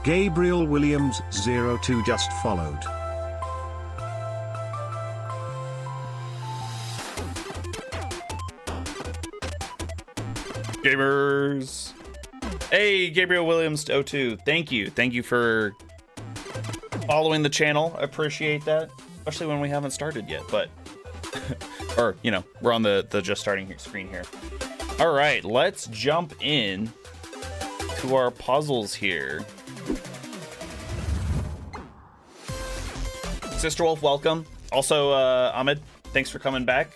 Gabriel Williams 02 just followed. Gamers. Hey, Gabriel Williams 02. Thank you for following the channel. I appreciate that, especially when we haven't started yet, but or you know, we're on the just starting screen here. All right, let's jump in to our puzzles here. Sister Wolf, welcome. Also, Ahmed, thanks for coming back.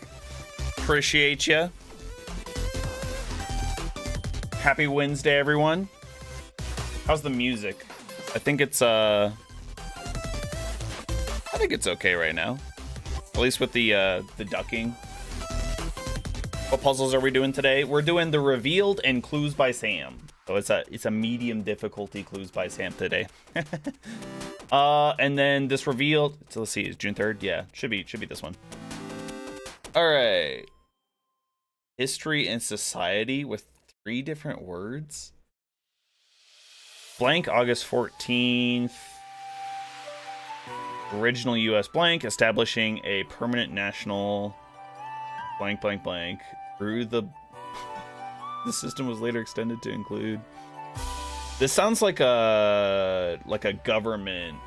Appreciate you. Happy Wednesday, everyone. How's the music? I think it's okay right now. At least with the ducking. What puzzles are we doing today? We're doing the Revealed and Clues by Sam. So it's a medium difficulty Clues by Sam today. And then this Revealed. So let's see, is June 3rd? Yeah, should be this one. All right. History and Society with 3 different words. Blank, August 14th. Original U.S. blank, establishing a permanent national blank blank blank through the system was later extended to include. This sounds like a government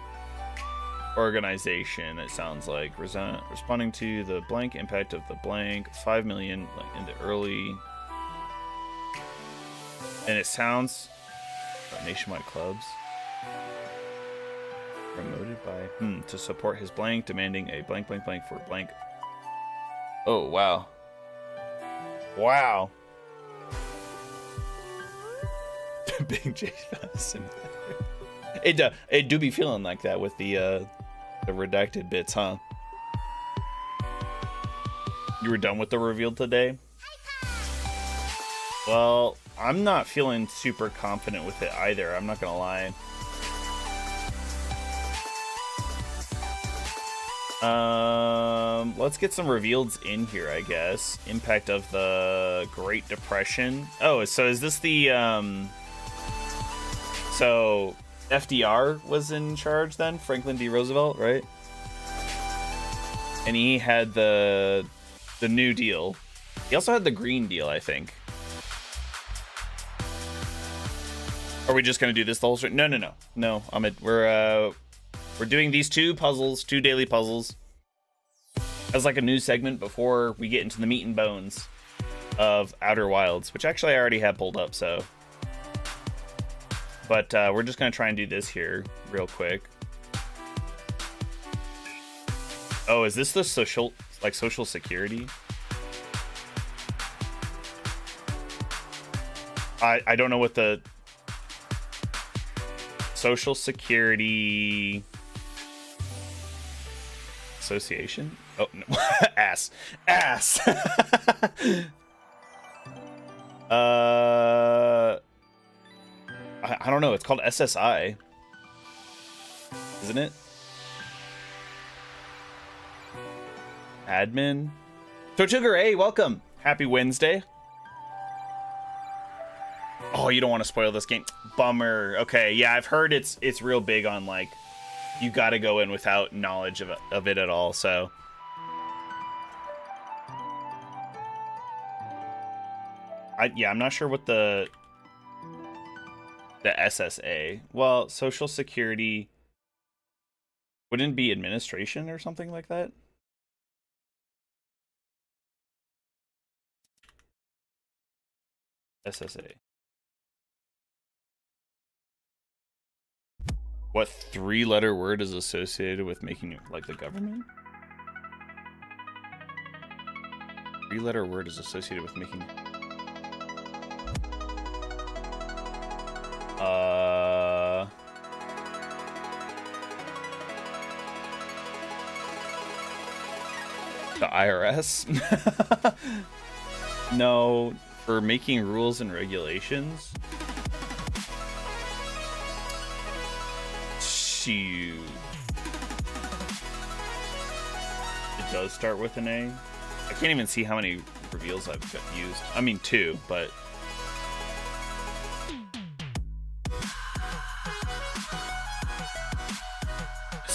organization. It sounds like responding to the blank impact of the blank 5 million into early. And it sounds nationwide clubs promoted by to support his blank, demanding a blank blank blank for blank. Oh wow, wow. Big J Fast. It do be feeling like that with the redacted bits, huh? You were done with the Revealed today? Well, I'm not feeling super confident with it either, I'm not gonna lie. Let's get some revealeds in here, I guess. Impact of the Great Depression. Oh, so is this the so FDR was in charge then? Franklin D. Roosevelt, right? And he had the New Deal. He also had the Green Deal, I think. Are we just gonna do this the whole stream? No, Ahmed. We're doing these 2 puzzles, 2 daily puzzles, as like a new segment before we get into the meat and bones of Outer Wilds, which actually I already have pulled up. So, but we're just gonna try and do this here real quick. Oh, is this the social security? I don't know what the Social Security Association? Oh no. ass I don't know, it's called SSI, isn't it? Admin. Tortuga, hey, welcome. Happy Wednesday. Oh, you don't want to spoil this game. Bummer. Okay, yeah, I've heard it's real big on like you got to go in without knowledge of it at all. So I'm not sure what the SSA. Well, Social Security wouldn't it be administration or something like that? SSA. What 3-letter word is associated with making it like the government? 3-letter word is associated with making the IRS? No, for making rules and regulations. Shoot. It does start with an A. I can't even see how many reveals I've used. I mean 2, but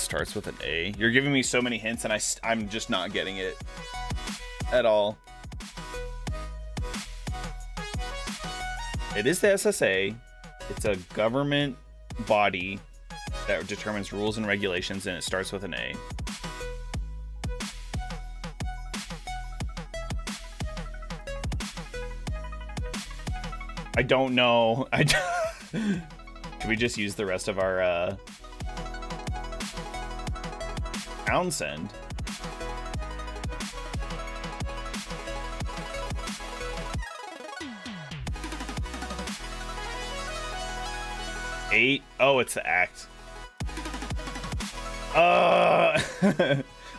starts with an A. You're giving me so many hints, and I'm just not getting it at all. It is the SSA. It's a government body that determines rules and regulations, and it starts with an A. I don't know. Can we just use the rest of our Townsend? Eight? Oh, it's the act.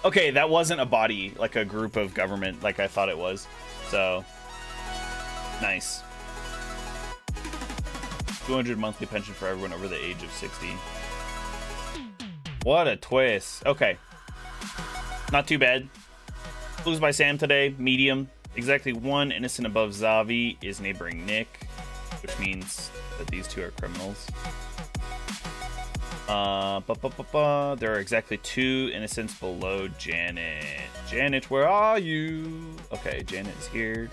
Okay, that wasn't a body, like a group of government, like I thought it was. So, nice. 200 monthly pension for everyone over the age of 60. What a twist. Okay. Not too bad. Clues by Sam today, medium. Exactly one innocent above Zavi is neighboring Nick, which means that these two are criminals. There are exactly two innocents below Janet. Janet, where are you? Okay, Janet is here.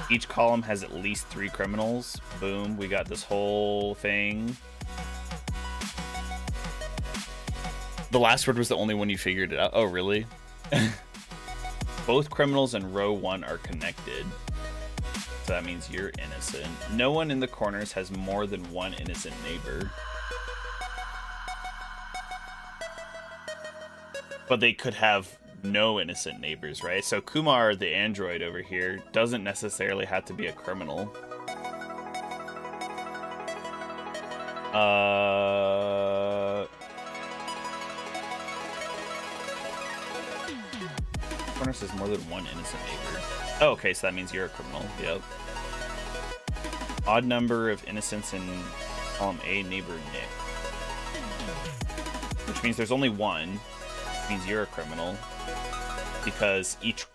Each column has at least 3 criminals. Boom, we got this whole thing. The last word was the only one you figured it out. Oh, really? Both criminals in row 1 are connected. So that means you're innocent. No one in the corners has more than one innocent neighbor. But they could have no innocent neighbors, right? So Kumar, the android over here, doesn't necessarily have to be a criminal. Corner says more than one innocent neighbor. Oh, okay, so that means you're a criminal. Yep. Odd number of innocents in column A, neighbor Nick. Which means there's only one. Which means you're a criminal. Because each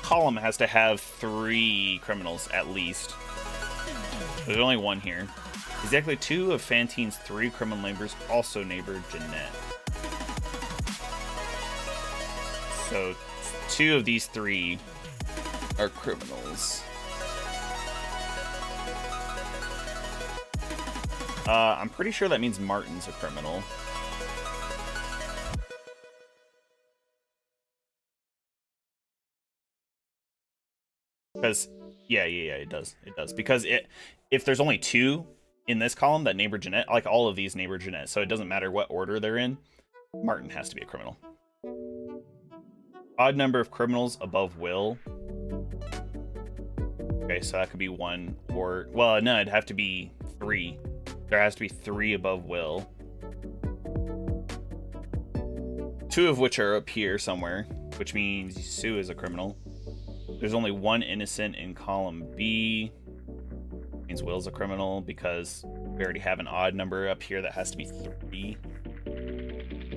column has to have 3 criminals at least. There's only one here. Exactly 2 of Fantine's 3 criminal neighbors also neighbor Jeanette. So 2 of these 3 are criminals. I'm pretty sure that means Martin's a criminal. Because, yeah, it does. It does. Because if there's only 2 in this column that neighbor Jeanette, like all of these neighbor Jeanette, so it doesn't matter what order they're in, Martin has to be a criminal. Odd number of criminals above Will. Okay, so that could be 1 or... Well, no, it'd have to be 3. There has to be 3 above Will. 2 of which are up here somewhere, which means Sue is a criminal. There's only 1 innocent in column B. Means Will's a criminal because we already have an odd number up here that has to be 3.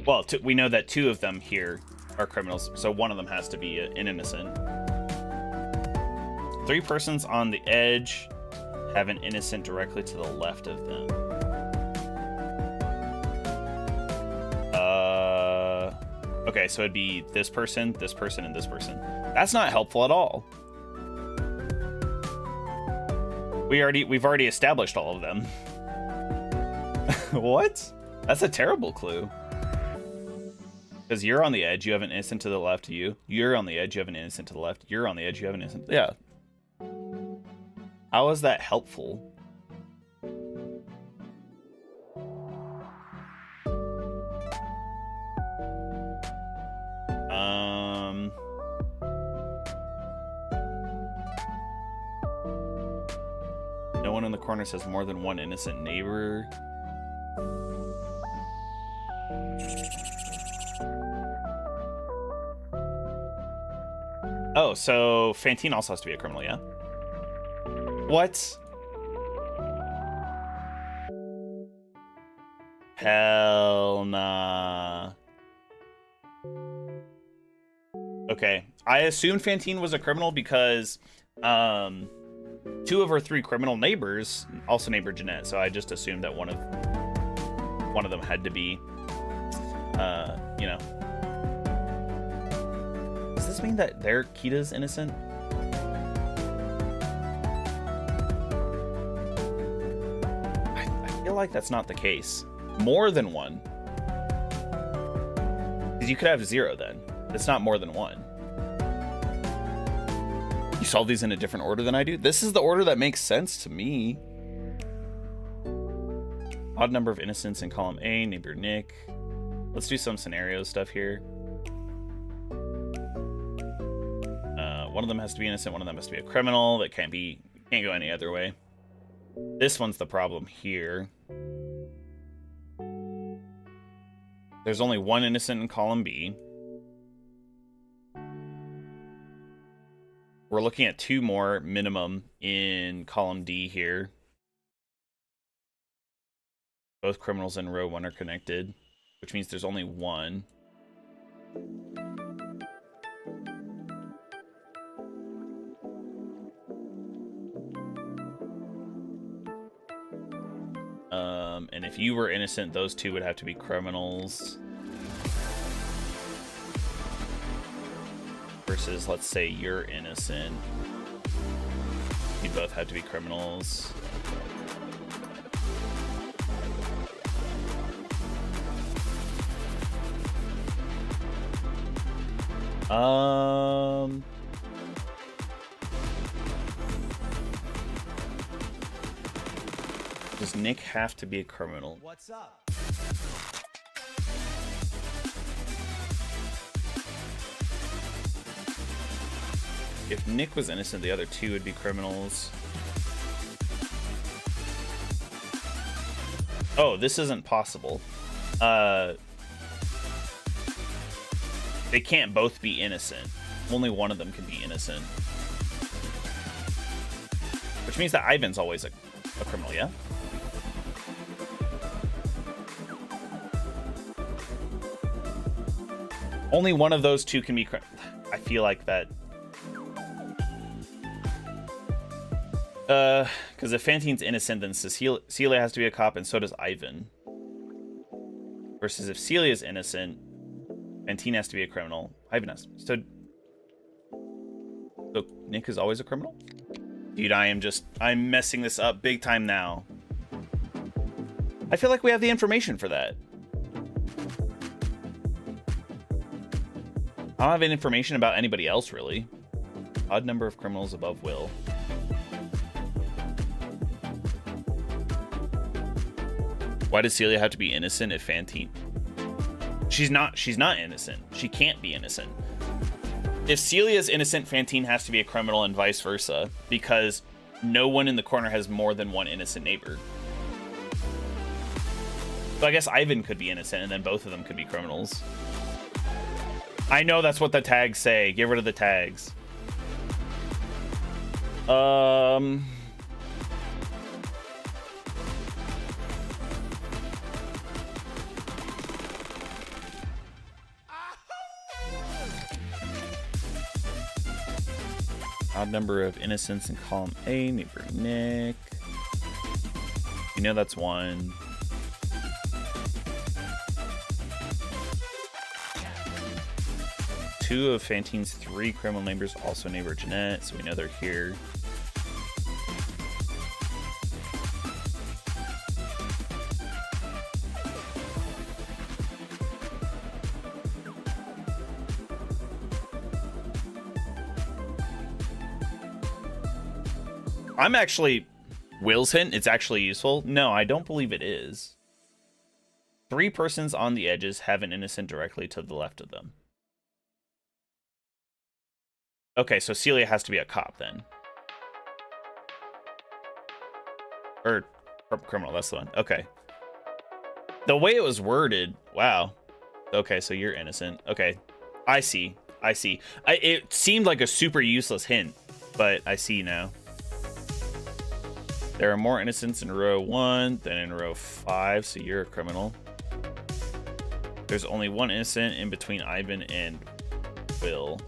Well, we know that 2 of them here are criminals, so 1 of them has to be an innocent. 3 persons on the edge have an innocent directly to the left of them. Okay, so it'd be this person, and this person. That's not helpful at all. We've already established all of them. What? That's a terrible clue. Because you're on the edge, you have an innocent to the left of you. You're on the edge, you have an innocent to the left. You're on the edge, you have an innocent. Yeah. How is that helpful? No one in the corner says more than one innocent neighbor. Oh, so Fantine also has to be a criminal, yeah? What? Hell nah. Okay, I assumed Fantine was a criminal because 2 of her 3 criminal neighbors also neighbor Jeanette, so I just assumed that one of them had to be. You know. Does this mean that their Kita's innocent? I feel like that's not the case. More than one. Because you could have 0 then. It's not more than 1. You solve these in a different order than I do? This is the order that makes sense to me. Odd number of innocents in column A, neighbor Nick. Let's do some scenario stuff here. One of them has to be innocent, one of them has to be a criminal. That can't go any other way. This one's the problem here. There's only 1 innocent in column B. We're looking at 2 more minimum in column D here. Both criminals in row 1 are connected, which means there's only 1. And if you were innocent, those 2 would have to be criminals. Versus, let's say you're innocent. You both have to be criminals. Does Nick have to be a criminal? What's up? If Nick was innocent, the other 2 would be criminals. Oh, this isn't possible. They can't both be innocent. Only one of them can be innocent. Which means that Ivan's always a criminal, yeah? Only one of those 2 can be I feel like that. Because if Fantine's innocent, then Celia has to be a cop, and so does Ivan. Versus if Celia's innocent, Fantine has to be a criminal. Ivan has. So Nick is always a criminal? Dude, I'm messing this up big time now. I feel like we have the information for that. I don't have any information about anybody else, really. Odd number of criminals above Will. Why does Celia have to be innocent if Fantine? She's not innocent. She can't be innocent. If Celia's innocent, Fantine has to be a criminal and vice versa, because no one in the corner has more than 1 innocent neighbor. So I guess Ivan could be innocent, and then both of them could be criminals. I know that's what the tags say. Get rid of the tags. Odd number of innocents in column A, neighbor Nick. You know that's 1. Two of Fantine's 3 criminal neighbors, also neighbor Jeanette, so we know they're here. I'm actually... Will's hint, it's actually useful. No, I don't believe it is. 3 persons on the edges have an innocent directly to the left of them. Okay, so Celia has to be a cop then. Or criminal, that's the one. Okay. The way it was worded, wow. Okay, so you're innocent. Okay, I see. It seemed like a super useless hint, but I see now. There are more innocents in row 1 than in row 5, so you're a criminal. There's only 1 innocent in between Ivan and Will.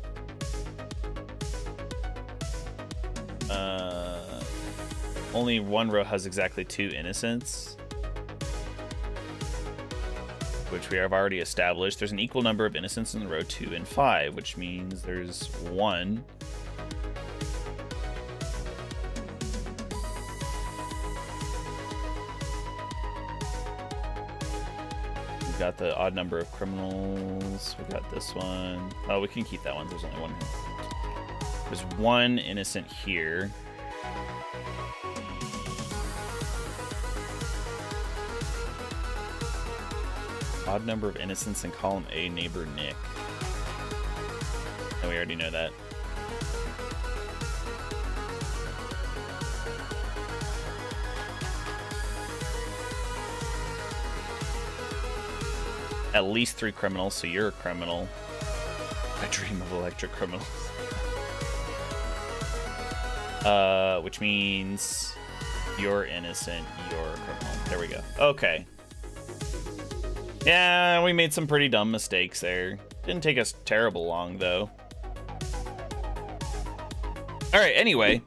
Only 1 row has exactly 2 innocents. which we have already established. There's an equal number of innocents in row 2 and 5, which means there's 1. We've got the odd number of criminals. We got this one. Oh, we can keep that one. There's only one here. There's 1 innocent here. Odd number of innocents in column A, neighbor Nick. And we already know that. At least 3 criminals, so you're a criminal. I dream of electric criminals. Which means you're innocent, you're a criminal. There we go. Okay. Yeah, we made some pretty dumb mistakes there. Didn't take us terrible long, though. Alright, anyway.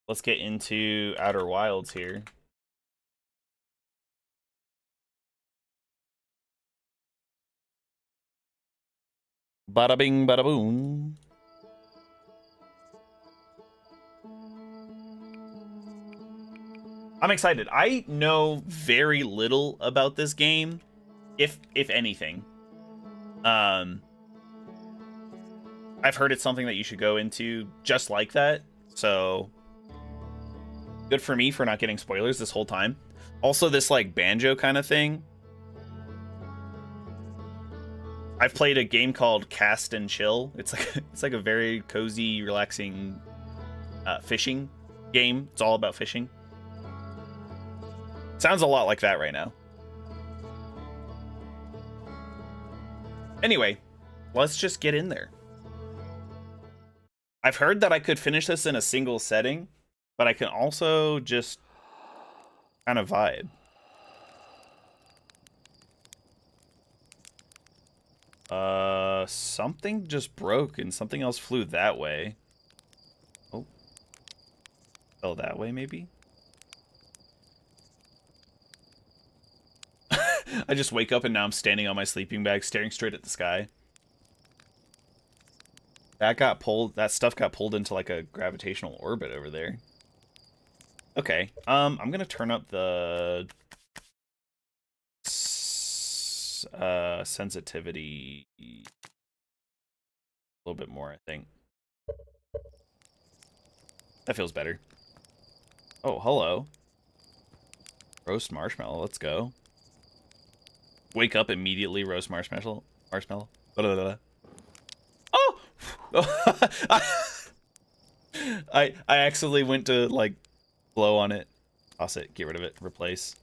Let's get into Outer Wilds here. Bada bing, bada boom. I'm excited. I know very little about this game, if anything. I've heard it's something that you should go into just like that, so good for me for not getting spoilers this whole time. Also, this like banjo kind of thing. I've played a game called Cast and Chill. It's like a very cozy, relaxing fishing game. It's all about fishing. Sounds a lot like that right now. Anyway, let's just get in there. I've heard that I could finish this in a single setting, but I can also just kind of vibe. Something just broke and something else flew that way. Oh. Fell that way, maybe? I just wake up and now I'm standing on my sleeping bag staring straight at the sky. That stuff got pulled into like a gravitational orbit over there. Okay, I'm gonna turn up the sensitivity a little bit more, I think. That feels better. Oh, hello. Roast marshmallow, let's go. Wake up immediately, roast marshmallow. Blah, blah, blah. Oh! I accidentally went to like blow on it. Toss it, get rid of it, replace.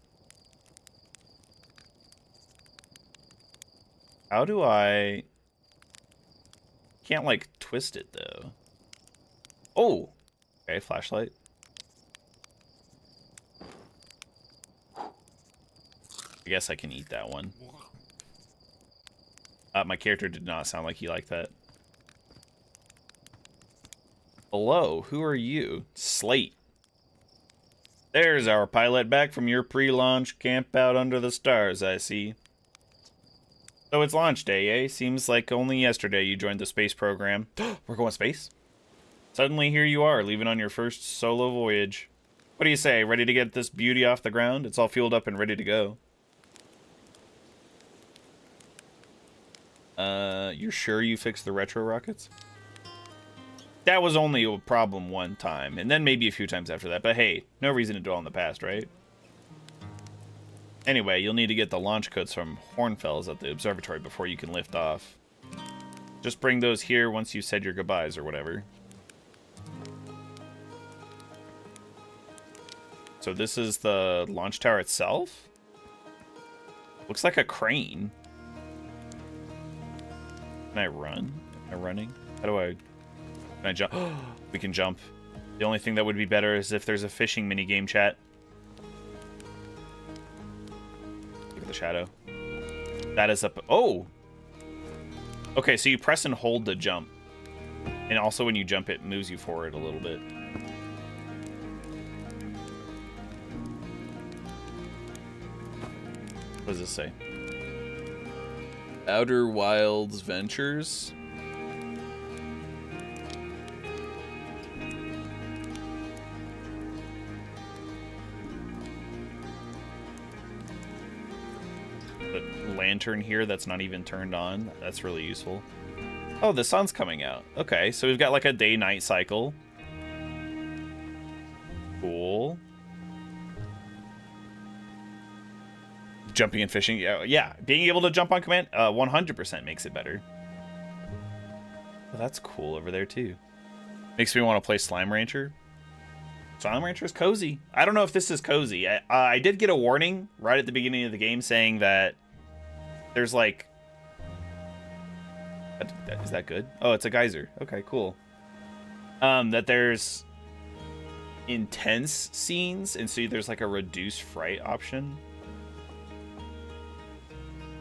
How do I... Can't like twist it though. Oh! Okay, flashlight. I guess I can eat that one. My character did not sound like he liked that. Hello, who are you? Slate. There's our pilot back from your pre-launch camp out under the stars, I see. So it's launch day, eh? Seems like only yesterday you joined the space program. We're going space? Suddenly here you are, leaving on your first solo voyage. What do you say, ready to get this beauty off the ground? It's all fueled up and ready to go. You're sure you fixed the retro rockets? That was only a problem one time, and then maybe a few times after that, but hey, no reason to dwell on the past, right? Anyway, you'll need to get the launch codes from Hornfels at the observatory before you can lift off. Just bring those here once you've said your goodbyes or whatever. So this is the launch tower itself? Looks like a crane. Can I run? Am I running? How do I... Can I jump? We can jump. The only thing that would be better is if there's a fishing minigame, chat. Look at the shadow. That is up... Oh! Okay, so you press and hold to jump. And also when you jump, it moves you forward a little bit. What does this say? Outer Wilds Ventures. The lantern here that's not even turned on. That's really useful. Oh, the sun's coming out. Okay, so we've got like a day-night cycle. Cool. Jumping and fishing. Yeah. Being able to jump on command 100% makes it better. Oh, that's cool over there too. Makes me want to play Slime Rancher. Slime Rancher is cozy. I don't know if this is cozy. I did get a warning right at the beginning of the game saying that there's like... Is that good? Oh, it's a geyser. Okay, cool. That there's intense scenes, and so there's like a reduced fright option.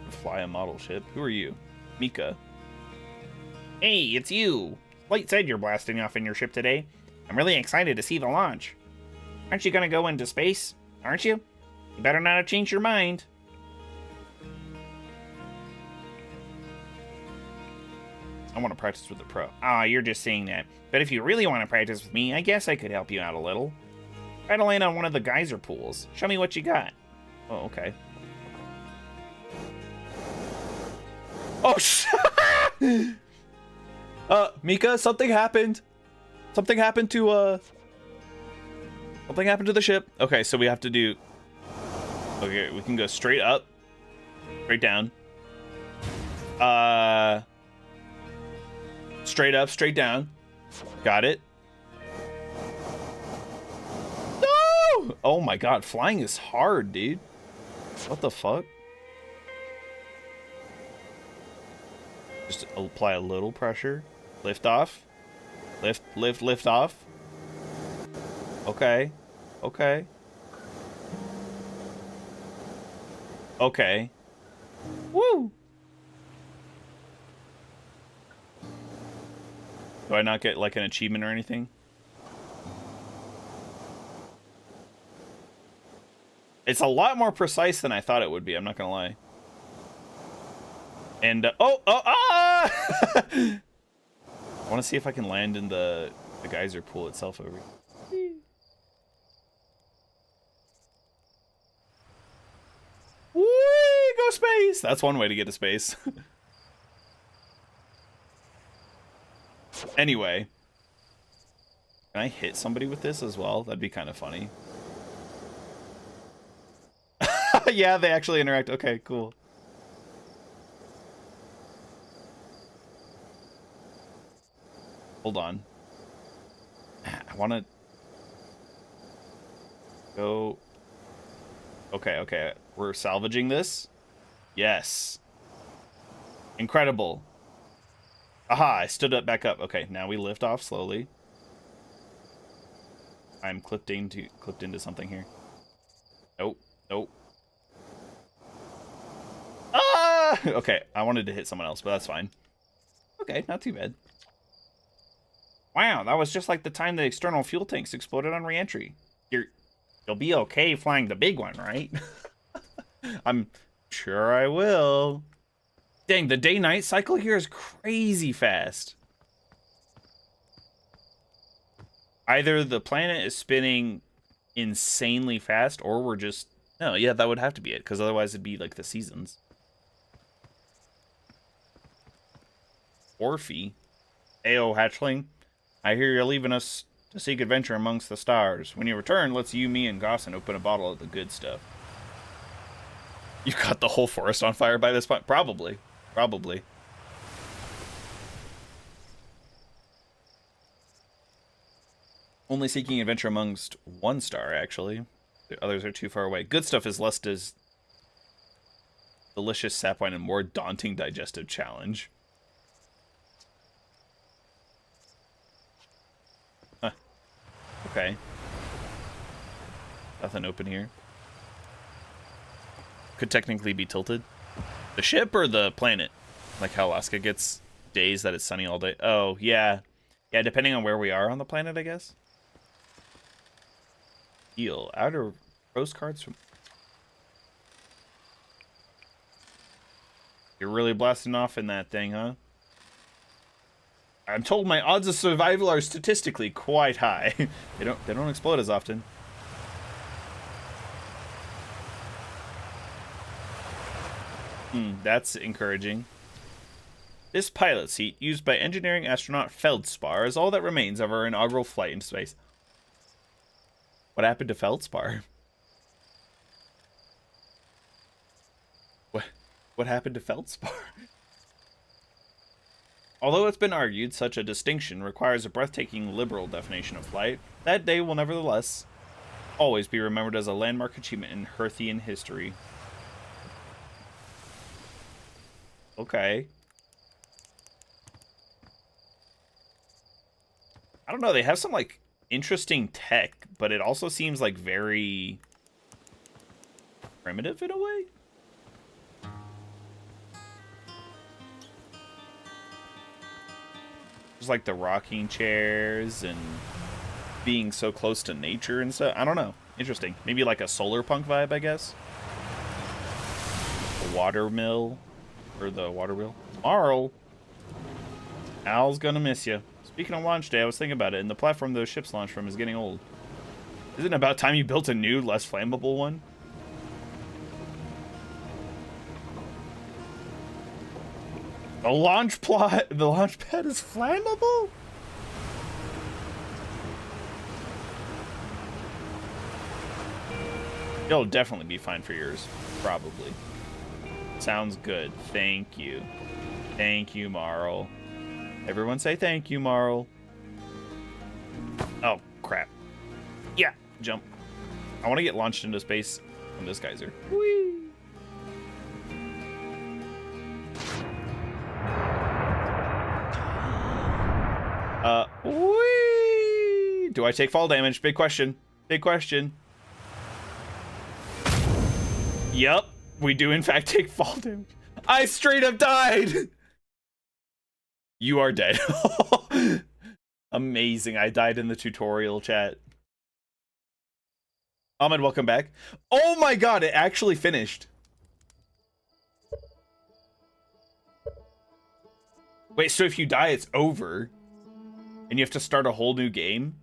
Fly a model ship. Who are you? Mika. Hey, it's you. Light said you're blasting off in your ship today. I'm really excited to see the launch. Aren't you gonna go into space? Aren't you? You better not have changed your mind. I want to practice with the pro. Ah, you're just saying that. But if you really want to practice with me, I guess I could help you out a little. Try to land on one of the geyser pools. Show me what you got. Oh, okay. Oh, Mika, something happened. Something happened to the ship. Okay, so we have to do... Okay, we can go straight up. Straight down. Straight up, straight down. Got it. No! Oh my god, flying is hard, dude. What the fuck? Just apply a little pressure. Lift off. Lift off. Okay. Okay. Okay. Woo! Do I not get like an achievement or anything? It's a lot more precise than I thought it would be, I'm not gonna lie. And, I want to see if I can land in the geyser pool itself over here. Whee! Go space! That's one way to get to space. Anyway. Can I hit somebody with this as well? That'd be kind of funny. Yeah, they actually interact. Okay, cool. Hold on. I want to go. Okay, okay. We're salvaging this. Yes. Incredible. Aha, I stood up back up. Okay, now we lift off slowly. I'm clipped into something here. Nope. Nope. Ah! Okay, I wanted to hit someone else, but that's fine. Okay, not too bad. Wow, that was just like the time the external fuel tanks exploded on re-entry. You'll be okay flying the big one, right? I'm sure I will. Dang, the day-night cycle here is crazy fast. Either the planet is spinning insanely fast, or we're just... No, yeah, that would have to be it, because otherwise it'd be like the seasons. Orphe. Ayo, hatchling. I hear you're leaving us to seek adventure amongst the stars. When you return, let's you, me, and Gossin open a bottle of the good stuff. You got the whole forest on fire by this point? Probably. Probably. Only seeking adventure amongst one star, actually. The others are too far away. Good stuff is less delicious sapwine and more daunting digestive challenge. Huh. Okay. Nothing open here. Could technically be tilted. The ship or the planet? Like how Alaska gets days that it's sunny all day. Oh, yeah. Yeah, depending on where we are on the planet, I guess. Outer postcards from... You're really blasting off in that thing, huh? I'm told my odds of survival are statistically quite high. They don't explode as often. That's encouraging. This pilot seat, used by engineering astronaut Feldspar, is all that remains of our inaugural flight into space. What happened to Feldspar? What happened to Feldspar? Although it's been argued such a distinction requires a breathtaking liberal definition of flight, that day will nevertheless always be remembered as a landmark achievement in Hearthian history. Okay. I don't know, they have some, like, interesting tech, but it also seems, like, very primitive in a way. Just, like, the rocking chairs and being so close to nature and stuff. I don't know. Interesting. Maybe, like, a solar punk vibe, I guess. The water mill. Or the water wheel. Marl! Al's gonna miss you. Speaking of launch day, I was thinking about it, and the platform those ships launch from is getting old. Isn't it about time you built a new, less flammable one? The launch pad is flammable? It'll definitely be fine for yours. Probably. Sounds good. Thank you. Thank you, Marl. Everyone say thank you, Marl. Oh, crap. Yeah, jump. I want to get launched into space from this geyser. Whee! Whee! Do I take fall damage? Big question. Big question. Yup, we do in fact take fall damage. I straight up died! You are dead. Amazing. I died in the tutorial chat. Ahmed, welcome back. Oh my god, it actually finished. Wait, so if you die, it's over? And you have to start a whole new game?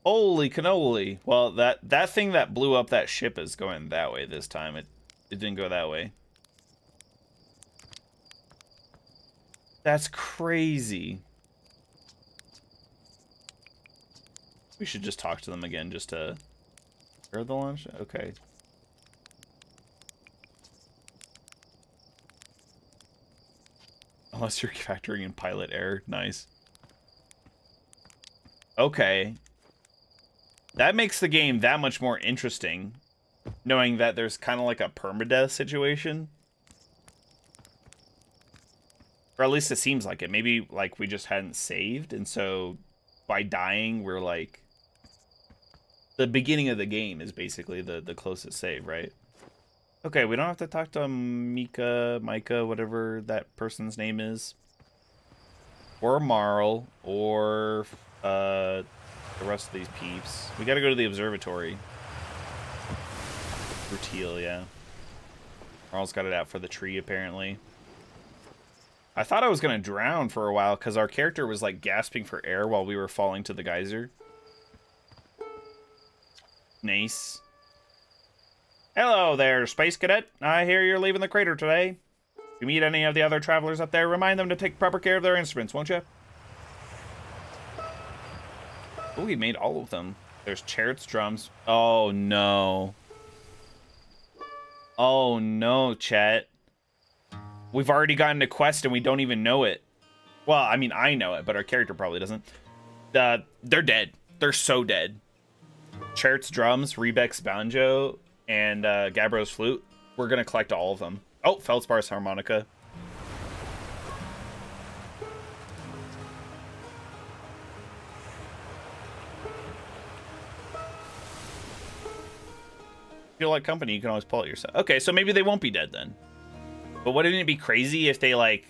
Holy cannoli. Well, that thing that blew up that ship is going that way this time. It didn't go that way. That's crazy. We should just talk to them again just to... Where are the launch? Okay. Unless you're factoring in pilot error. Nice. Okay. That makes the game that much more interesting, knowing that there's kind of like a permadeath situation. Or at least it seems like it. Maybe, like, we just hadn't saved, and so by dying, we're, like... The beginning of the game is basically the closest save, right? Okay, we don't have to talk to Micah, whatever that person's name is. Or Marl, or... the rest of these peeps. We gotta go to the observatory. Rutil, yeah. Marl's got it out for the tree, apparently. I thought I was gonna drown for a while, because our character was, like, gasping for air while we were falling to the geyser. Nice. Hello there, Space Cadet. I hear you're leaving the crater today. If you meet any of the other travelers up there, remind them to take proper care of their instruments, won't you? Oh, he made all of them. There's chariots, drums. Oh, no. Oh, no, chat. We've already gotten a quest and we don't even know it. Well, I mean, I know it, but our character probably doesn't. They're dead. They're so dead. Chariots, drums, Rebek's banjo, and Gabbro's flute. We're going to collect all of them. Oh, Feldspar's harmonica. If you like company, you can always pull it yourself. Okay, so maybe they won't be dead then. But wouldn't it be crazy if they, like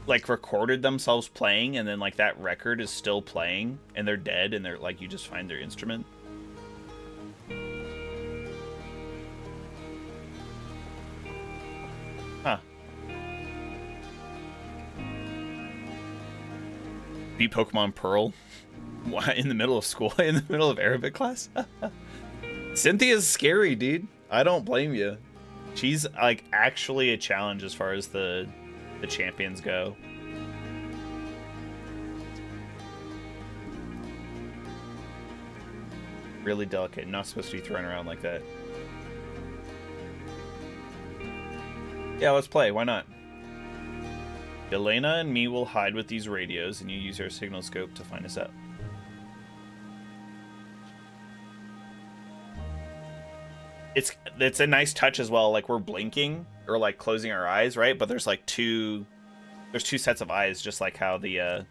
like recorded themselves playing, and then like that record is still playing, and they're dead, and they're like, you just find their instrument. Huh. Beat Pokemon Pearl. What, in the middle of school? In the middle of Arabic class? Cynthia's scary, dude. I don't blame you. She's like actually a challenge as far as the champions go. Really delicate. Not supposed to be thrown around like that. Yeah, let's play. Why not? Elena and me will hide with these radios, and you use our signal scope to find us out. It's a nice touch as well. Like we're blinking or like closing our eyes, right? But there's like two sets of eyes, just like how the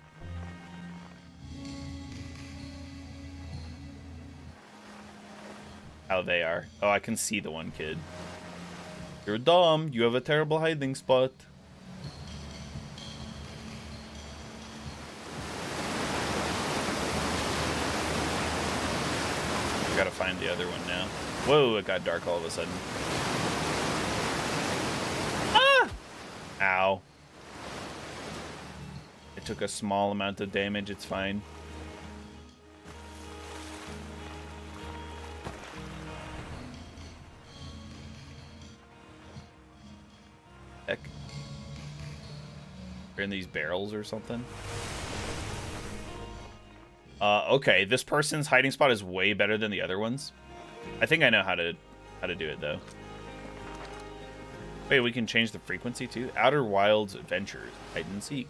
how they are. Oh, I can see the one kid. You're dumb. You have a terrible hiding spot. We gotta find the other one now. Whoa, it got dark all of a sudden. Ah! Ow. It took a small amount of damage, it's fine. Heck. They're in these barrels or something. Okay, this person's hiding spot is way better than the other ones. I think I know how to do it though. Wait, we can change the frequency too. Outer Wilds Adventures, hide and seek.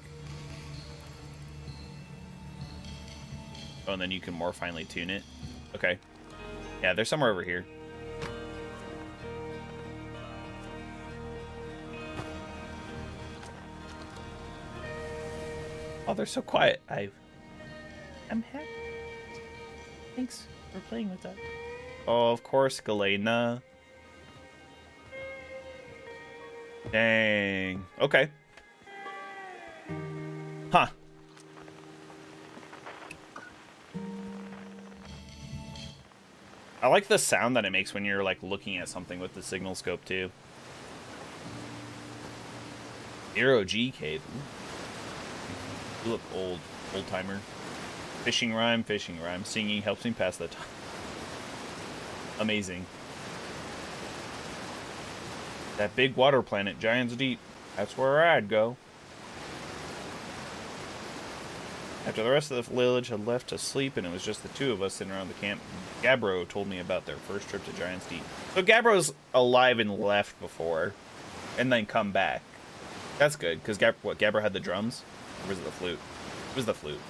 Oh, and then you can more finely tune it. Okay. Yeah, they're somewhere over here. Oh, they're so quiet. I'm happy. Thanks for playing with us. Oh, of course, Galena. Dang. Okay. Huh. I like the sound that it makes when you're like looking at something with the signal scope too. Zero G cave. You look old timer. Fishing rhyme, fishing rhyme. Singing helps me pass the time. Amazing. That big water planet, Giant's Deep. That's where I'd go. After the rest of the village had left to sleep and it was just the two of us sitting around the camp, Gabbro told me about their first trip to Giant's Deep. So Gabbro's alive and left before, and then come back. That's good, because Gabbro had the drums? Or was it the flute? It was the flute.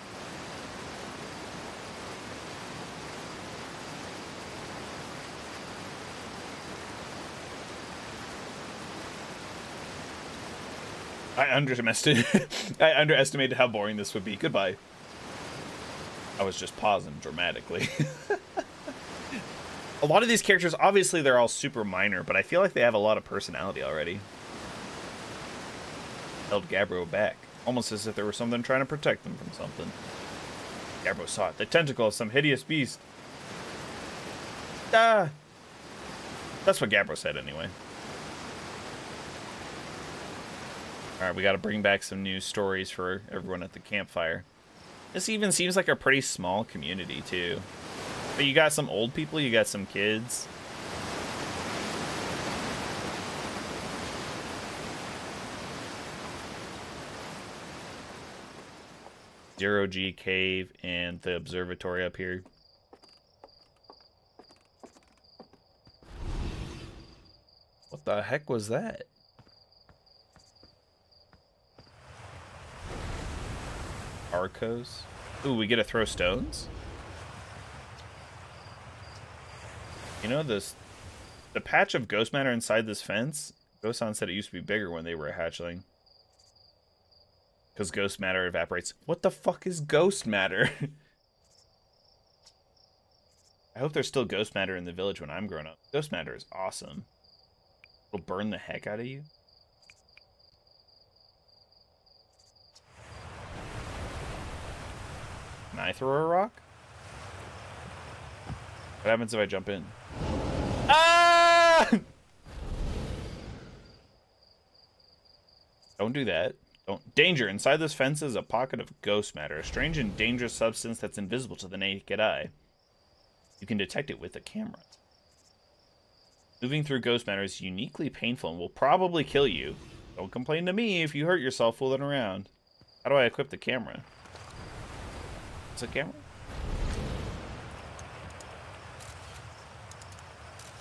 I underestimated how boring this would be. Goodbye. I was just pausing dramatically. A lot of these characters, obviously they're all super minor, but I feel like they have a lot of personality already. Held Gabbro back, almost as if there was something trying to protect them from something. Gabbro saw it. The tentacle of some hideous beast. Ah! That's what Gabbro said anyway. Alright, we gotta bring back some new stories for everyone at the campfire. This even seems like a pretty small community, too. But you got some old people, you got some kids. Zero G Cave and the observatory up here. What the heck was that? Arcos. Ooh, we get to throw stones? You know, the patch of ghost matter inside this fence? Ghost-san said it used to be bigger when they were a hatchling. Because ghost matter evaporates. What the fuck is ghost matter? I hope there's still ghost matter in the village when I'm grown up. Ghost matter is awesome. It'll burn the heck out of you. Can I throw a rock? What happens if I jump in? Ah! Don't do that. Don't. Danger. Inside this fence is a pocket of ghost matter, a strange and dangerous substance that's invisible to the naked eye. You can detect it with a camera. Moving through ghost matter is uniquely painful and will probably kill you. Don't complain to me if you hurt yourself fooling around. How do I equip the camera? Is it a camera?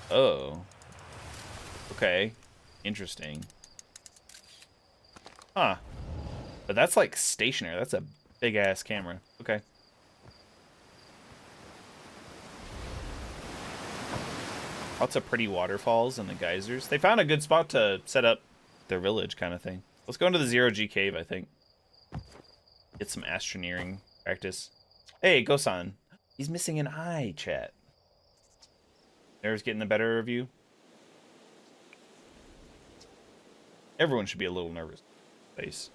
Oh. Okay. Interesting. Huh. But that's like stationary. That's a big ass camera. Okay. Lots of pretty waterfalls and the geysers. They found a good spot to set up their village kind of thing. Let's go into the zero-G cave, I think. Get some astroneering practice. Hey, Gosan. He's missing an eye, chat. There's getting the better of you. Everyone should be a little nervous. Face.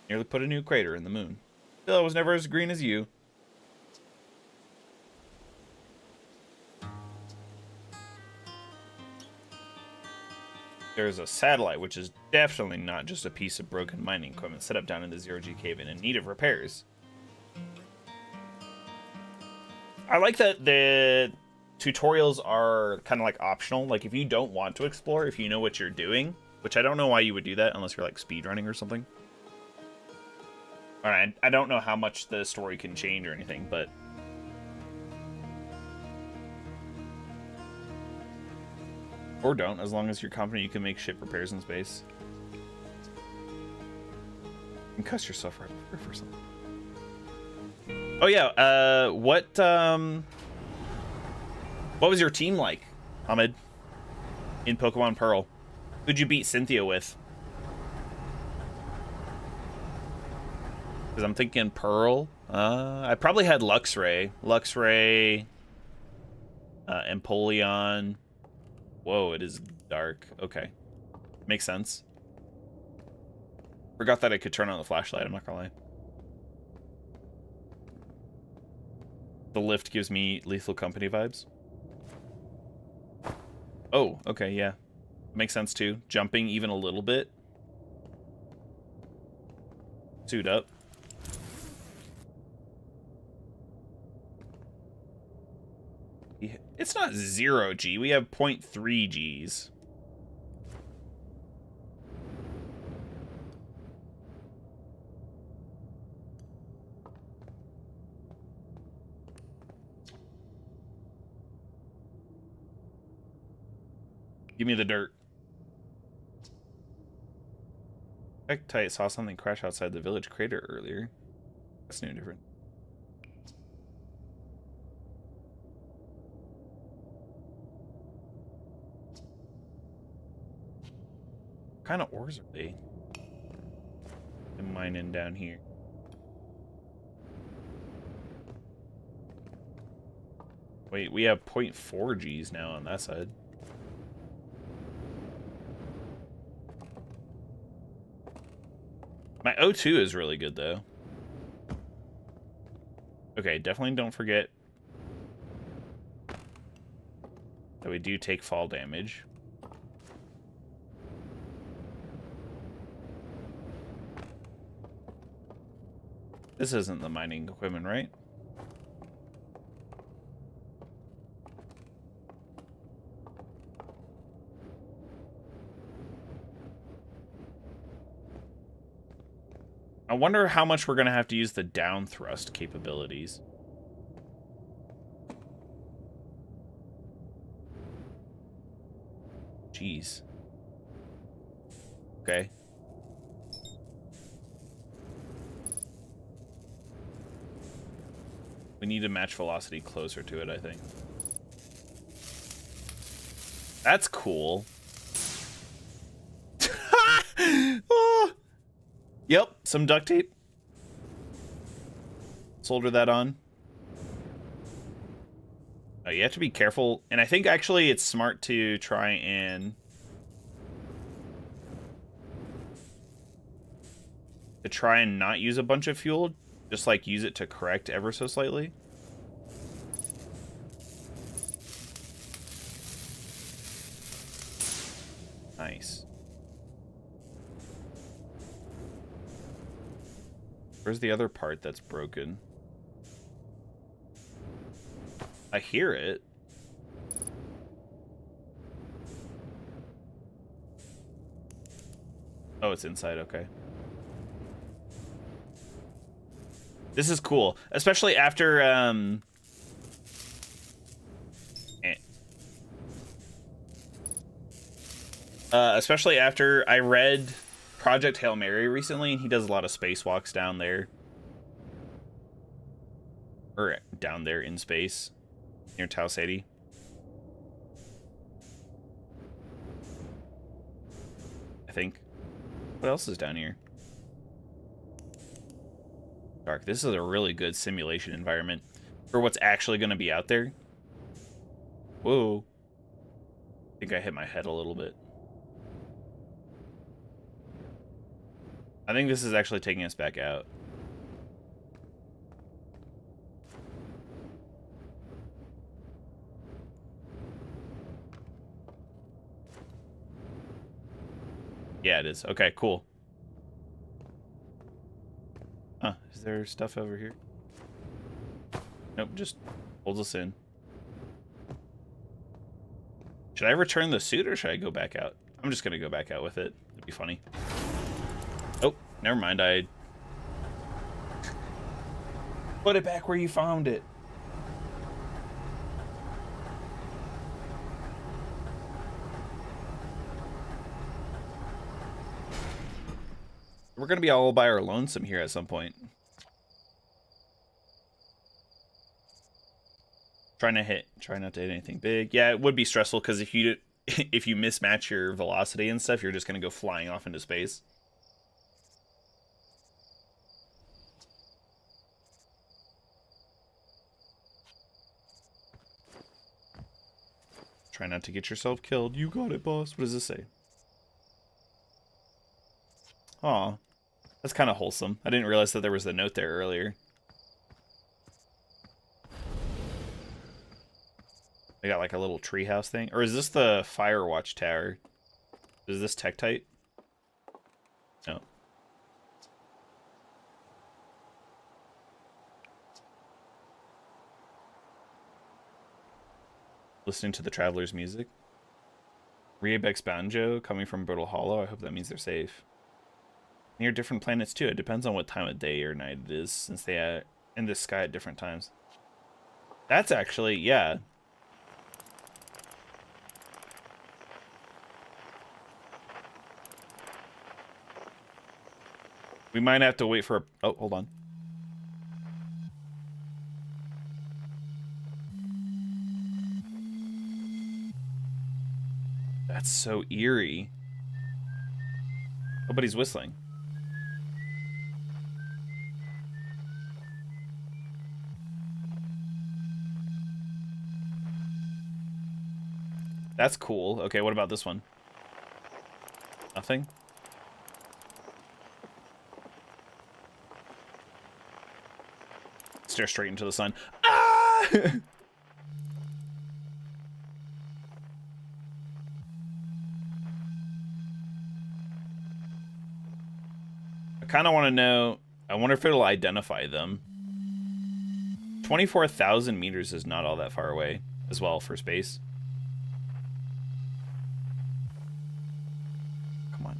Nearly put a new crater in the moon. Still, I was never as green as you. There's a satellite, which is definitely not just a piece of broken mining equipment set up down in the zero-G cave and in need of repairs. I like that the tutorials are kind of like optional. Like if you don't want to explore, if you know what you're doing, which I don't know why you would do that unless you're like speedrunning or something. Alright, I don't know how much the story can change or anything, but... Or don't, as long as you're confident you can make ship repairs in space. You can cuss yourself right over for something. Oh yeah, what was your team like, Ahmed, in Pokemon Pearl? Who'd you beat Cynthia with? Because I'm thinking Pearl. I probably had Luxray. Luxray, Empoleon. Whoa, it is dark. Okay. Makes sense. Forgot that I could turn on the flashlight, I'm not gonna lie. The lift gives me Lethal Company vibes. Oh, okay, yeah. Makes sense too. Jumping even a little bit. Suit up. It's not 0G. We have 0.3 Gs. Give me the dirt. Tight saw something crash outside the village crater earlier. That's new and different. What kind of ores are they? I'm mining down here. Wait, we have 0.4 Gs now on that side. My O2 is really good, though. Okay, definitely don't forget that we do take fall damage. This isn't the mining equipment, right? I wonder how much we're going to have to use the down thrust capabilities. Jeez. Okay. We need to match velocity closer to it, I think. That's cool. Oh. Yep, some duct tape. Solder that on. Oh, you have to be careful. And I think actually it's smart to try and... not use a bunch of fuel just like use it to correct ever so slightly. Nice. Where's the other part that's broken? I hear it. Oh, it's inside, okay. This is cool, especially after especially after I read Project Hail Mary recently, and he does a lot of spacewalks down there. Or down there in space, near Tau Ceti. I think. What else is down here? Dark. This is a really good simulation environment for what's actually going to be out there. Whoa. I think I hit my head a little bit. I think this is actually taking us back out. Yeah, it is. Okay, cool. Huh, is there stuff over here? Nope, just holds us in. Should I return the suit or should I go back out? I'm just gonna go back out with it. It'd be funny. Oh, never mind. I put it back where you found it. We're gonna be all by our lonesome here at some point. Try not to hit anything big. Yeah, it would be stressful because if you mismatch your velocity and stuff, you're just gonna go flying off into space. Try not to get yourself killed. You got it, boss. What does this say? Aw. That's kind of wholesome. I didn't realize that there was a note there earlier. They got like a little treehouse thing. Or is this the Firewatch Tower? Is this Tektite? No. Listening to the Traveler's music. Riebeck's banjo coming from Brittle Hollow. I hope that means they're safe. Near different planets too. It depends on what time of day or night it is, since they are in the sky at different times. That's actually, yeah. We might have to wait for a... Oh, hold on. That's so eerie. Nobody's whistling. That's cool. Okay, what about this one? Nothing? Stare straight into the sun. Ah! I kind of want to know... I wonder if it'll identify them. 24,000 meters is not all that far away as well for space. Come on.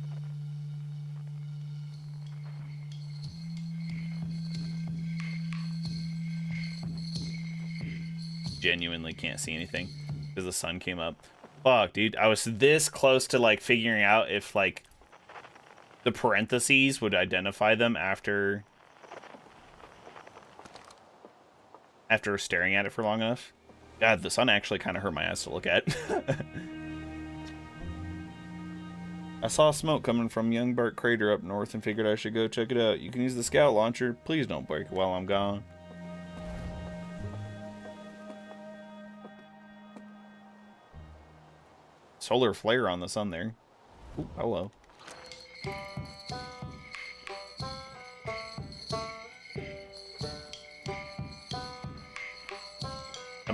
Genuinely can't see anything because the sun came up. Fuck, dude. I was this close to like figuring out if like the parentheses would identify them after staring at it for long enough. God, the sun actually kind of hurt my ass to look at. I saw smoke coming from Young Bart Crater up north and figured I should go check it out. You can use the scout launcher. Please don't break it while I'm gone. Solar flare on the sun there. Ooh, hello.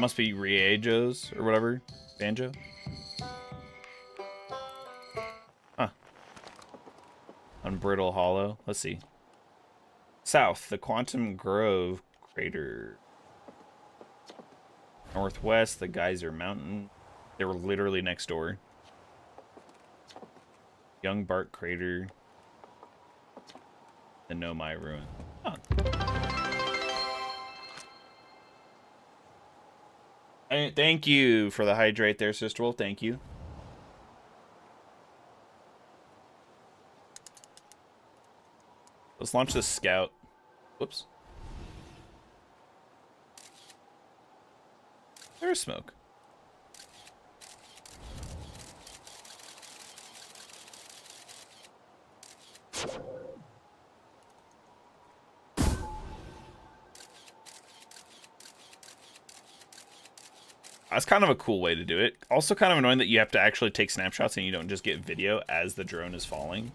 must be Riejo's or whatever. Banjo? Huh. Unbrittle Hollow. Let's see. South, the Quantum Grove crater. Northwest, the Geyser Mountain. They were literally next door. Young Bark Crater. The Nomai Ruin. Huh. Thank you for the hydrate there, Sister Wolf. Thank you. Let's launch this scout. Whoops. There's smoke. That's kind of a cool way to do it. Also kind of annoying that you have to actually take snapshots and you don't just get video as the drone is falling.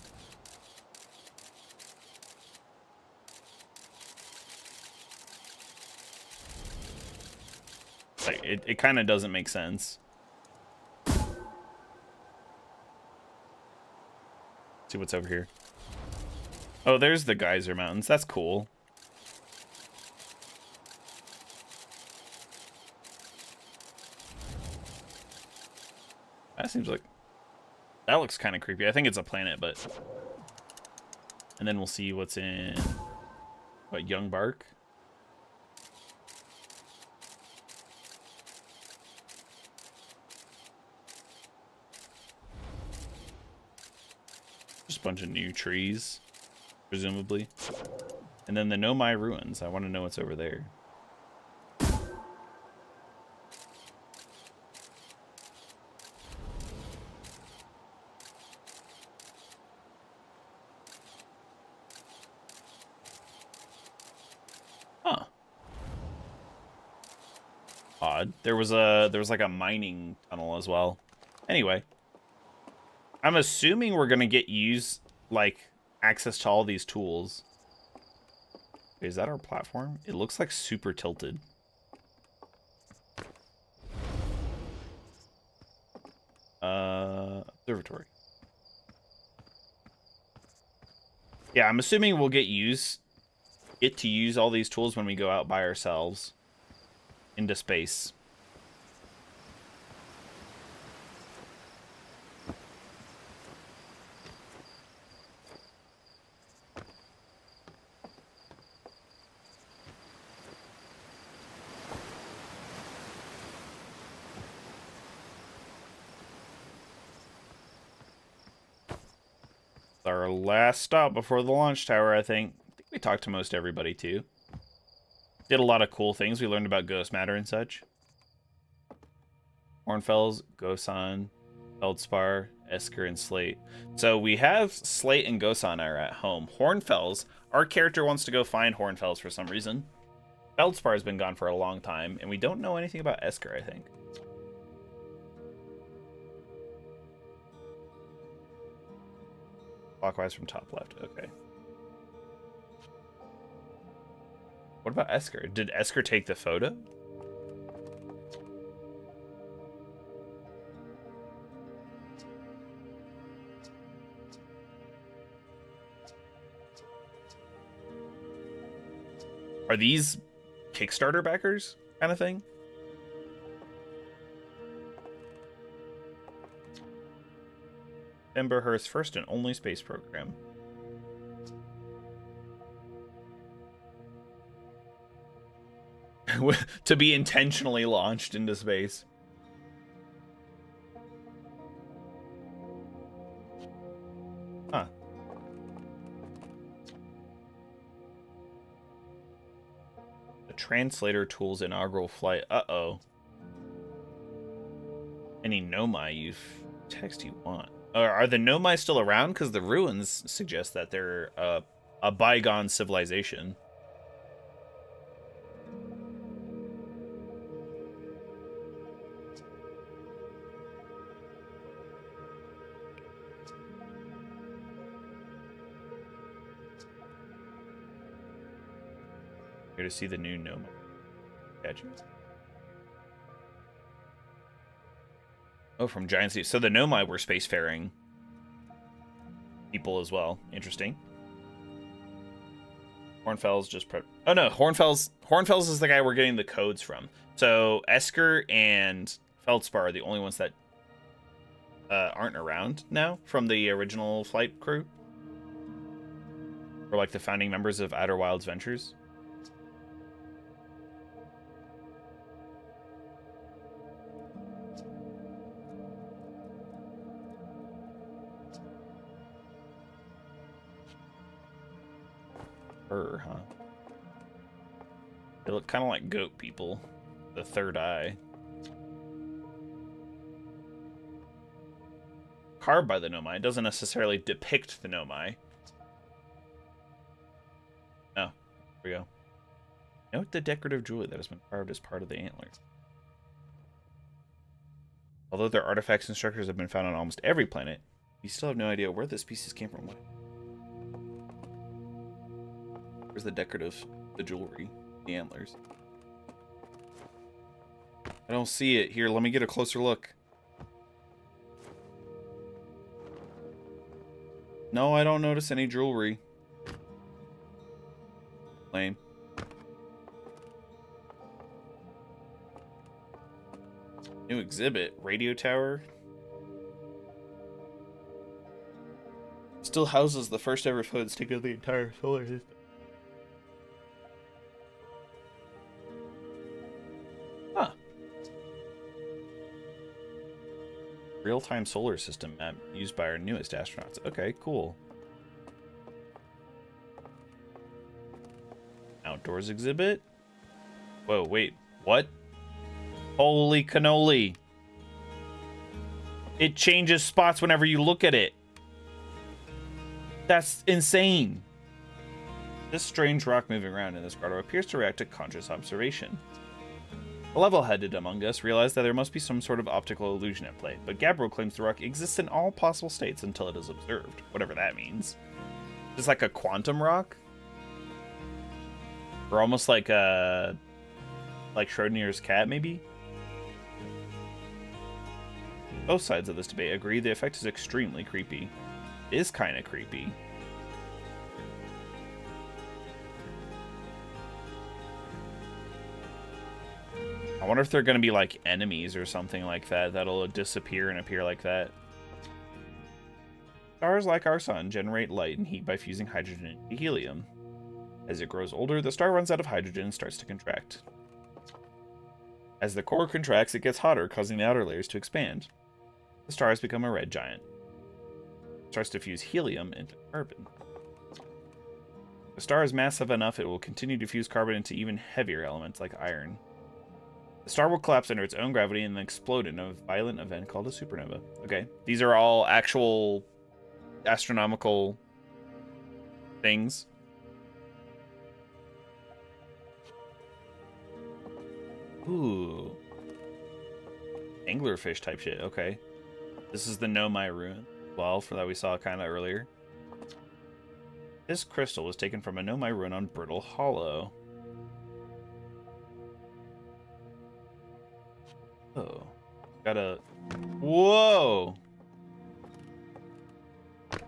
Like, it kind of doesn't make sense. See what's over here. Oh, there's the Geyser Mountains. That's cool. That seems like... That looks kind of creepy. I think it's a planet, but... And then we'll see what's in... What, Young Bark? Just a bunch of new trees, presumably. And then the Nomai Ruins. I want to know what's over there. Huh. Odd. There was like a mining tunnel as well. Anyway. I'm assuming we're gonna get access to all these tools. Okay, is that our platform? It looks like super tilted. Observatory. Yeah, I'm assuming we'll get to use all these tools when we go out by ourselves into space. Our last stop before the launch tower, I think. We talked to most everybody, too. Did a lot of cool things. We learned about ghost matter and such. Hornfells, Gosan, Feldspar, Esker, and Slate. So we have Slate and Gosan are at home. Hornfells, our character wants to go find Hornfells for some reason. Feldspar has been gone for a long time, and we don't know anything about Esker, I think. Clockwise from top left. Okay. What about Esker? Did Esker take the photo? Are these Kickstarter backers kind of thing? Emberhurst's first and only space program. To be intentionally launched into space. Huh. The translator tool's inaugural flight. Uh-oh. Any Nomai text you want. Are the Nomai still around? Because the ruins suggest that they're a bygone civilization. Here to see the new Nomai. Gotcha. Oh, from Giant Sea. So the Nomai were spacefaring people as well. Interesting. Hornfels just oh no, Hornfels is the guy we're getting the codes from. So Esker and Feldspar are the only ones that aren't around now from the original flight crew. Or like the founding members of Outer Wilds Ventures. Huh? They look kind of like goat people. The third eye. Carved by the Nomai. It doesn't necessarily depict the Nomai. Oh, here we go. Note the decorative jewelry that has been carved as part of the antlers. Although their artifacts and structures have been found on almost every planet, we still have no idea where the species came from. Where's the decorative, the jewelry, the antlers? I don't see it. Here, let me get a closer look. No, I don't notice any jewelry. Lame. New exhibit. Radio tower. Still houses the first ever photo stick of the entire solar system. Huh. Real-time solar system map used by our newest astronauts. Okay, cool. Outdoors exhibit? Whoa, wait, what? Holy cannoli. It changes spots whenever you look at it. That's insane. This strange rock moving around in this grotto appears to react to conscious observation. The level-headed among us realize that there must be some sort of optical illusion at play, but Gabriel claims the rock exists in all possible states until it is observed, whatever that means. It's like a quantum rock? Or almost like a... like Schrodinger's cat, maybe? Both sides of this debate agree the effect is extremely creepy. It is kind of creepy. I wonder if they're going to be like enemies or something like that that'll disappear and appear like that. Stars like our sun generate light and heat by fusing hydrogen into helium. As it grows older, the star runs out of hydrogen and starts to contract. As the core contracts, it gets hotter, causing the outer layers to expand. The star has become a red giant. It starts to fuse helium into carbon. The star is massive enough it will continue to fuse carbon into even heavier elements like iron. The star will collapse under its own gravity and then explode in a violent event called a supernova. Okay, these are all actual astronomical things. Ooh. Anglerfish type shit, okay. This is the Nomai ruin, well, for that we saw kind of earlier. This crystal was taken from a Nomai ruin on Brittle Hollow. Oh. Got a... Whoa!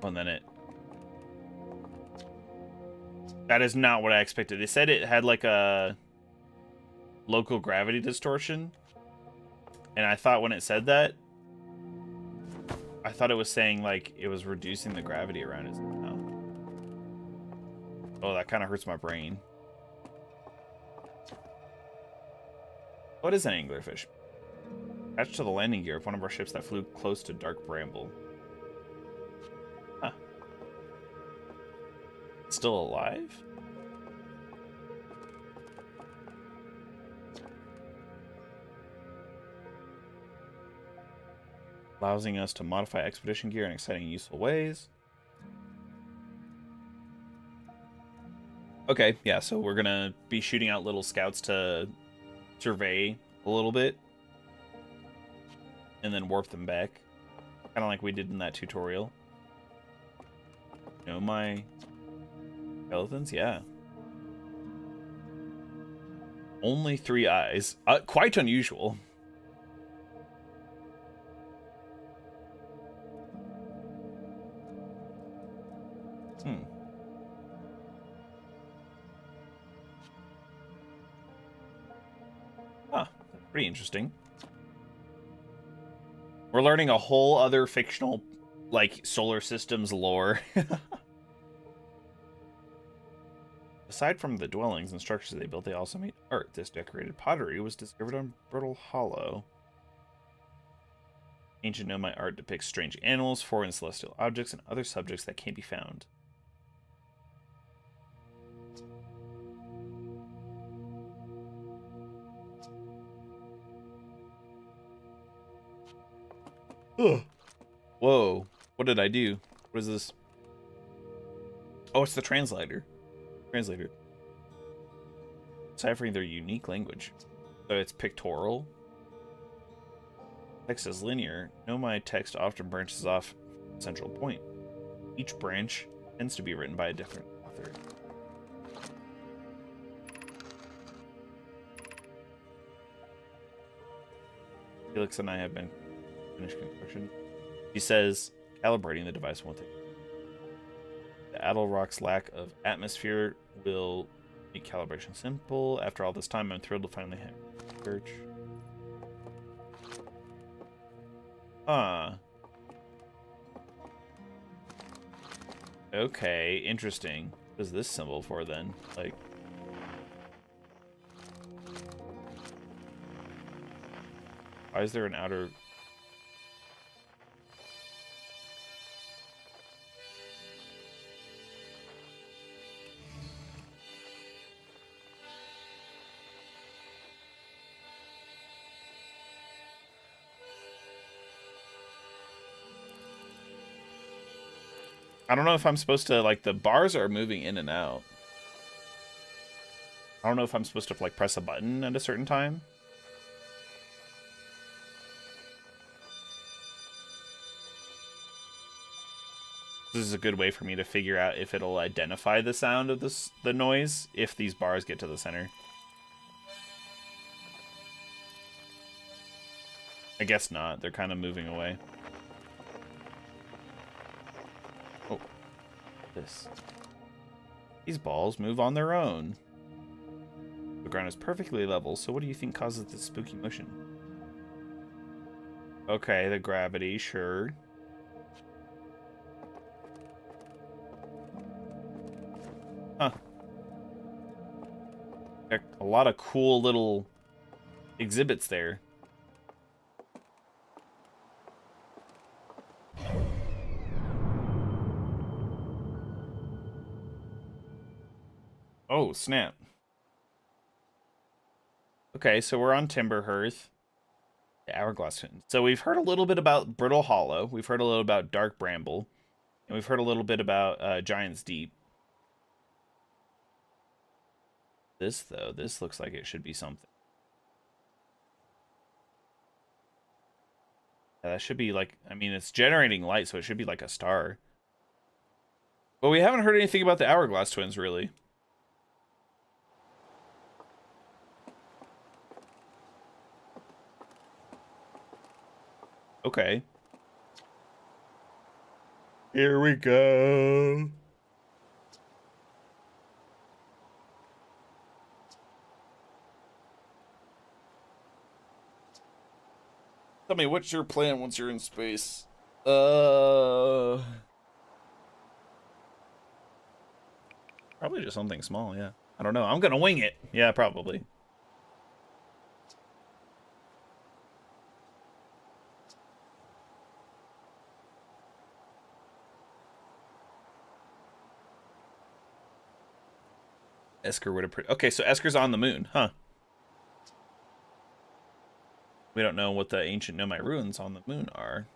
Oh, and then it... That is not what I expected. They said it had like a local gravity distortion. And I thought when it said that, I thought it was saying like it was reducing the gravity around it. No. Oh, that kind of hurts my brain. What is an anglerfish? Attached to the landing gear of one of our ships that flew close to Dark Bramble. Huh. It's still alive? Allowing us to modify expedition gear in exciting and useful ways. Okay, yeah, so we're gonna be shooting out little scouts to survey a little bit. And then warp them back. Kind of like we did in that tutorial. Know my skeletons? Yeah. Only 3 eyes. Quite unusual. Hmm. Huh. Pretty interesting. We're learning a whole other fictional, like, solar systems lore. Aside from the dwellings and structures they built, they also made art. This decorated pottery was discovered on Brittle Hollow. Ancient Nomite art depicts strange animals, foreign celestial objects, and other subjects that can't be found. Ugh. Whoa. What did I do? What is this? Oh, it's the translator. Deciphering their unique language. So it's pictorial. Text is linear. Nomite text often branches off a central point. Each branch tends to be written by a different author. Felix and I have been finished construction. He says calibrating the device won't take. The Adel Rock's lack of atmosphere will make calibration simple. After all this time, I'm thrilled to finally have research. Huh. Okay, interesting. What is this symbol for then? Like, why is there an outer... I don't know if I'm supposed to, like, the bars are moving in and out. I don't know if I'm supposed to, like, press a button at a certain time. This is a good way for me to figure out if it'll identify the sound of the noise if these bars get to the center. I guess not. They're kind of moving away. Oh. This. These balls move on their own. The ground is perfectly level, so what do you think causes this spooky motion? Okay, the gravity, sure. Huh. A lot of cool little exhibits there. Oh, snap. Okay, so we're on Timberhearth. The Hourglass Twins. So we've heard a little bit about Brittle Hollow. We've heard a little about Dark Bramble. And we've heard a little bit about Giant's Deep. This, though, this looks like it should be something. Yeah, that should be like, I mean, it's generating light, so it should be like a star. But we haven't heard anything about the Hourglass Twins, really. Okay. Here we go. Tell me, what's your plan once you're in space? Probably just something small, yeah. I don't know. I'm gonna wing it. Yeah, probably. Esker would have... Okay, so Esker's on the moon, huh? We don't know what the ancient Nomite ruins on the moon are.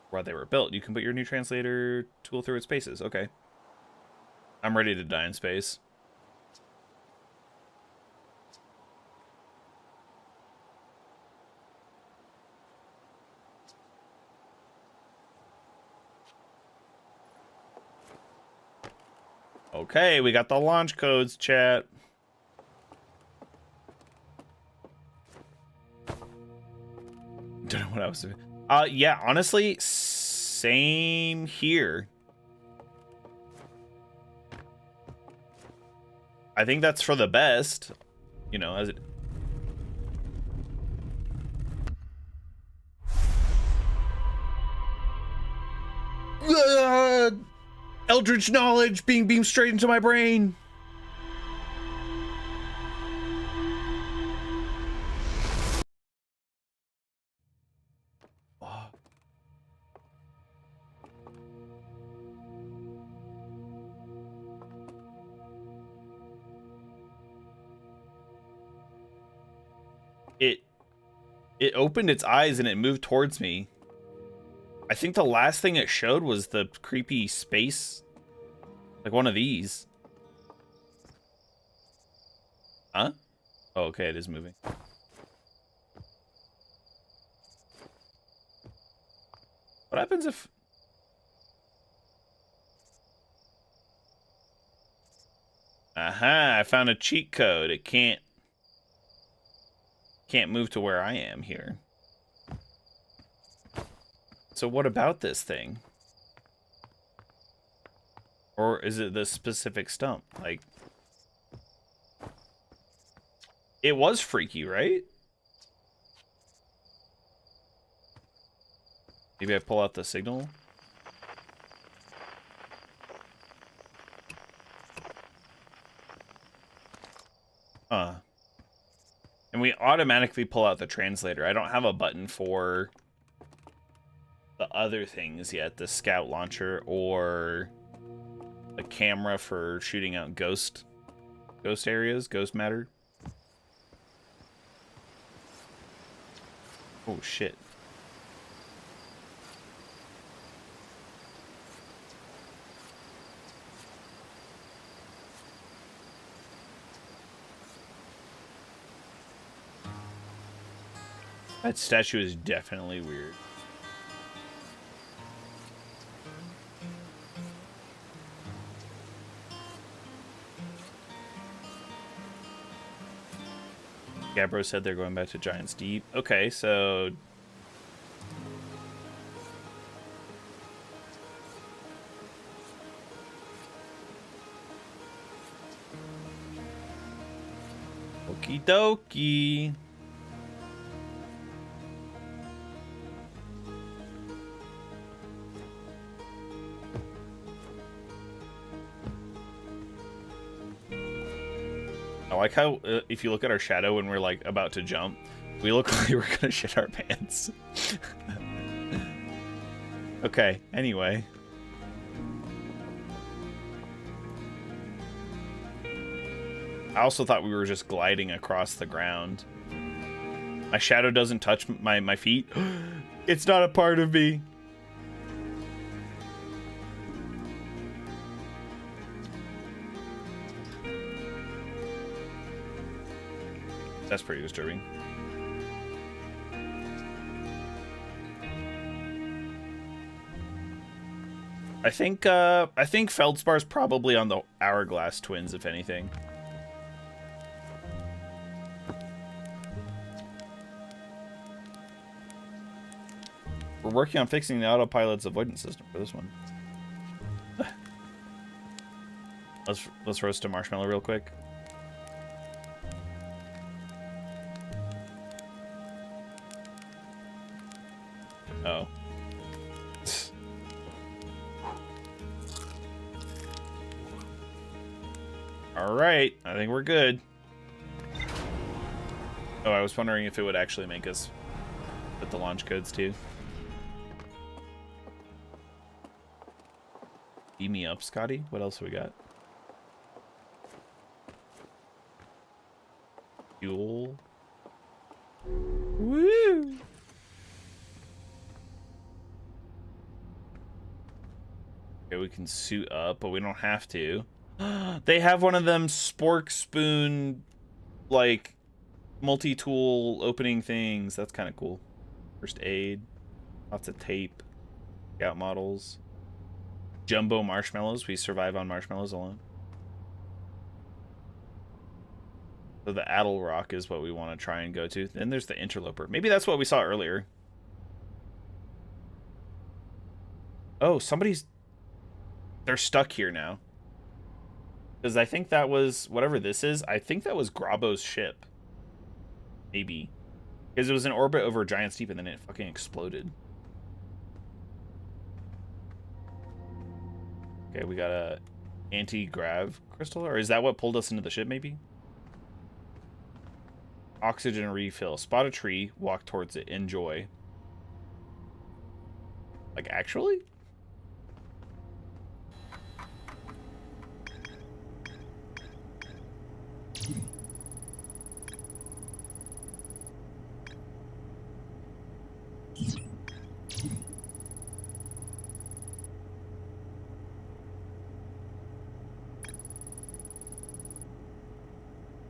Where they were built. You can put your new translator tool through its paces. Okay. I'm ready to die in space. Okay, we got the launch codes, chat. Don't know what I was doing. Yeah, honestly, same here. I think that's for the best, you know, as it... Eldritch knowledge being beamed straight into my brain. It opened its eyes and it moved towards me. I think the last thing it showed was the creepy space, like one of these. Huh? Oh, okay, it is moving. What happens if... Aha, I found a cheat code. It can't move to where I am here. So what about this thing? Or is it the specific stump? Like, it was freaky, right? Maybe I pull out the signal. And we automatically pull out the translator. I don't have a button for the other things yet. The scout launcher or a camera for shooting out ghost areas, ghost matter. Oh, shit. That statue is definitely weird. Gabbro said they're going back to Giant's Deep. Okay, so... Okie dokie. I like how if you look at our shadow when we're like about to jump, we look like we're gonna shit our pants. Okay, anyway. I also thought we were just gliding across the ground. My shadow doesn't touch my feet. It's not a part of me. That's pretty disturbing. I think Feldspar's probably on the Hourglass Twins, if anything. We're working on fixing the autopilot's avoidance system for this one. Let's roast a marshmallow real quick. Oh. Alright, I think we're good. Oh, I was wondering if it would actually make us put the launch codes too. Beam me up, Scotty. What else we got? Fuel. Woo! Okay, we can suit up, but we don't have to. They have one of them spork spoon, like, multi-tool opening things. That's kind of cool. First aid. Lots of tape. Scout models. Jumbo marshmallows. We survive on marshmallows alone. So the Addle Rock is what we want to try and go to. Then there's the Interloper. Maybe that's what we saw earlier. Oh, somebody's... They're stuck here now. Because I think that was, whatever this is, I think that was Grabo's ship. Maybe. Because it was in orbit over a giant steep and then it fucking exploded. Okay, we got a anti-grav crystal, or is that what pulled us into the ship, maybe? Oxygen refill. Spot a tree, walk towards it, enjoy. Like, actually?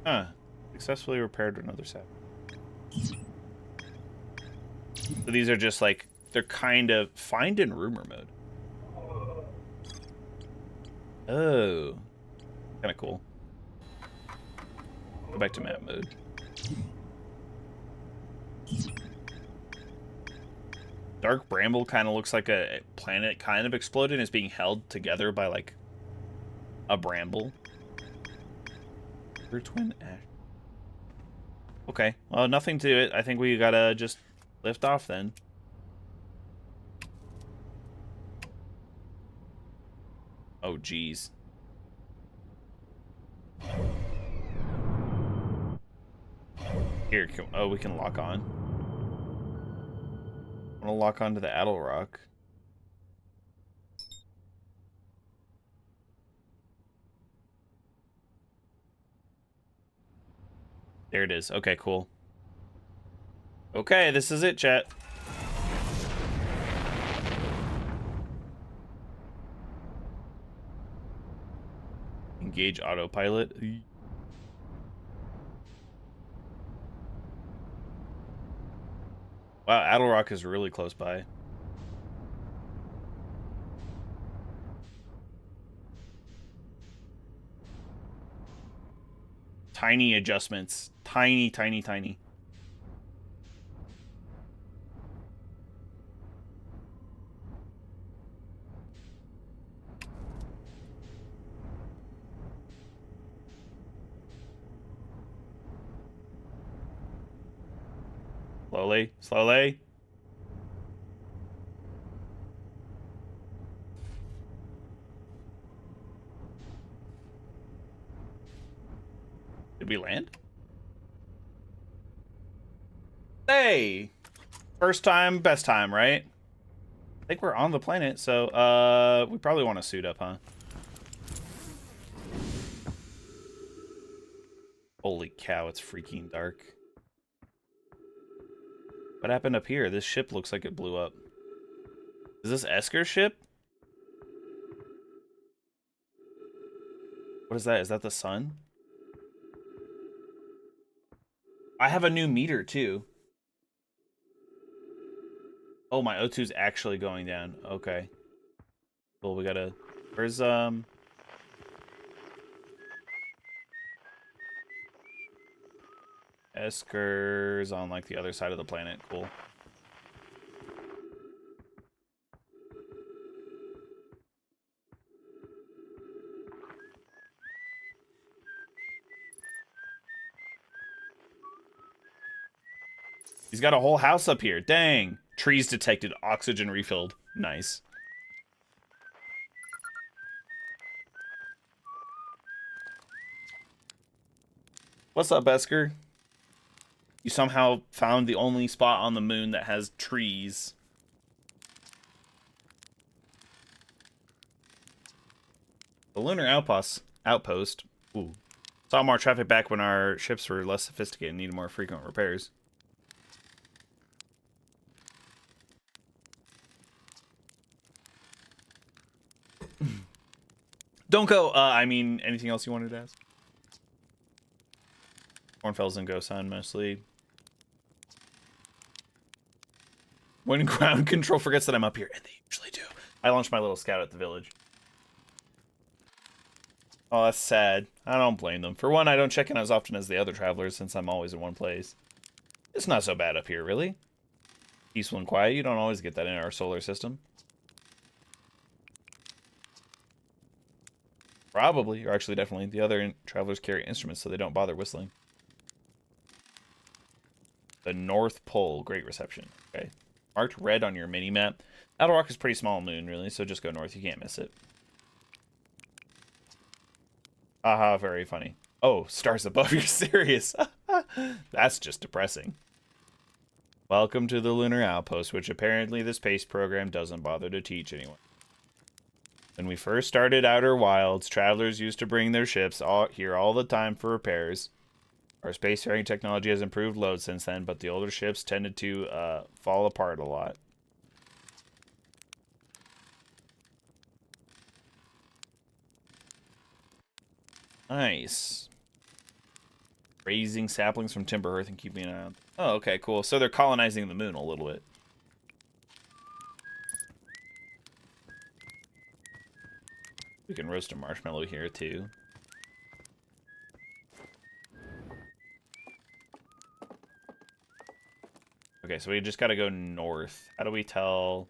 Huh. Successfully repaired another set. So these are just like, they're kind of find in rumor mode. Oh. Kind of cool. Go back to map mode. Dark Bramble kind of looks like a planet kind of exploded and is being held together by like a bramble. Twin ash. Okay, well, nothing to it. I think we gotta just lift off then. Oh, geez. Here, oh, we can lock on. I want to lock onto the Addle Rock. There it is. Okay, cool. Okay, this is it, chat. Engage autopilot. Wow, Addle Rock is really close by. Tiny adjustments. Tiny, tiny, tiny. Slowly, slowly. Did we land? Hey! First time, best time, right? I think we're on the planet, so, we probably want to suit up, huh? Holy cow, it's freaking dark. What happened up here? This ship looks like it blew up. Is this Esker's ship? What is that? Is that the sun? I have a new meter, too. Oh, my O2's actually going down. Okay. Well, we gotta... Where's, Esker's on, like, the other side of the planet. Cool. He's got a whole house up here. Dang. Trees detected. Oxygen refilled. Nice. What's up, Esker? You somehow found the only spot on the moon that has trees. The lunar outpost. Ooh. Saw more traffic back when our ships were less sophisticated and needed more frequent repairs. Don't go. I mean, anything else you wanted to ask? Cornfells and Gosan mostly. When ground control forgets that I'm up here, and they usually do. I launched my little scout at the village. Oh, that's sad. I don't blame them. For one, I don't check in as often as the other travelers since I'm always in one place. It's not so bad up here, really. Peaceful and quiet. You don't always get that in our solar system. Probably, or actually definitely. The other travelers carry instruments so they don't bother whistling. The North Pole, great reception. Okay. Marked red on your mini-map. Outer Rock is pretty small moon, really, so just go north. You can't miss it. Haha, very funny. Oh, stars above, you're serious. That's just depressing. Welcome to the Lunar Outpost, which apparently the space program doesn't bother to teach anyone. When we first started Outer Wilds, travelers used to bring their ships here all the time for repairs. Our spacefaring technology has improved loads since then, but the older ships tended to fall apart a lot. Nice. Raising saplings from timber earth and keeping it out. Oh, okay, cool. So they're colonizing the moon a little bit. We can roast a marshmallow here, too. Okay, so we just gotta go north. How do we tell?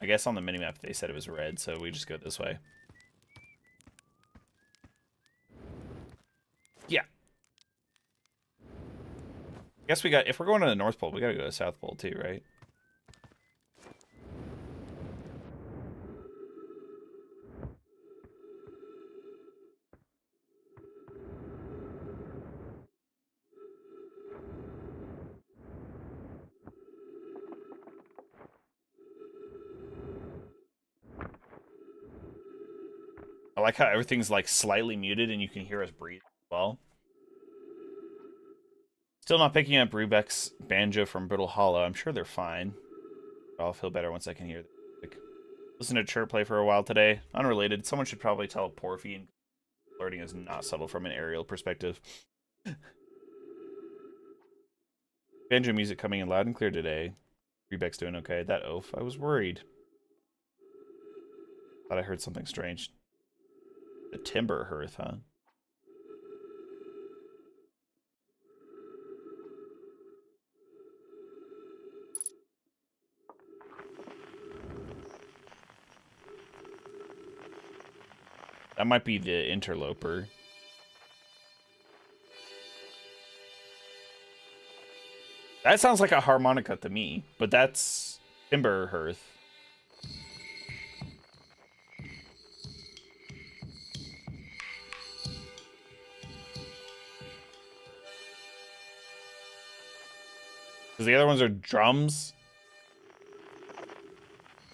I guess on the minimap they said it was red, so we just go this way. Yeah. I guess we got, if we're going to the North Pole, we gotta go to the South Pole too, right? I like how everything's like slightly muted and you can hear us breathe as well. Still not picking up Rubek's banjo from Brittle Hollow. I'm sure they're fine. I'll feel better once I can hear the music. Listen to Chirp play for a while today. Unrelated. Someone should probably tell Porphy and flirting is not subtle from an aerial perspective. Banjo music coming in loud and clear today. Rebec's doing okay. That oaf. I was worried. Thought I heard something strange. The timber hearth, huh? That might be the interloper. That sounds like a harmonica to me, but that's timber hearth. Because the other ones are drums,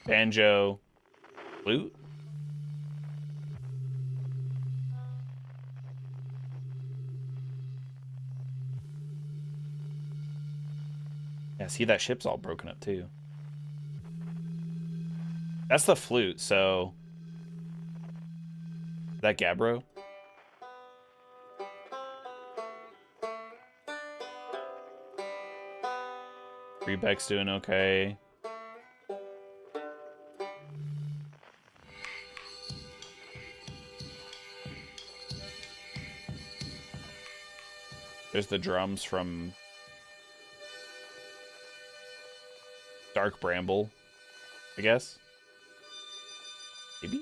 banjo, flute. Yeah, see, that ship's all broken up too. That's the flute, so... Is that Gabbro? Rebec's doing okay. There's the drums from Dark Bramble, I guess. Maybe?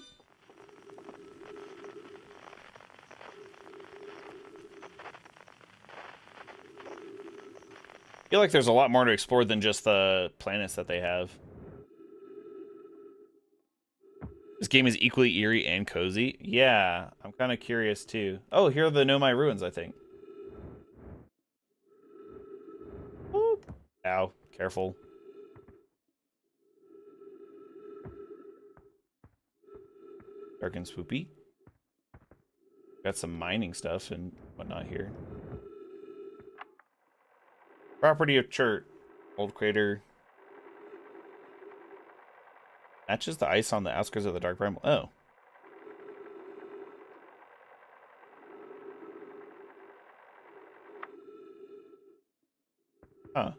I feel like there's a lot more to explore than just the planets that they have. This game is equally eerie and cozy. Yeah, I'm kind of curious too. Oh, here are the Nomai ruins, I think. Whoop. Ow, careful. Dark and swoopy. Got some mining stuff and whatnot here. Property of Chert. Old crater. Matches the ice on the outskirts of the Dark Bramble. Oh. Huh.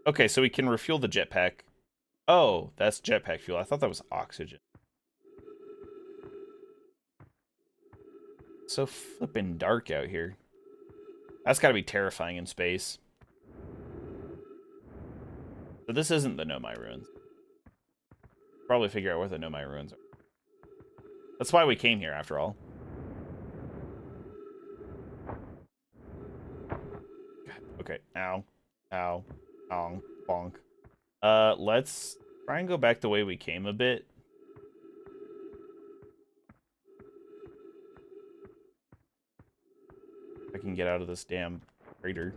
Okay, so we can refuel the jetpack. Oh, that's jetpack fuel. I thought that was oxygen. It's so flippin' dark out here. That's gotta be terrifying in space. So this isn't the Nomai ruins. Probably figure out where the Nomai ruins are. That's why we came here, after all. Okay. Ow. Ow. Ow. Bonk. Let's try and go back the way we came a bit. If I can get out of this damn crater.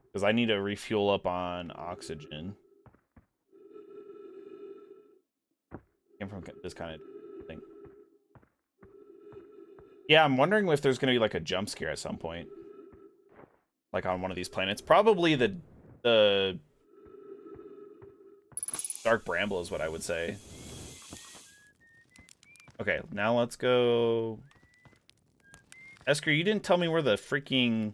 Because I need to refuel up on oxygen. Came from this kind of thing. Yeah, I'm wondering if there's going to be like a jump scare at some point. Like on one of these planets. Probably the Dark Bramble is what I would say. Okay, now let's go... Esker, you didn't tell me where the freaking...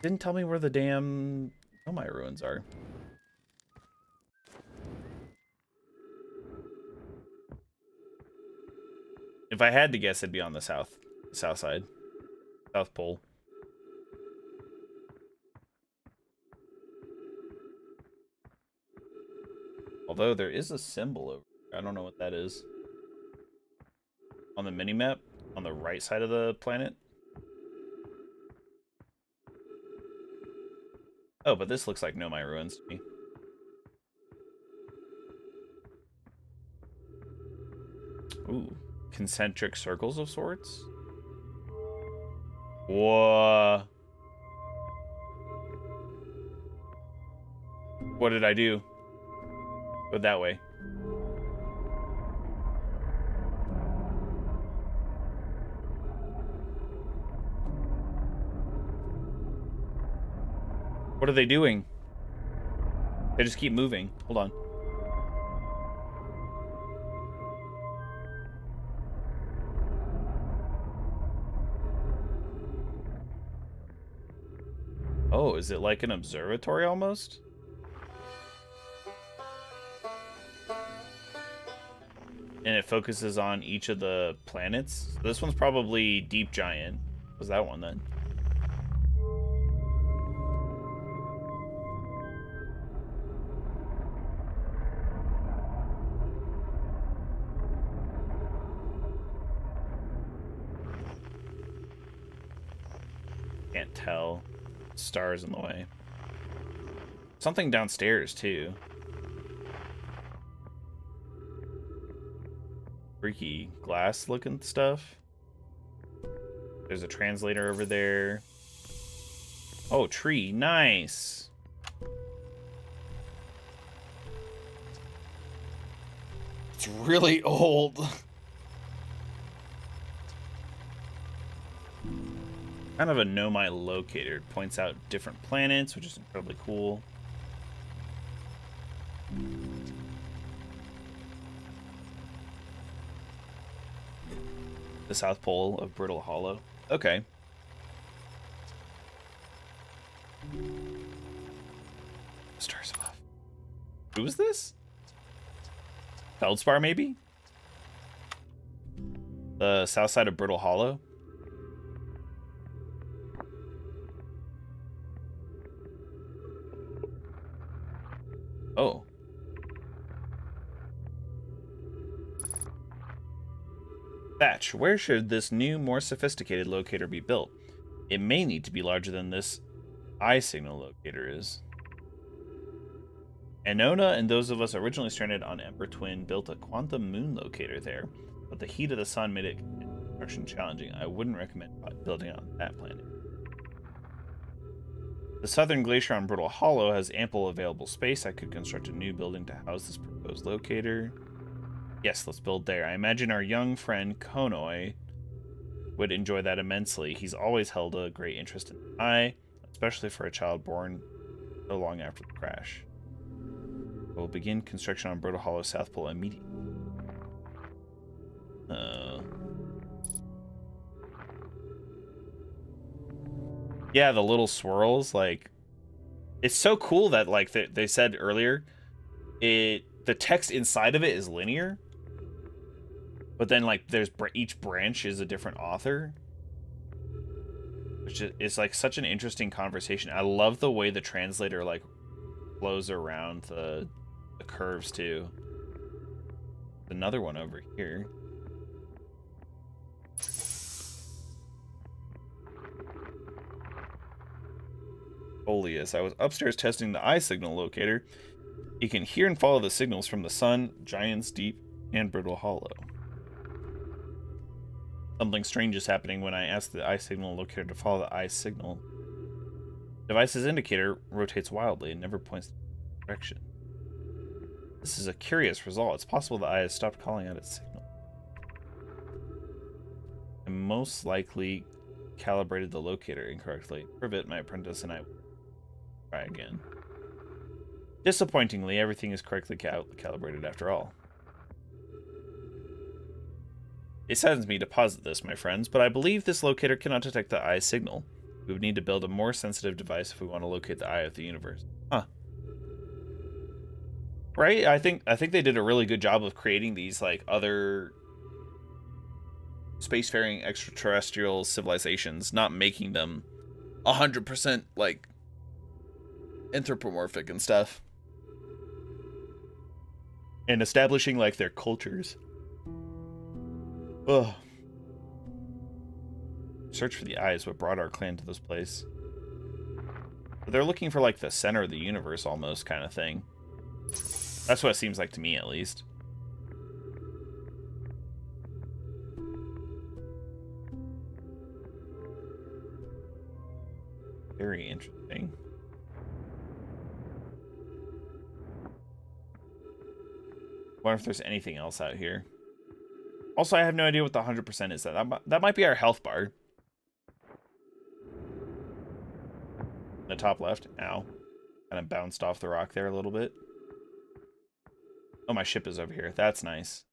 Didn't tell me where the damn Nomai ruins are. If I had to guess, it'd be on the south side. South Pole. Although there is a symbol over there. I don't know what that is. On the mini-map, on the right side of the planet. Oh, but this looks like Nomai ruins to me. Ooh, concentric circles of sorts. Whoa. What did I do? Go that way. What are they doing? They just keep moving. Hold on. Oh, is it like an observatory almost? And it focuses on each of the planets. This one's probably Deep Giant. What was that one then? Can't tell. Stars in the way. Something downstairs too. Freaky glass looking stuff. There's a translator over there. Oh, tree. Nice. It's really old. Kind of a Nomai locator. It points out different planets, which is incredibly cool. The South Pole of Brittle Hollow. Okay. Stars off. Who is this? Feldspar, maybe? The south side of Brittle Hollow. Oh. Thatch, where should this new, more sophisticated locator be built? It may need to be larger than this eye signal locator is. Anona and those of us originally stranded on Ember Twin built a quantum moon locator there, but the heat of the sun made it construction challenging. I wouldn't recommend building on that planet. The southern glacier on Brittle Hollow has ample available space. I could construct a new building to house this proposed locator. Yes, let's build there. I imagine our young friend Konoi would enjoy that immensely. He's always held a great interest in the eye, especially for a child born so long after the crash. We'll begin construction on Brittle Hollow South Pole immediately. Yeah, the little swirls, like, it's so cool that, like, they said earlier, the text inside of it is linear. But then like there's each branch is a different author, which is like such an interesting conversation. I love the way the translator like flows around the curves too. Another one over here. Oleus. I was upstairs testing the eye signal locator. You can hear and follow the signals from the sun, giants, deep, and brittle hollow. Something strange is happening when I ask the eye signal locator to follow the eye signal. The device's indicator rotates wildly and never points in the direction. This is a curious result. It's possible the eye has stopped calling out its signal. I most likely calibrated the locator incorrectly. To prove it, my apprentice and I will try again. Disappointingly, everything is correctly calibrated after all. It saddens me to posit this, my friends, but I believe this locator cannot detect the eye signal. We would need to build a more sensitive device if we want to locate the eye of the universe. Huh. Right? I think they did a really good job of creating these like other spacefaring extraterrestrial civilizations, not making them 100% like anthropomorphic and stuff. And establishing like their cultures. Ugh. Search for the eye is what brought our clan to this place. They're looking for like the center of the universe almost kind of thing. That's what it seems like to me at least. Very interesting. Wonder if there's anything else out here. Also, I have no idea what the 100% is. That might be our health bar. The top left. Ow. Kind of bounced off the rock there a little bit. Oh, my ship is over here. That's nice.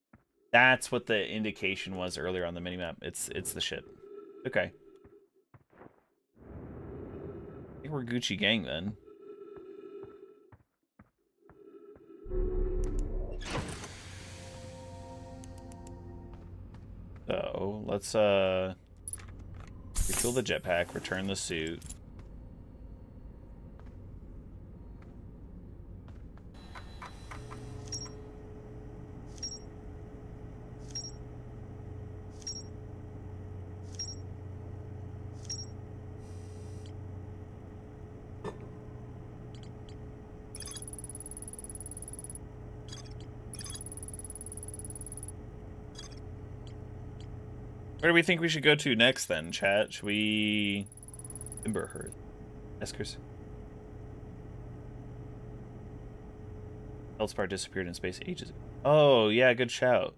That's what the indication was earlier on the minimap. It's the ship. Okay. I think we're Gucci gang then. So, let's refuel the jetpack, return the suit. Where do we think we should go to next then, chat? Should we... Timberhearth. Eskers. Feldspar disappeared in space ages ago. Oh, yeah, good shout.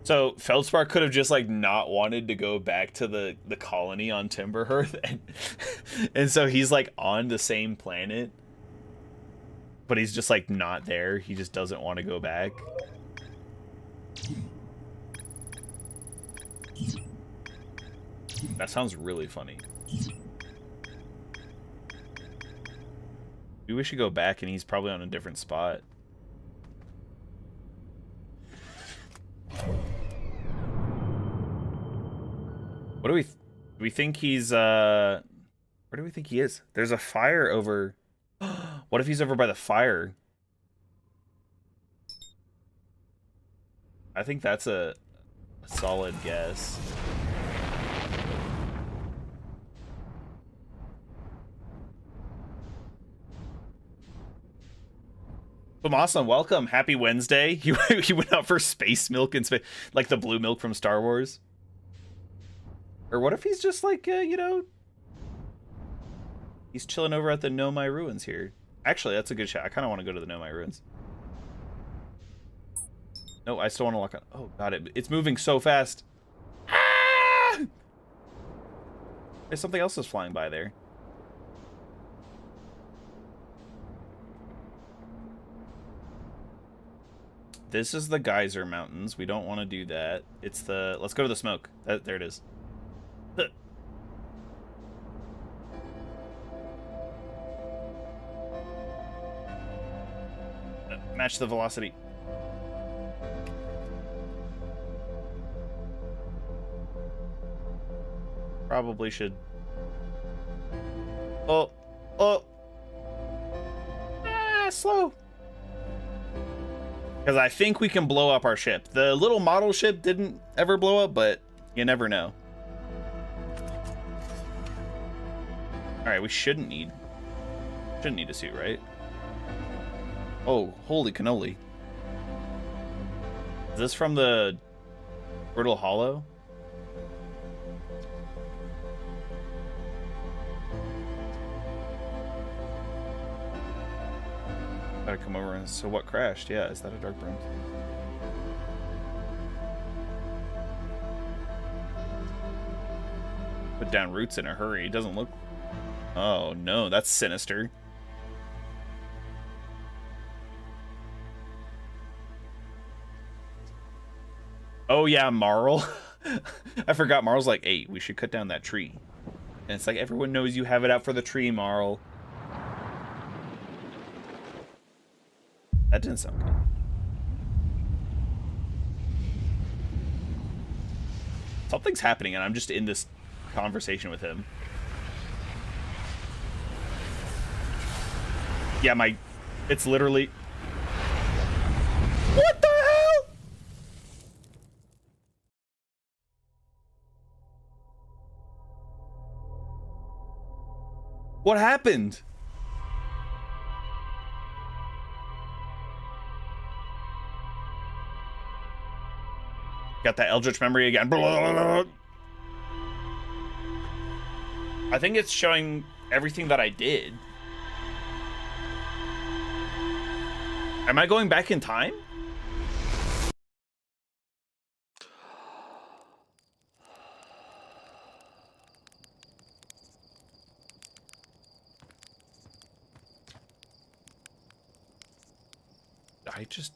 So, Feldspar could have just, like, not wanted to go back to the colony on Timberhearth. And so he's, like, on the same planet. But he's just, like, not there. He just doesn't want to go back. That sounds really funny. Maybe we should go back and he's probably on a different spot. What do we think he's where do we think he is? There's a fire over. What if he's over by the fire? I think that's a solid guess. Awesome, welcome. Happy Wednesday. You went out for space milk and like the blue milk from Star Wars. Or what if he's just like, you know, he's chilling over at the Nomai ruins here. Actually, that's a good shot. I kind of want to go to the Nomai ruins. No, I still want to lock on. Oh god, it's moving so fast. Ah! There's something else that's flying by there. This is the Geyser Mountains. We don't want to do that. It's the... Let's go to the smoke. There it is. Match the velocity. Probably should. Oh. Oh. Slow. Because I think we can blow up our ship. The little model ship didn't ever blow up, but you never know. Alright, we shouldn't need a suit, right? Oh, holy cannoli. Is this from the Brittle Hollow? Gotta come over and so what crashed? Yeah, is that a dark bronze? Put down roots in a hurry. It doesn't look. Oh no, that's sinister. Oh yeah, Marl. I forgot Marl's like, hey, we should cut down that tree. And it's like, everyone knows you have it out for the tree, Marl. That didn't sound good. Something's happening and I'm just in this conversation with him. Yeah, it's literally... What the hell? What happened? Got that Eldritch memory again. I think it's showing everything that I did. Am I going back in time? I just...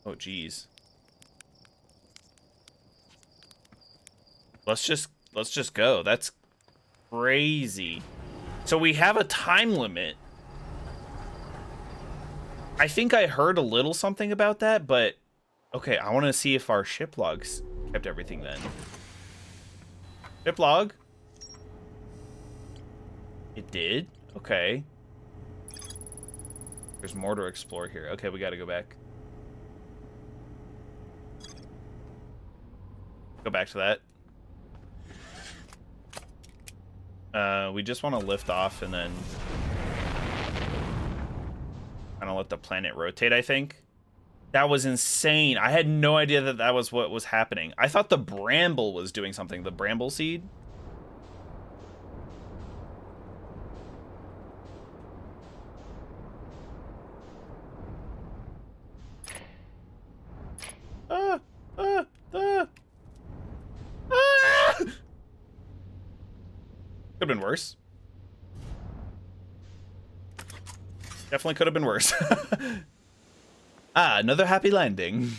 Oh, geez. Let's just go. That's crazy. So we have a time limit. I think I heard a little something about that, but okay, I want to see if our ship logs kept everything then. Ship log. It did? Okay. There's more to explore here. Okay, we got to go back. Go back to that. We just want to lift off and then kind of let the planet rotate, I think. That was insane. I had no idea that that was what was happening. I thought the bramble was doing something. The bramble seed. Could have been worse. Definitely could have been worse. Ah, another happy landing.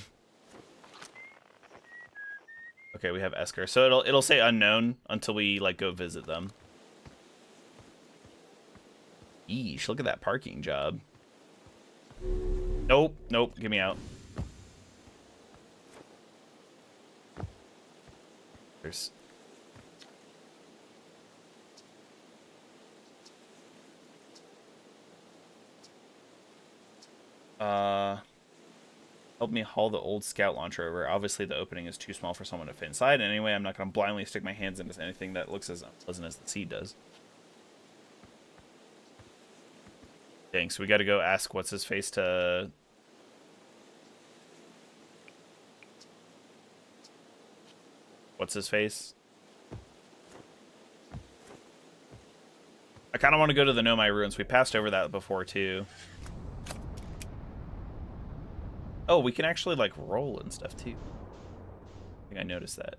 Okay, we have Esker. So it'll say unknown until we like go visit them. Eesh, look at that parking job. Nope, nope, get me out. There's... Help me haul the old scout launcher over. Obviously, the opening is too small for someone to fit inside. Anyway, I'm not going to blindly stick my hands into anything that looks as unpleasant as the seed does. Dang, so we got to go ask what's-his-face to... What's-his-face? I kind of want to go to the Nomai Ruins. We passed over that before, too. Oh, we can actually, like, roll and stuff, too. I think I noticed that.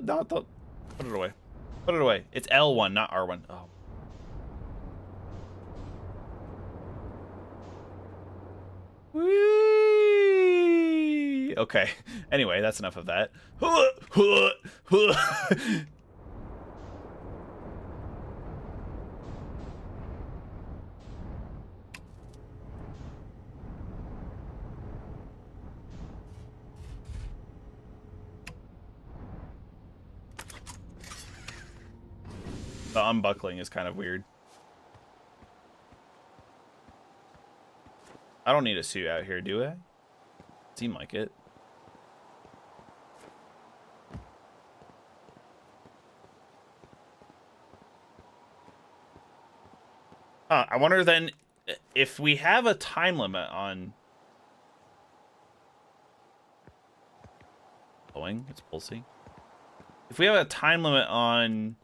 Not the... Put it away. Put it away. It's L1, not R1. Oh. Whee! Okay. Anyway, that's enough of that. The unbuckling is kind of weird. I don't need a suit out here, do I? Seem like it. I wonder then if we have a time limit on going. It's pulsing. If we have a time limit on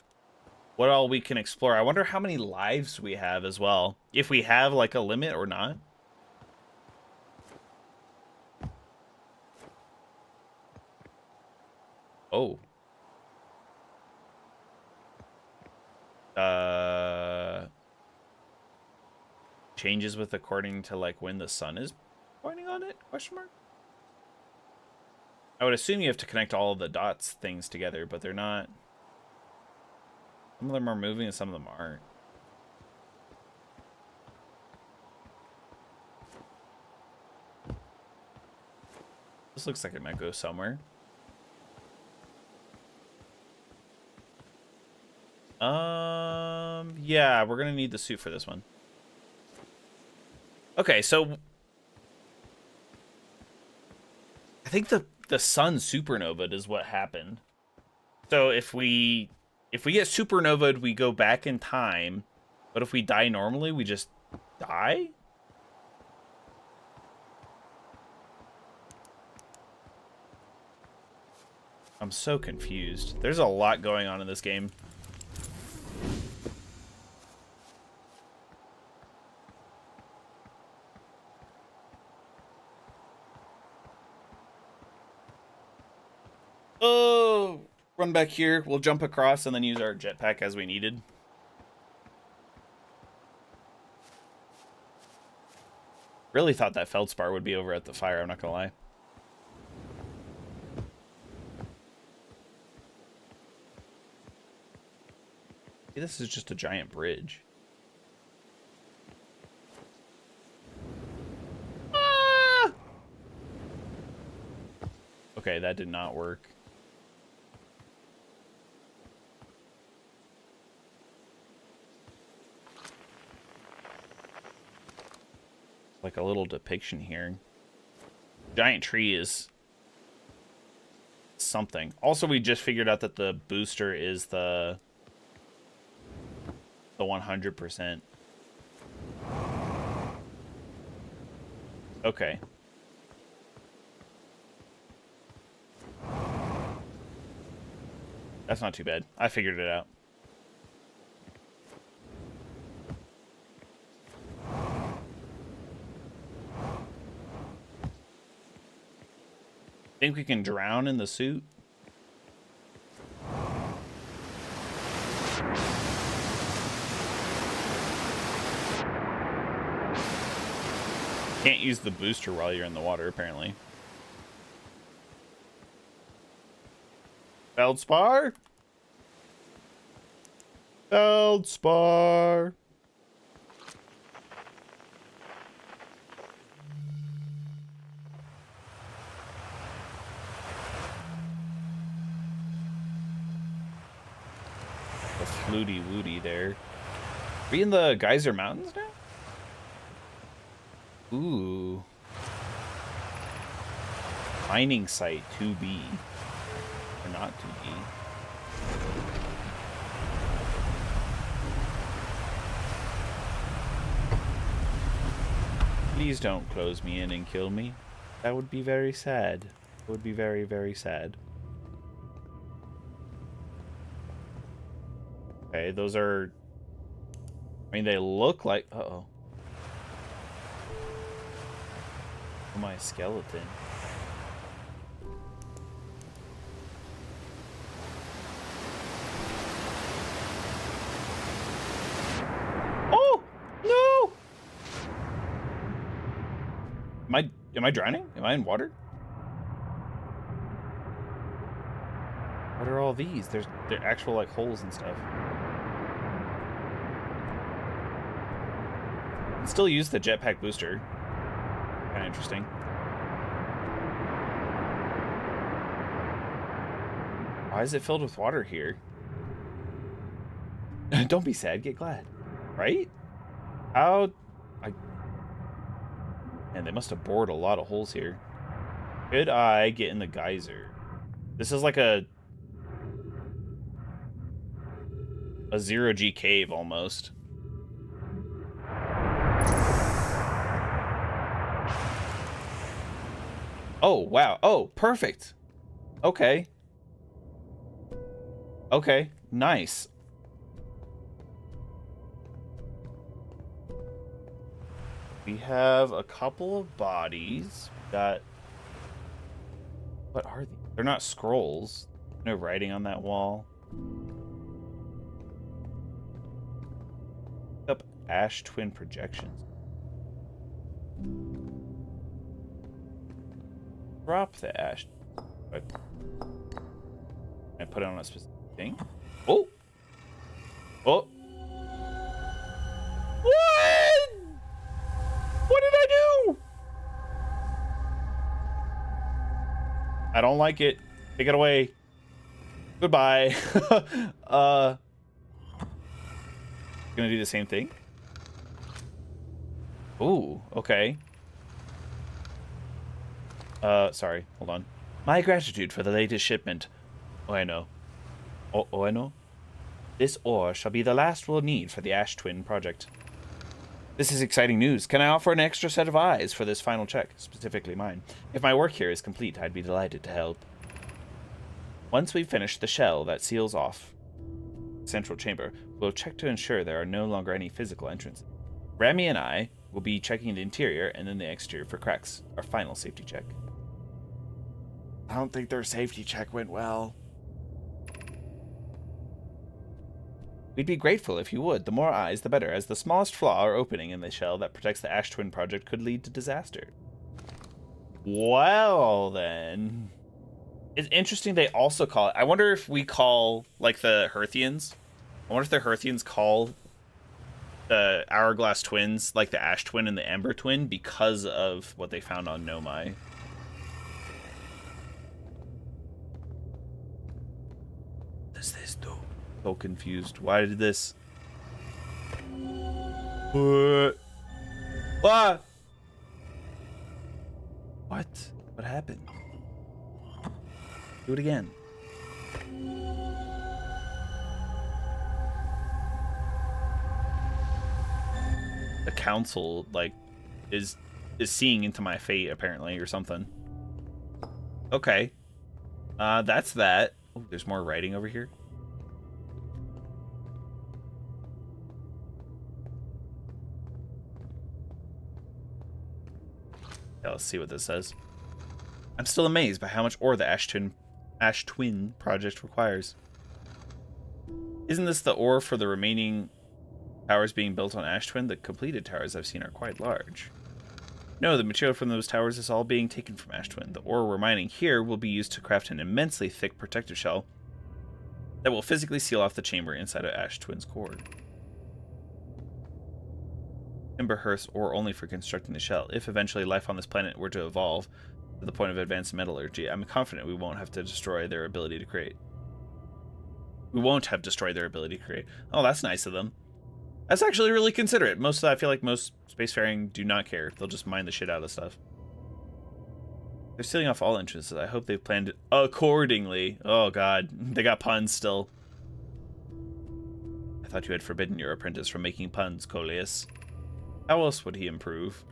what all we can explore, I wonder how many lives we have as well. If we have like a limit or not. Oh. Changes with according to like when the sun is pointing on it? Question mark. I would assume you have to connect all of the dots things together, but they're not. Some of them are moving and some of them aren't. This looks like it might go somewhere. Yeah, we're gonna need the suit for this one. Okay, so I think the sun supernovaed is what happened. So if we get supernovaed, we go back in time, but if we die normally, we just die? I'm so confused. There's a lot going on in this game. Oh, run back here. We'll jump across and then use our jetpack as we needed. Really thought that feldspar would be over at the fire, I'm not gonna lie. See, this is just a giant bridge. Ah! Okay, that did not work. Like a little depiction here. Giant tree is something. Also, we just figured out that the booster is the 100%. Okay. That's not too bad. I figured it out. Think we can drown in the suit? Can't use the booster while you're in the water, apparently. Feldspar? Feldspar. The fluty wooty there. Are we in the Geyser Mountains now? Ooh. Mining site 2B. Or not 2B. Please don't close me in and kill me. That would be very sad. It would be very, very sad. Okay, those are... I mean, they look like... Uh-oh. Oh, my skeleton. Oh! No! Am I drowning? Am I in water? all these? They're actual like holes and stuff. You can still use the jetpack booster. Kind of interesting. Why is it filled with water here? Don't be sad, get glad. Right? And they must have bored a lot of holes here. Could I get in the geyser? This is like a 0G cave almost. Oh, wow. Oh, perfect. Okay. Okay, nice. We have a couple of bodies. We got... What are these? They're not scrolls. No writing on that wall. Up Ash Twin projections. Drop the Ash. I put it on a specific thing. Oh! Oh! What? What did I do? I don't like it. Take it away. Goodbye. Gonna do the same thing? Ooh, okay. Sorry, hold on. My gratitude for the latest shipment. Oh, I know. Oh, I know. This ore shall be the last we'll need for the Ash Twin project. This is exciting news. Can I offer an extra set of eyes for this final check, specifically mine? If my work here is complete, I'd be delighted to help. Once we've finished the shell that seals off the central chamber, we'll check to ensure there are no longer any physical entrances. Rami and I will be checking the interior and then the exterior for cracks, our final safety check. I don't think their safety check went well. We'd be grateful if you would. The more eyes, the better, as the smallest flaw or opening in the shell that protects the Ash Twin project could lead to disaster. Well, then. It's interesting they also call it... I wonder if we call, like, the Hearthians. I wonder if the Hearthians call the Hourglass Twins, like the Ash Twin and the Amber Twin, because of what they found on Nomai. What does this do? So confused. Why did this? What? What? What? What happened? Do it again. The council, like, is seeing into my fate, apparently, or something. Okay. That's that. Oh, there's more writing over here. Yeah, let's see what this says. I'm still amazed by how much ore the Ash Twin project requires. Isn't this the ore for the remaining towers being built on Ash Twin? The completed towers I've seen are quite large. No, the material from those towers is all being taken from Ash Twin. The ore we're mining here will be used to craft an immensely thick protective shell that will physically seal off the chamber inside of Ash Twin's core. Timberhurst ore only for constructing the shell. If eventually life on this planet were to evolve to the point of advanced metallurgy, I'm confident we won't have to destroy their ability to create. We won't have destroyed their ability to create. Oh, that's nice of them. That's actually really considerate. I feel like most spacefaring do not care. They'll just mine the shit out of stuff. They're sealing off all entrances. I hope they've planned it accordingly. Oh god, they got puns still. I thought you had forbidden your apprentice from making puns, Coleus. How else would he improve?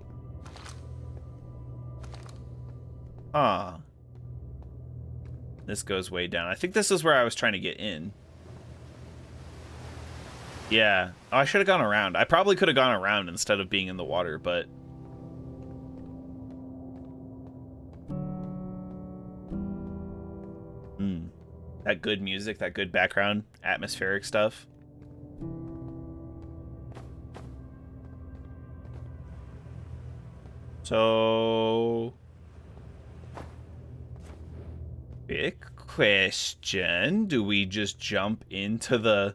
Ah. This goes way down. I think this is where I was trying to get in. Yeah. Oh, I should have gone around. I probably could have gone around instead of being in the water, but... That good music, that good background, atmospheric stuff. So... Big Question, do we just jump into the...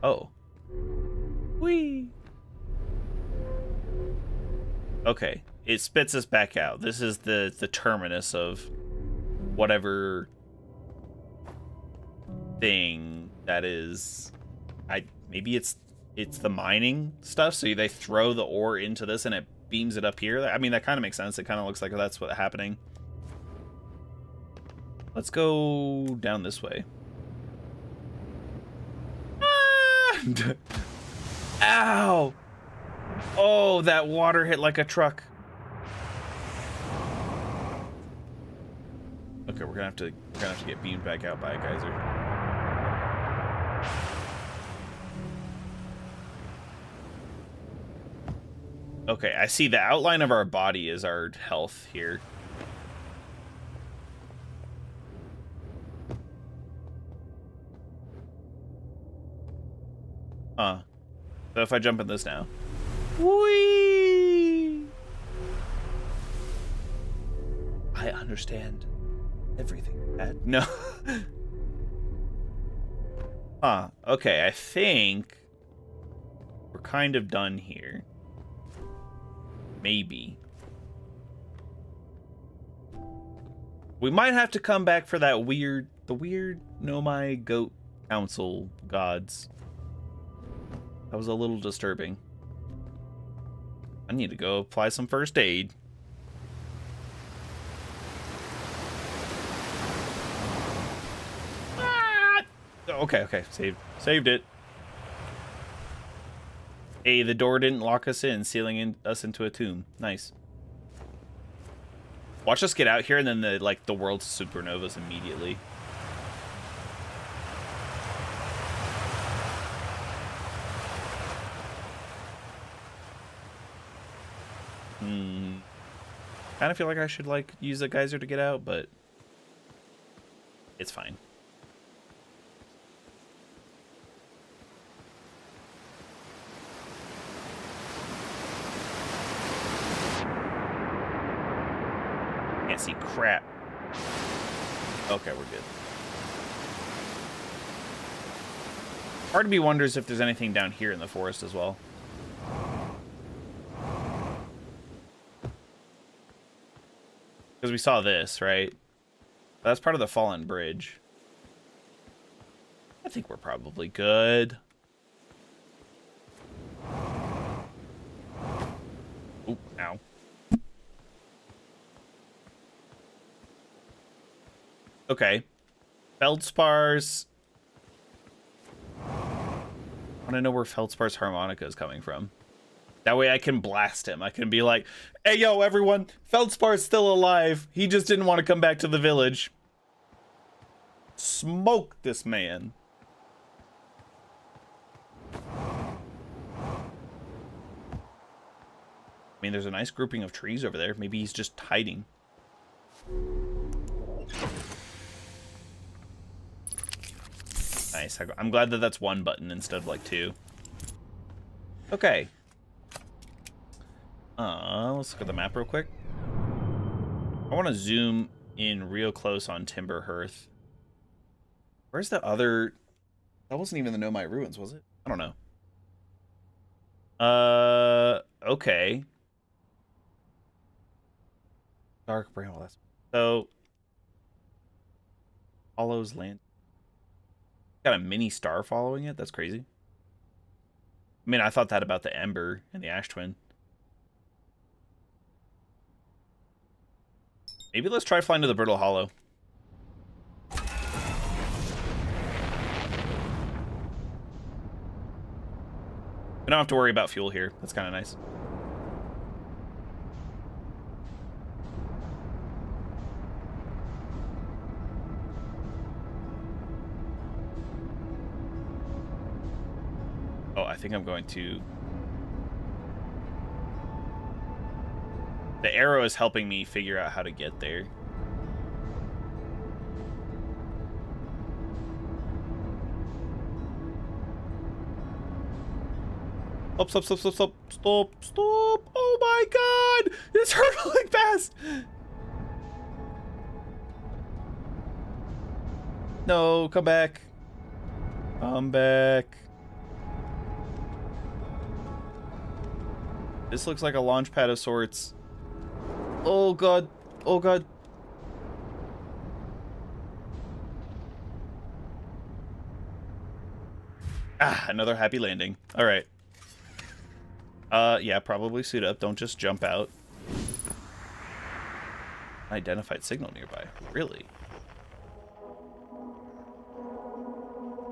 Oh. Whee! Okay, it spits us back out. This is the terminus of whatever thing that is. Maybe it's the mining stuff, so they throw the ore into this and it beams it up here. I mean, that kind of makes sense. It kind of looks like that's what's happening. Let's go down this way. Ah! Ow! Oh, that water hit like a truck. Okay, we're gonna have to get beamed back out by a geyser. Okay, I see the outline of our body is our health here. So if I jump in this now. Whee! I understand everything, Dad. No. Okay, I think we're kind of done here. Maybe. We might have to come back for that weird Nomai Goat Council gods. That was a little disturbing. I need to go apply some first aid. Ah! Okay, saved it. Hey, the door didn't lock us in, sealing us into a tomb. Nice. Watch us get out here, and then the world supernovas immediately. Kind of feel like I should use a geyser to get out, but it's fine. Can't see crap. Okay, we're good. Part of me wonders if there's anything down here in the forest as well. Because we saw this, right? That's part of the fallen bridge. I think we're probably good. Oop, ow. Okay. Feldspar's. I want to know where Feldspar's harmonica is coming from. That way I can blast him. I can be like, hey, yo, everyone, Feldspar's still alive. He just didn't want to come back to the village. Smoke this man. I mean, there's a nice grouping of trees over there. Maybe he's just hiding. Nice. I'm glad that that's one button instead of like two. Okay. Let's look at the map real quick. I want to zoom in real close on Timber Hearth. Where's the other... That wasn't even the Nomai Ruins, was it? I don't know. Okay. Dark Bramble, that's... So... Hollow's Land. Got a mini star following it? That's crazy. I mean, I thought that about the Ember and the Ash Twin. Maybe let's try flying to the Brittle Hollow. We don't have to worry about fuel here. That's kind of nice. Oh, I think I'm going to... The arrow is helping me figure out how to get there. Stop. Oh my god! It's hurtling past! No, come back. Come back. This looks like a launch pad of sorts. Oh god. Oh god. Ah, another happy landing. All right. Yeah, probably suit up. Don't just jump out. Identified signal nearby. Really?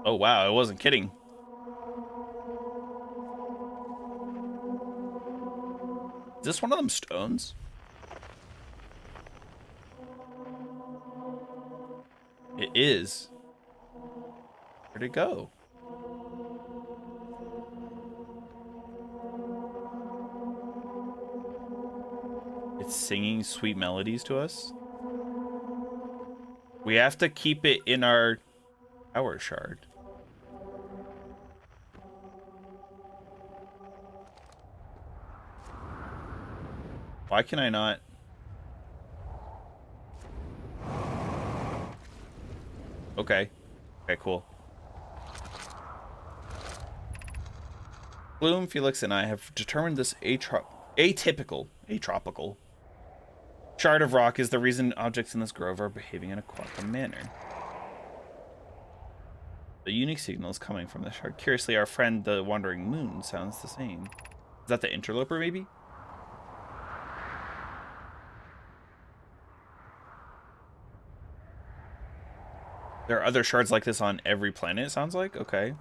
Oh wow, I wasn't kidding. Is this one of them stones? It is. Where'd it go? It's singing sweet melodies to us. We have to keep it in our power shard. Why can I not? Okay. Okay, cool. Bloom, Felix, and I have determined this atypical shard of rock is the reason objects in this grove are behaving in a quantum manner. The unique signal is coming from the shard. Curiously, our friend the Wandering Moon sounds the same. Is that the interloper, maybe? There are other shards like this on every planet, it sounds like? Okay.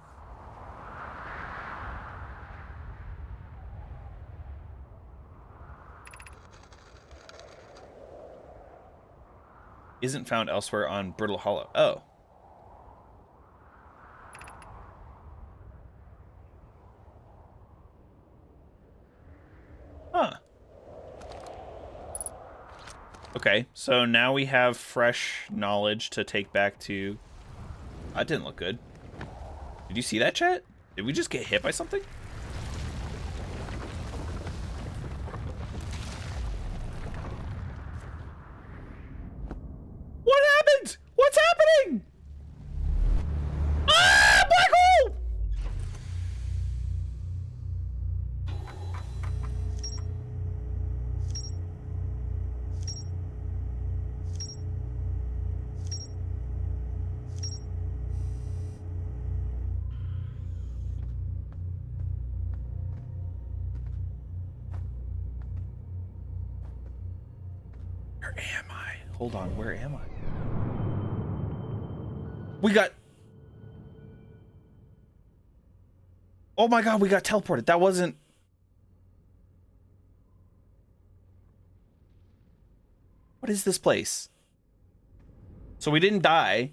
Isn't found elsewhere on Brittle Hollow. Oh. Huh. Okay, so now we have fresh knowledge to take back to... That didn't look good. Did you see that, chat? Did we just get hit by something? What happened? What's happening? Ah, black hole! Where am I? Hold on, where am I? We got... Oh my god, we got teleported. That wasn't... What is this place? So we didn't die.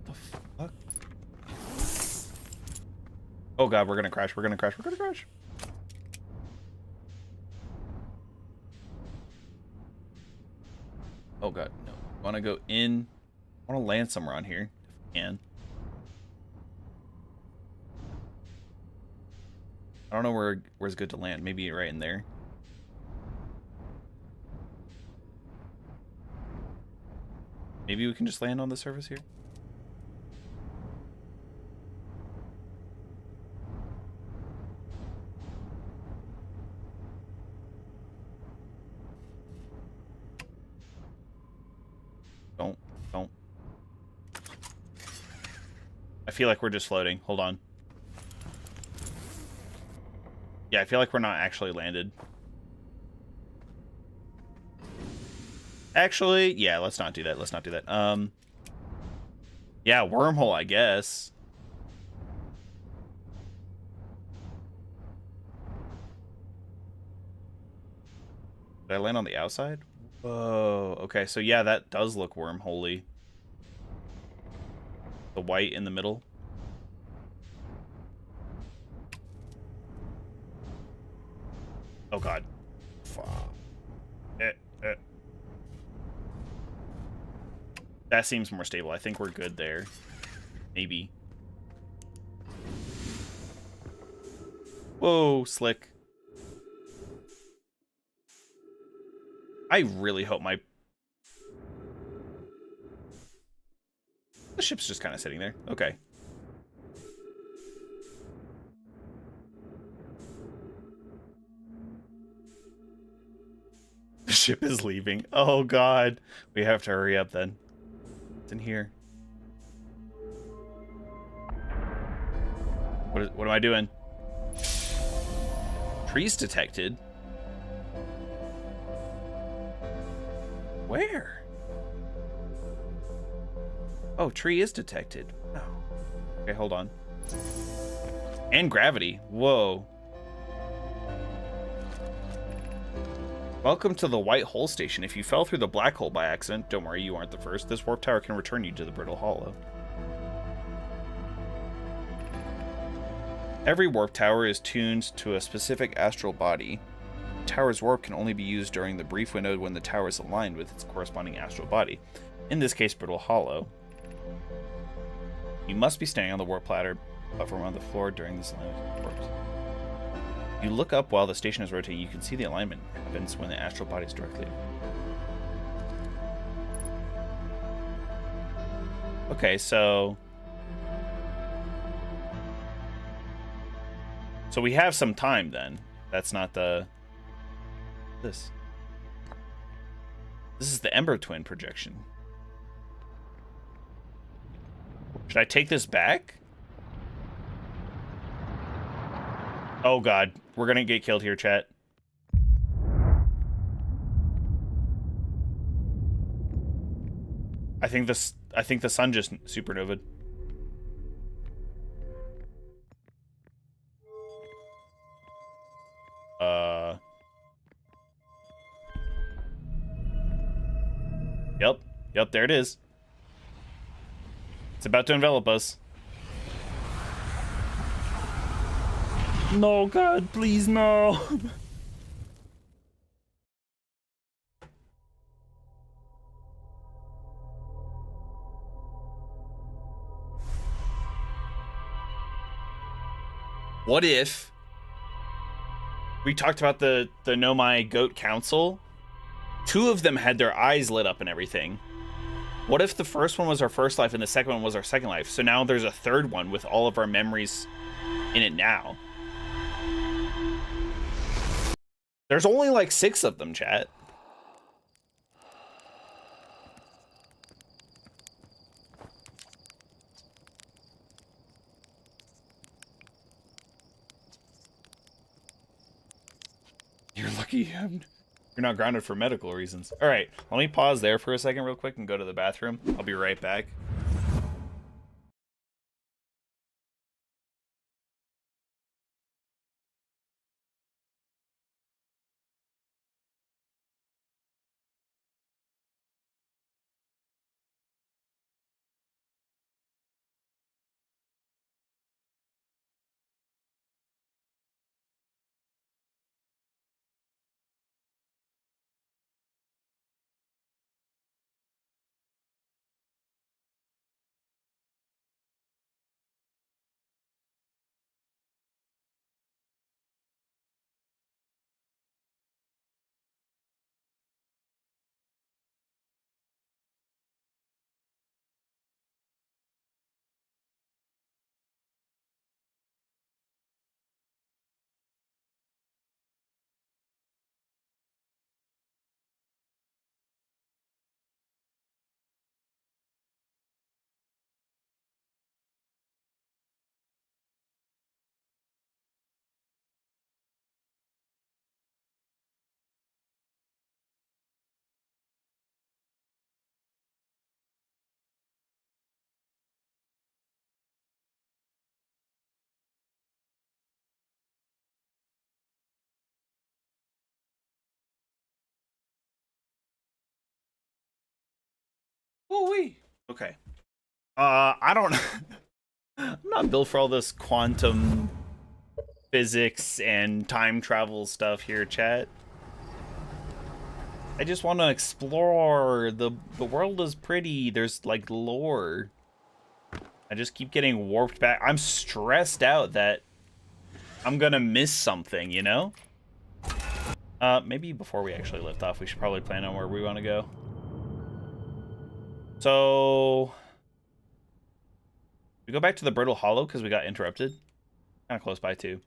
The fuck? Oh god, we're gonna crash, we're gonna crash, we're gonna crash. Oh god, no. I wanna go in. I wanna land somewhere on here, if I can. I don't know where's good to land. Maybe right in there. Maybe we can just land on the surface here. Don't. I feel like we're just floating. Hold on. Yeah, I feel like we're not actually landed. Actually, yeah, let's not do that. Let's not do that. Yeah, wormhole, I guess. Did I land on the outside? Whoa. Okay, so yeah, that does look wormhole-y. The white in the middle. Oh god. Fuck. That seems more stable. I think we're good there. Maybe. Whoa, slick. I really hope my... The ship's just kind of sitting there. Okay. The ship is leaving. Oh god. We have to hurry up then. What's in here? What am I doing? Trees detected. Where? Oh, tree is detected. Oh. Okay, hold on. And gravity. Whoa. Welcome to the White Hole Station. If you fell through the black hole by accident, don't worry, you aren't the first. This warp tower can return you to the brittle hollow. Every warp tower is tuned to a specific astral body. The tower's warp can only be used during the brief window when the tower is aligned with its corresponding astral body. In this case, brittle hollow. You must be standing on the warp platform on the floor during this alignment of warps. If you look up while the station is rotating, you can see the alignment happens when the astral body is directly. Okay, so we have some time then. That's not the... This is the Ember Twin projection. Should I take this back? Oh god, we're gonna get killed here, chat. I think the sun just supernovaed. Yep, there it is. It's about to envelop us. No, God, please, no. What if we talked about the Nomai Goat Council? Two of them had their eyes lit up and everything. What if the first one was our first life and the second one was our second life? So now there's a third one with all of our memories in it now. There's only like 6 of them, chat. You're lucky you're not grounded for medical reasons. All right, let me pause there for a second real quick and go to the bathroom. I'll be right back. Oh wait. Okay. I don't. I'm not built for all this quantum physics and time travel stuff here, chat. I just want to explore. The world is pretty. There's like lore. I just keep getting warped back. I'm stressed out that I'm gonna miss something, you know? Maybe before we actually lift off, we should probably plan on where we want to go. So We go back to the Brittle Hollow because we got interrupted. Kind of close by, too.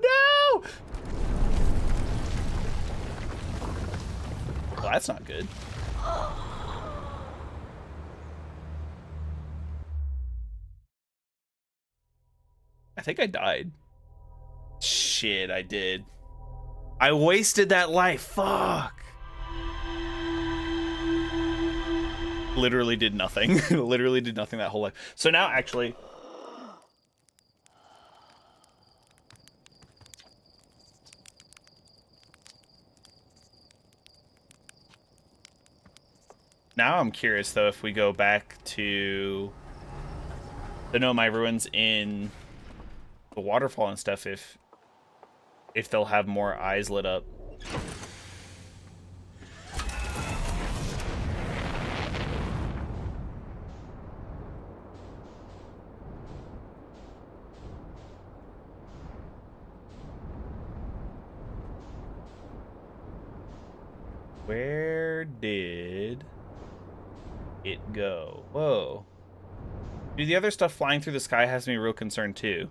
No! Well, that's not good. I think I died. Shit, I did. I wasted that life. Fuck. Literally did nothing. Literally did nothing that whole life. So now, actually... Now I'm curious, though, if we go back to the Nomai ruins in the waterfall and stuff, if they'll have more eyes lit up. Where did it go? Whoa. Dude, the other stuff flying through the sky has me real concerned too.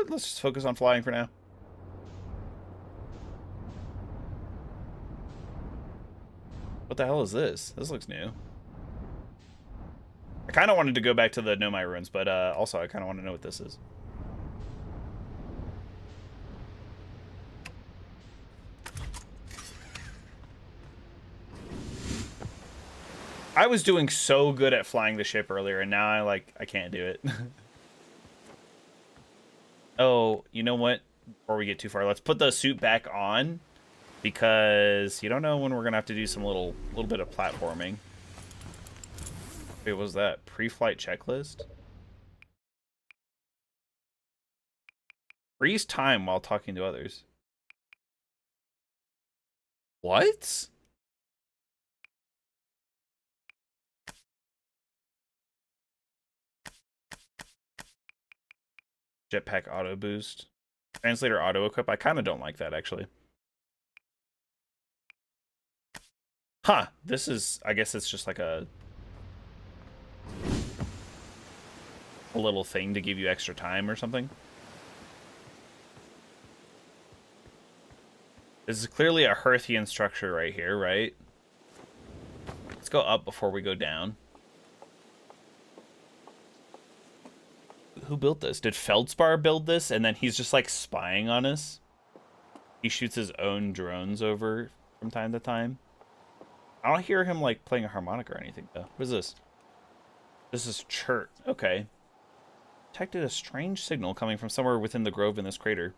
Let's just focus on flying for now. What the hell is this? This looks new. I kind of wanted to go back to the Nomai ruins, but also I kind of want to know what this is. I was doing so good at flying the ship earlier, and now I can't do it. Oh, you know what? Before we get too far, let's put the suit back on, because you don't know when we're gonna have to do some little bit of platforming. Wait, what was that? Pre-flight checklist? Freeze time while talking to others. What? Jetpack auto boost. Translator auto equip. I kind of don't like that, actually. Huh. This is, I guess it's just like a little thing to give you extra time or something. This is clearly a Hearthian structure right here, right? Let's go up before we go down. Who built this? Did Feldspar build this and then he's just like spying on us? He shoots his own drones over from time to time. I don't hear him like playing a harmonica or anything though. What is this? This is Chert. Okay. Detected a strange signal coming from somewhere within the grove in this crater.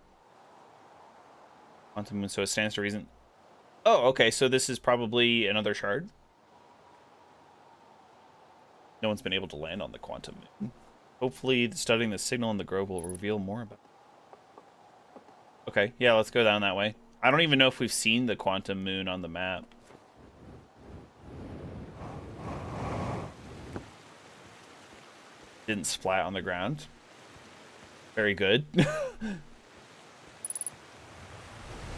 Quantum moon, so it stands to reason. Oh, okay, so this is probably another shard. No one's been able to land on the quantum moon. Hopefully studying the signal in the grove will reveal more about it. Okay, yeah, let's go down that way. I don't even know if we've seen the quantum moon on the map. Didn't splat on the ground. Very good.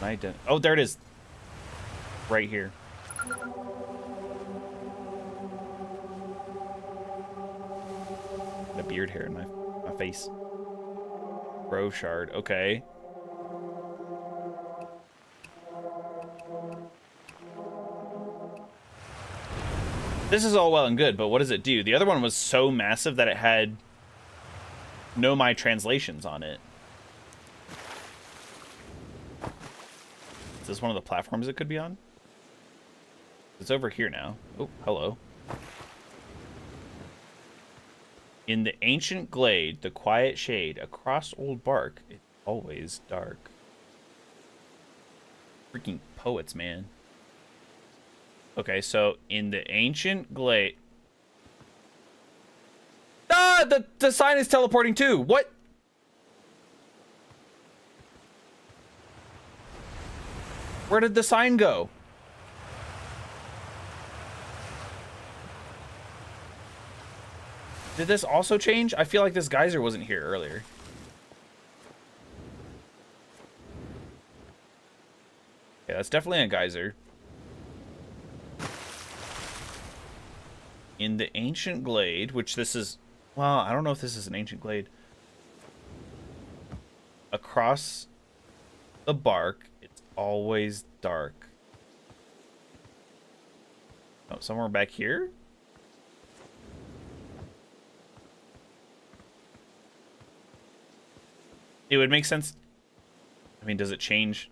I didn't. Oh, there it is. Right here. The beard hair in my face. Grove shard. Okay. This is all well and good, but what does it do? The other one was so massive that it had Nomai translations on it. Is this one of the platforms it could be on? It's over here now. Oh, hello. In the ancient glade, the quiet shade, across old bark, it's always dark. Freaking poets, man. Okay, so in the ancient glade... Ah! The sign is teleporting too! What? Where did the sign go? Did this also change? I feel like this geyser wasn't here earlier. Yeah, that's definitely a geyser. In the ancient glade, which this is... Well, I don't know if this is an ancient glade. Across the bark, it's always dark. Oh, somewhere back here? It would make sense. I mean, does it change?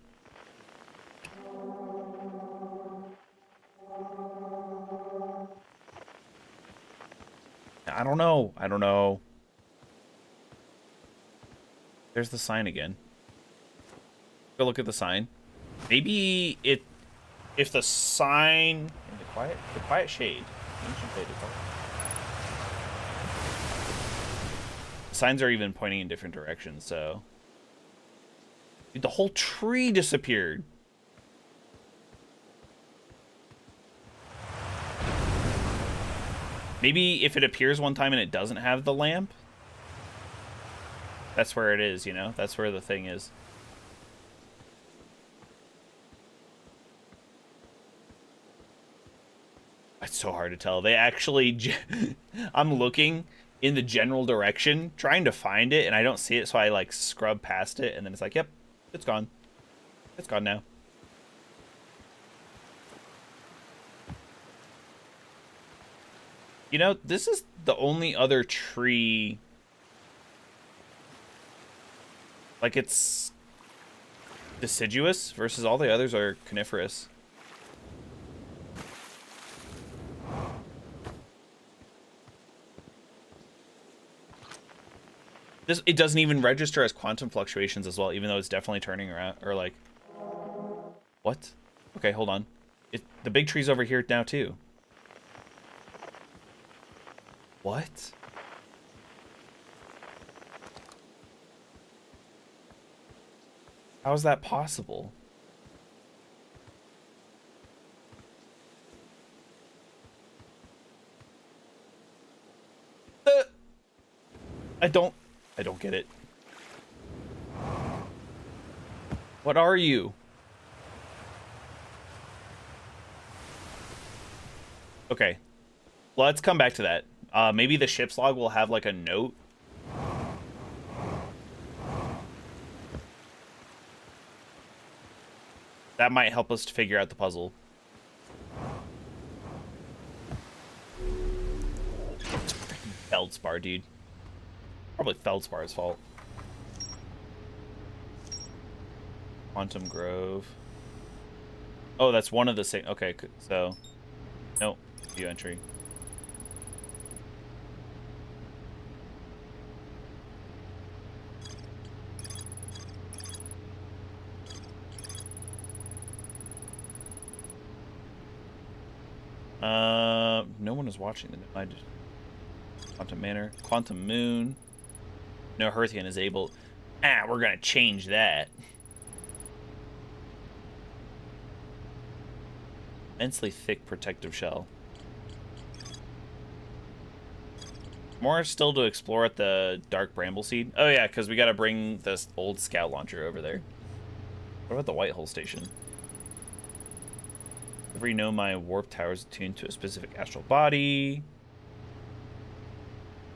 I don't know. I don't know. There's the sign again. Go look at the sign. Maybe it... If the sign... In the quiet shade. Ancient shade of color. Signs are even pointing in different directions, so... Dude, the whole tree disappeared. Maybe if it appears one time and it doesn't have the lamp, that's where it is, you know? That's where the thing is. It's so hard to tell. They actually... I'm looking in the general direction, trying to find it, and I don't see it, so I, like, scrub past it, and then it's like, yep, it's gone. It's gone now. You know, this is the only other tree... Like, it's deciduous versus all the others are coniferous. It doesn't even register as quantum fluctuations as well, even though it's definitely turning around, or like... What? Okay, hold on. The big tree's over here now, too. What? How is that possible? I don't get it. What are you? Okay. Let's come back to that. Maybe the ship's log will have like a note. That might help us to figure out the puzzle. Feldspar, dude. Probably Feldspar's fault. Quantum Grove. Oh, that's one of the same. Okay, so... Nope. View entry. No one is watching the... I just... Quantum Manor. Quantum Moon. No Hearthian is able... Ah, we're gonna change that. Immensely thick protective shell. More still to explore at the Dark Brambleseed. Oh yeah, because we gotta bring this old scout launcher over there. What about the Whitehole Station? Every Nomai warp tower is attuned to a specific astral body.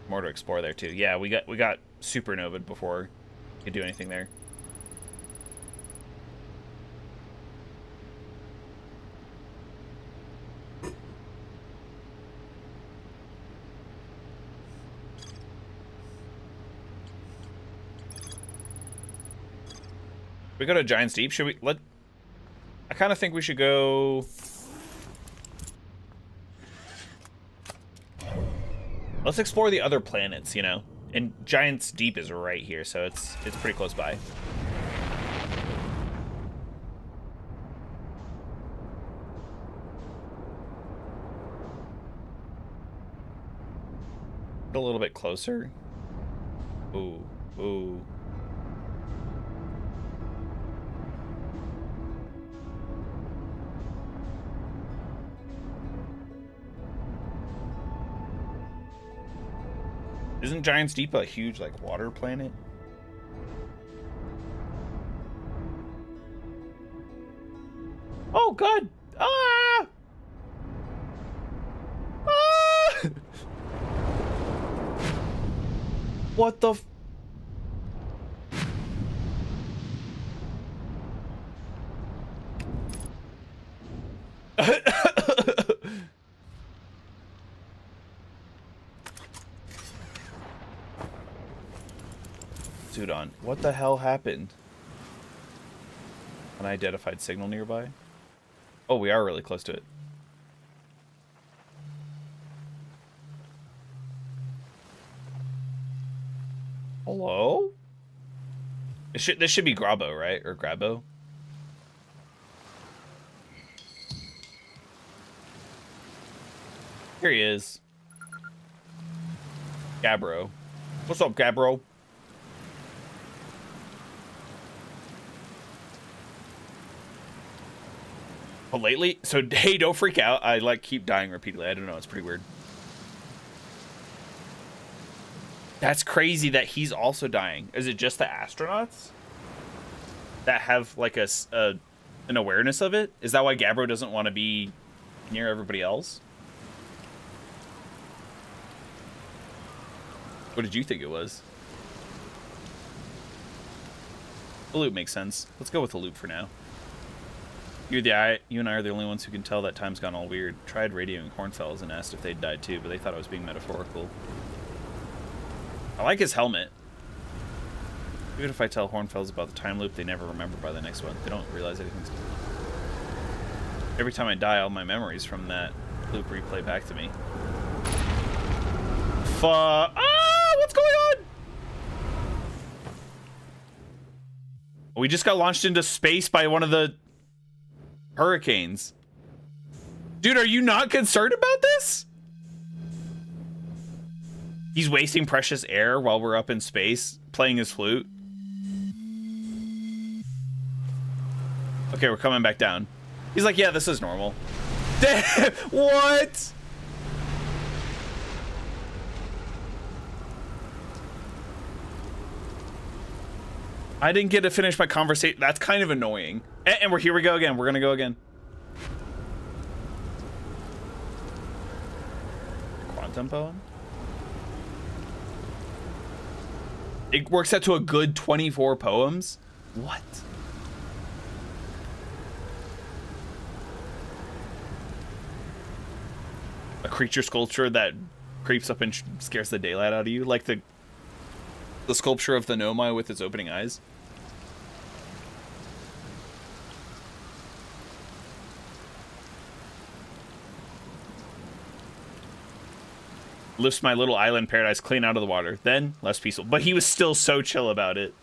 More to explore there too. Yeah, we got supernovaed before we could do anything there. We go to Giant's Deep. Should we let... I kind of think we should go... Let's explore the other planets, you know? And Giant's Deep is right here, so it's pretty close by. A little bit closer. Ooh, ooh. Isn't Giant's Deep a huge, like, water planet? Oh, God! Ah! Ah! What the f- Zudon, what the hell happened? Unidentified signal nearby? Oh, we are really close to it. Hello? This should be Grabo, right? Or Grabo? Here he is. Gabbro. What's up, Gabbro? Oh, lately? So, hey, don't freak out. I, like, keep dying repeatedly. I don't know. It's pretty weird. That's crazy that he's also dying. Is it just the astronauts that have, like, an awareness of it? Is that why Gabbro doesn't want to be near everybody else? What did you think it was? The loop makes sense. Let's go with the loop for now. You and I are the only ones who can tell that time's gone all weird. Tried radioing Hornfells and asked if they'd died too, but they thought I was being metaphorical. I like his helmet. Even if I tell Hornfells about the time loop, they never remember by the next one. They don't realize anything's... Every time I die, all my memories from that loop replay back to me. What's going on? We just got launched into space by one of the hurricanes. Dude, are you not concerned about this? He's wasting precious air while we're up in space playing his flute. Okay, we're coming back down. He's like, yeah, this is normal. What? I didn't get to finish my conversation. That's kind of annoying. And here we go again. We're gonna go again. Quantum poem? It works out to a good 24 poems? What? A creature sculpture that creeps up and scares the daylight out of you? Like the sculpture of the Nomai with its opening eyes? Lifts my little island paradise clean out of the water. Then, less peaceful. But he was still so chill about it.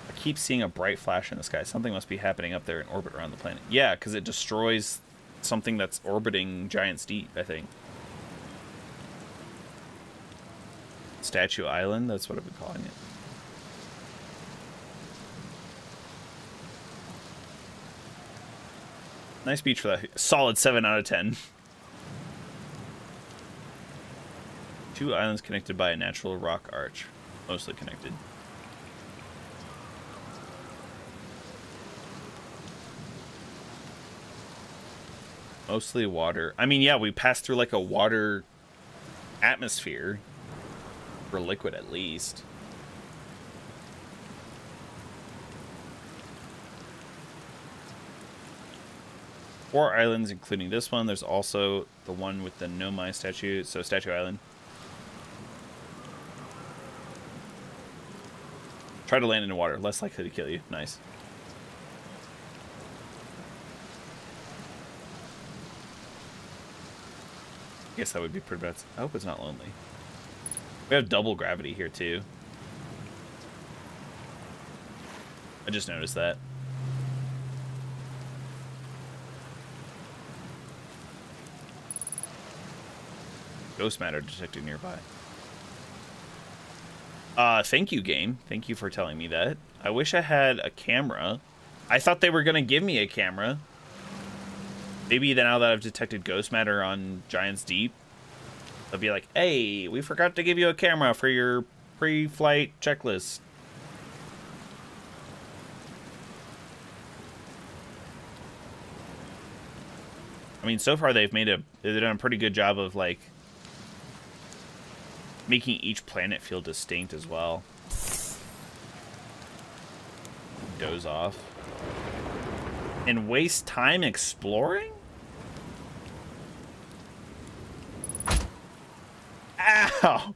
I keep seeing a bright flash in the sky. Something must be happening up there in orbit around the planet. Yeah, because it destroys something that's orbiting Giant's Deep, I think. Statue Island, that's what I've been calling it. Nice beach for that. Solid 7 out of 10. 2 islands connected by a natural rock arch. Mostly connected. Mostly water. I mean, yeah, we passed through like a water atmosphere. For liquid, at least. Four islands, including this one. There's also the one with the Nomai statue, so Statue Island. Try to land in the water, less likely to kill you. Nice. Guess that would be pretty bad. I hope it's not lonely. We have double gravity here too. I just noticed that. Ghost matter detected nearby. Thank you, game. Thank you for telling me that. I wish I had a camera. I thought they were gonna give me a camera. Maybe now that I've detected ghost matter on Giant's Deep, they'll be like, hey, we forgot to give you a camera for your pre-flight checklist. I mean, so far they've done a pretty good job of, like, making each planet feel distinct as well. Doze off. And waste time exploring? Ow!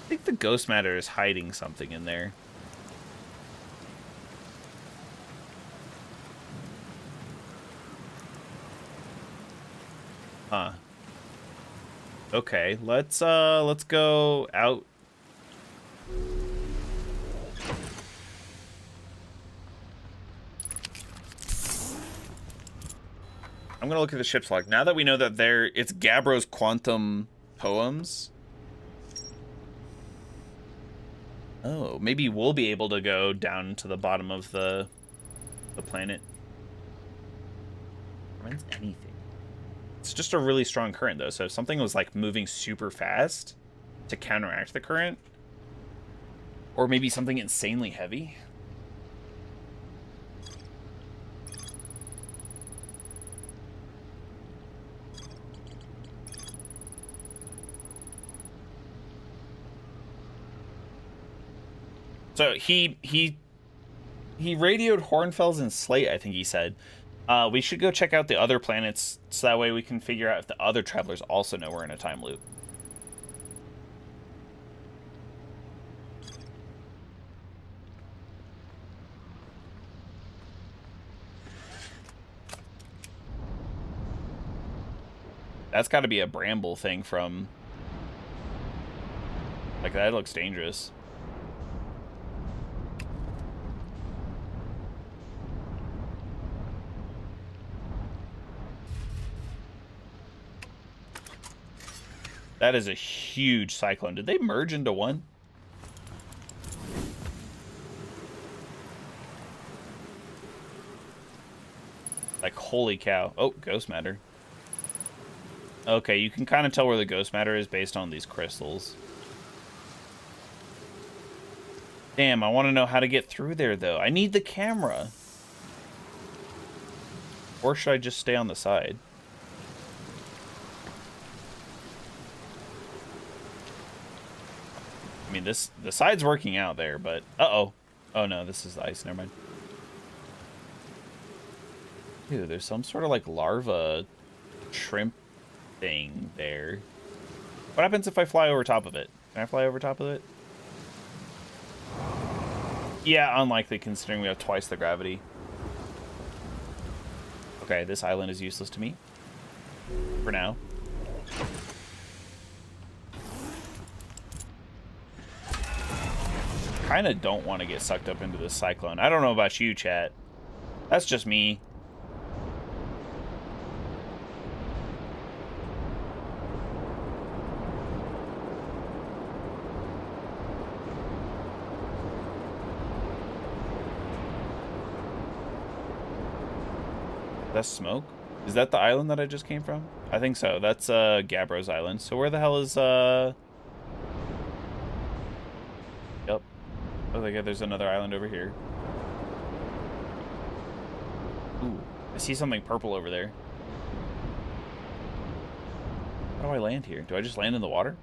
I think the ghost matter is hiding something in there. Huh. Okay, let's go out. I'm gonna look at the ship's log. Now that we know that it's Gabbro's quantum poems. Oh, maybe we'll be able to go down to the bottom of the planet. Prevents anything. It's just a really strong current though, so if something was like moving super fast to counteract the current, or maybe something insanely heavy. So he radioed Hornfels and Slate, I think he said. We should go check out the other planets so that way we can figure out if the other travelers also know we're in a time loop. That's got to be a bramble thing from... Like, that looks dangerous. That is a huge cyclone. Did they merge into one? Like, holy cow. Oh, ghost matter. Okay, you can kind of tell where the ghost matter is based on these crystals. Damn, I want to know how to get through there, though. I need the camera. Or should I just stay on the side? I mean, the side's working out there, but... Uh-oh. Oh, no, this is ice. Never mind. Dude, there's some sort of, like, larva shrimp thing there. What happens if I fly over top of it? Can I fly over top of it? Yeah, unlikely considering we have twice the gravity. Okay, this island is useless to me. For now. Kind of don't want to get sucked up into this cyclone. I don't know about you, chat. That's just me. That's smoke? Is that the island that I just came from? I think so. That's Gabbro's island. So where the hell is Yep. Oh, okay, there's another island over here. Ooh, I see something purple over there. How do I land here? Do I just land in the water?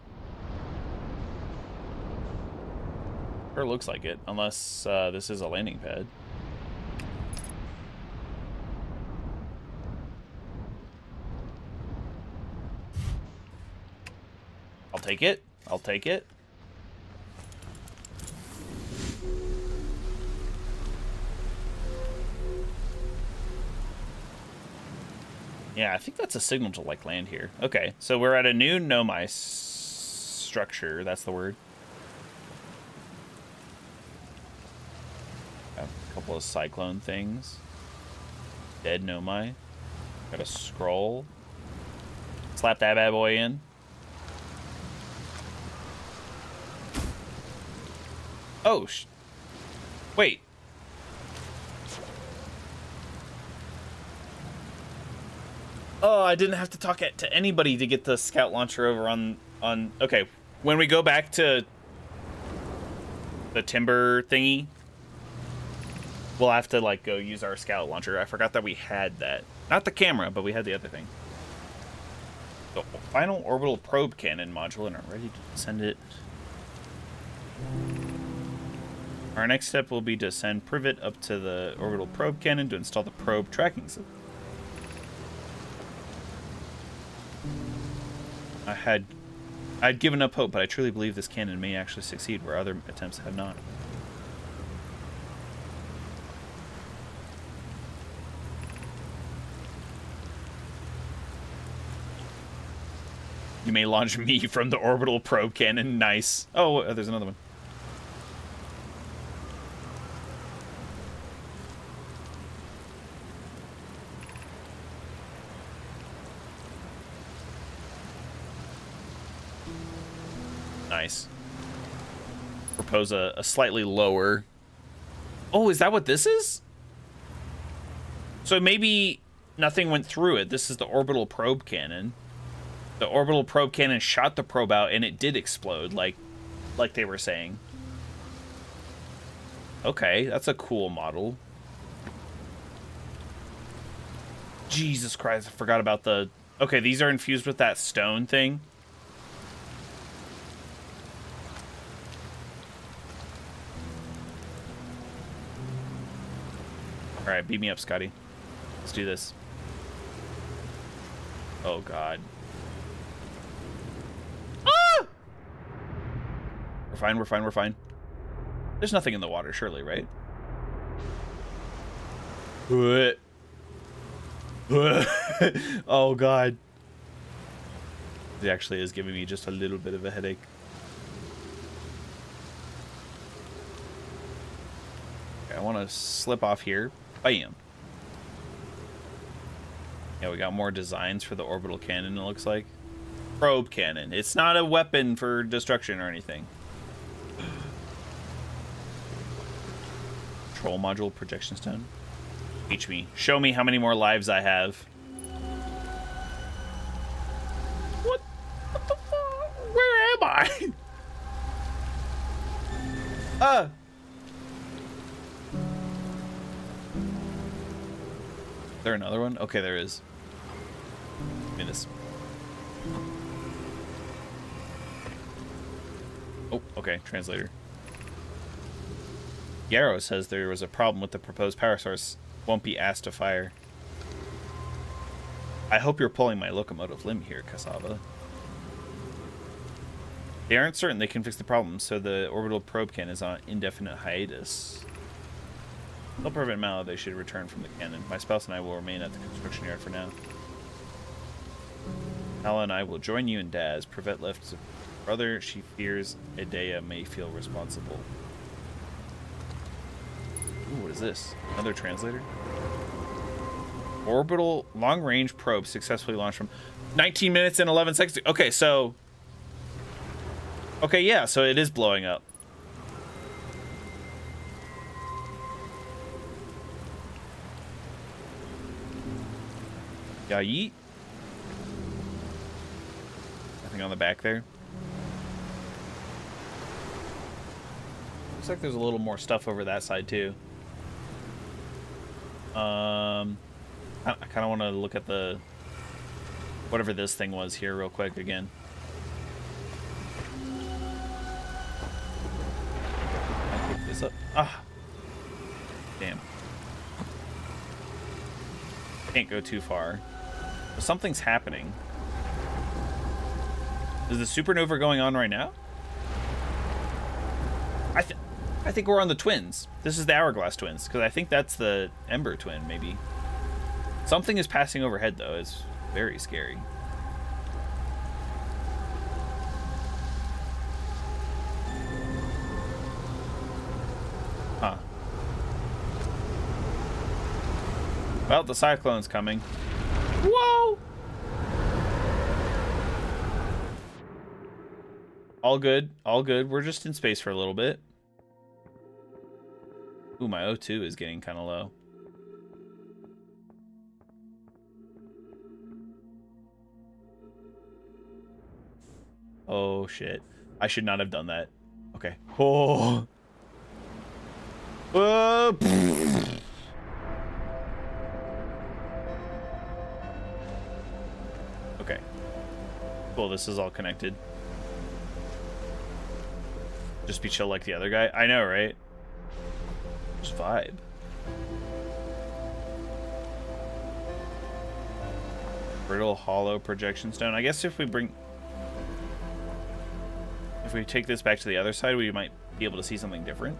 Sure looks like it, unless this is a landing pad. I'll take it. I'll take it. Yeah, I think that's a signal to like land here. Okay, so we're at a new Nomai structure. That's the word. Got a couple of cyclone things. Dead Nomai. Got a scroll. Slap that bad boy in. Oh, wait. Oh, I didn't have to talk to anybody to get the scout launcher over on... Okay, when we go back to the timber thingy, we'll have to, like, go use our scout launcher. I forgot that we had that. Not the camera, but we had the other thing. The final orbital probe cannon module, and are ready to send it. Our next step will be to send Privet up to the orbital probe cannon to install the probe tracking system. I'd given up hope, but I truly believe this cannon may actually succeed where other attempts have not. You may launch me from the orbital probe cannon. Nice. Oh, there's another one. Nice. Propose a slightly lower... Oh, is that what this is? So maybe nothing went through it. This is the orbital probe cannon. The orbital probe cannon shot the probe out and it did explode, like they were saying. Okay, that's a cool model. Jesus Christ, I forgot about the... Okay, these are infused with that stone thing. Alright, beat me up, Scotty. Let's do this. Oh, God. Ah! We're fine, we're fine, we're fine. There's nothing in the water, surely, right? Oh, God. It actually is giving me just a little bit of a headache. Okay, I want to slip off here. Bam. Yeah, we got more designs for the orbital cannon, it looks like. Probe cannon. It's not a weapon for destruction or anything. Control module, projection stone. Teach me. Show me how many more lives I have. What the fuck? Where am I? Is there another one? Okay, there is. Goodness. Oh, okay, translator. Yarrow says there was a problem with the proposed power source. Won't be asked to fire. I hope you're pulling my locomotive limb here, Cassava. They aren't certain they can fix the problem, so the orbital probe cannon is on indefinite hiatus. They'll prevent Mallow, they should return from the cannon. My spouse and I will remain at the construction yard for now. Mallow and I will join you and Daz. Privet left his brother. She fears Idea may feel responsible. Ooh, what is this? Another translator? Orbital long-range probe successfully launched from 19 minutes and 11 seconds. Okay, so... Okay, yeah, so it is blowing up. Yeah, yeet. Nothing on the back there. Looks like there's a little more stuff over that side too. I kind of want to look at the whatever this thing was here real quick again. I'll pick this up. Ah, damn. Can't go too far. But something's happening. Is the supernova going on right now? I think we're on the twins. This is the Hourglass twins, because I think that's the Ember twin, maybe. Something is passing overhead, though. It's Very scary. Huh. Well, the cyclone's coming. Whoa! All good. All good. We're just in space for a little bit. Ooh, my O2 is getting kind of low. Oh, shit. I should not have done that. Okay. Oh. Okay. Cool, this is all connected. Just be chill like the other guy. I know, right? Just vibe. Brittle hollow projection stone. I guess if we take this back to the other side, we might be able to see something different.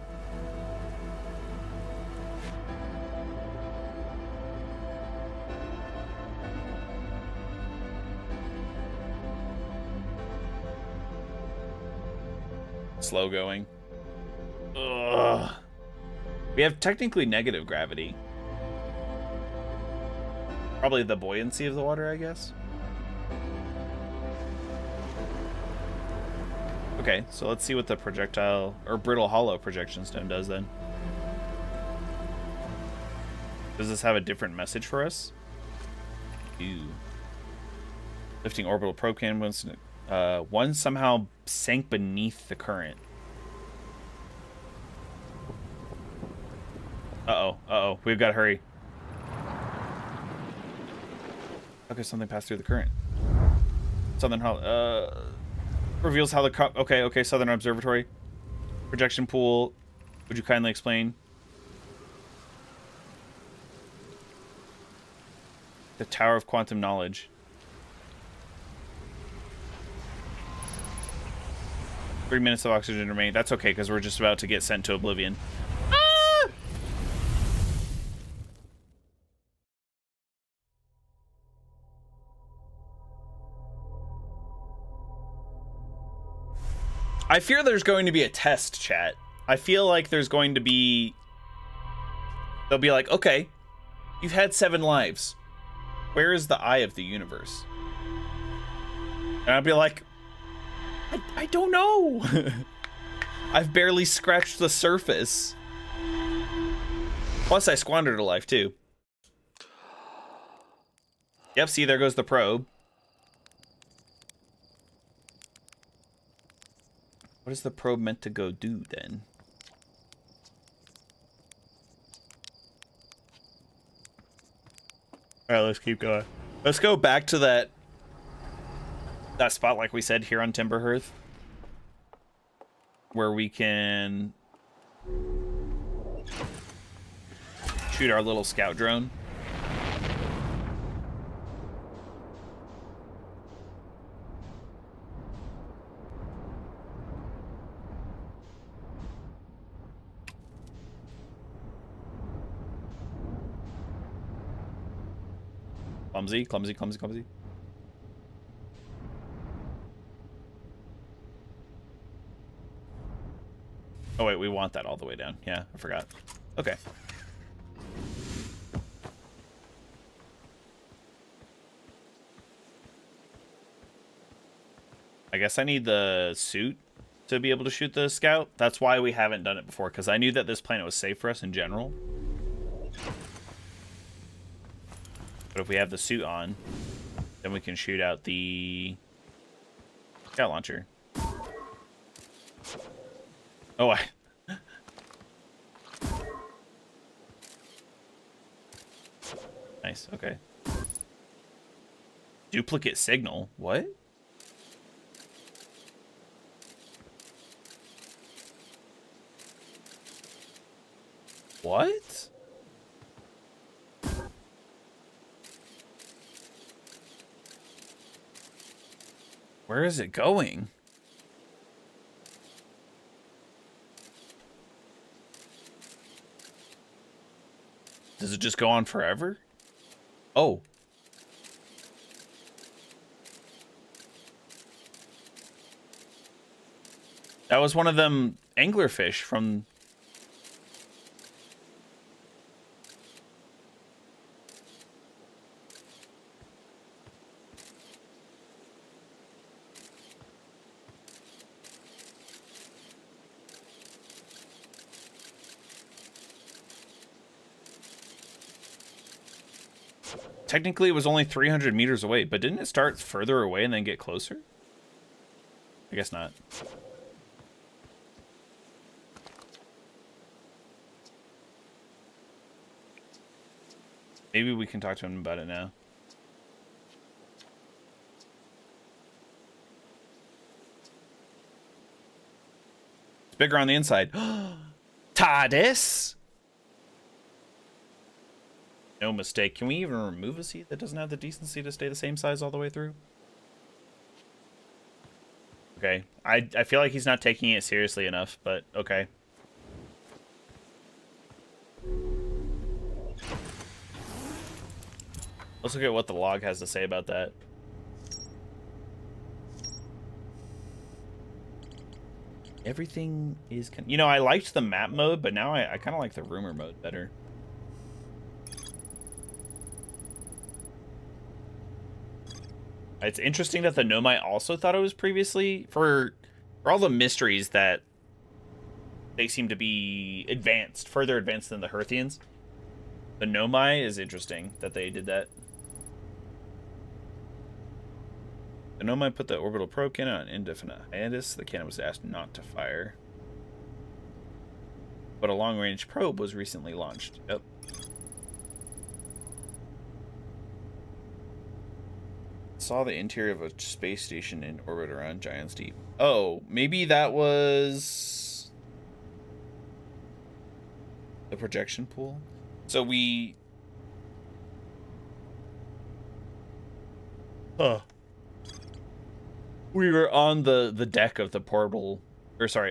Slow going. Ugh. We have technically negative gravity. Probably the buoyancy of the water, I guess. Okay, so let's see what the projectile or brittle hollow projection stone does then. Does this have a different message for us? Ew. Lifting orbital probe can once one somehow sank beneath the current. Uh-oh, uh-oh, we've got to hurry. Okay, something passed through the current. Southern Hollow, reveals how the okay, Southern Observatory. Projection pool. Would you kindly explain? The Tower of Quantum Knowledge. 3 minutes of oxygen remain. That's okay, because we're just about to get sent to oblivion. Ah! I fear there's going to be a test, chat. I feel like there's going to be... They'll be like, okay, you've had 7 lives. Where is the eye of the universe? And I'll be like, I don't know. I've barely scratched the surface. Plus, I squandered a life, too. Yep, see, there goes the probe. What is the probe meant to go do, then? All right, let's keep going. Let's go back to that spot, like we said, here on Timberhearth, where we can shoot our little scout drone. Clumsy, clumsy, clumsy, clumsy. Oh wait, we want that all the way down. Yeah, I forgot. Okay. I guess I need the suit to be able to shoot the scout. That's why we haven't done it before, because I knew that this planet was safe for us in general. But if we have the suit on, then we can shoot out the scout launcher. Oh, nice, okay. Duplicate signal, what? What? Where is it going? Does it just go on forever? Oh. That was one of them anglerfish from... Technically, it was only 300 meters away, but didn't it start further away and then get closer? I guess not. Maybe we can talk to him about it now. It's bigger on the inside. TARDIS? No mistake. Can we even remove a seat that doesn't have the decency to stay the same size all the way through? Okay. I feel like he's not taking it seriously enough, but okay. Let's look at what the log has to say about that. Everything is... You know, I liked the map mode, but now I kind of like the rumor mode better. It's interesting that the Nomai also thought it was previously... For all the mysteries that they seem to be advanced, further advanced than the Hearthians. The Nomai is interesting that they did that. The Nomai put the orbital probe cannon on indefinite hiatus. The cannon was asked not to fire. But a long-range probe was recently launched. Yep. Saw the interior of a space station in orbit around Giant's Deep. Oh, maybe that was the projection pool. So we... We were on the deck of the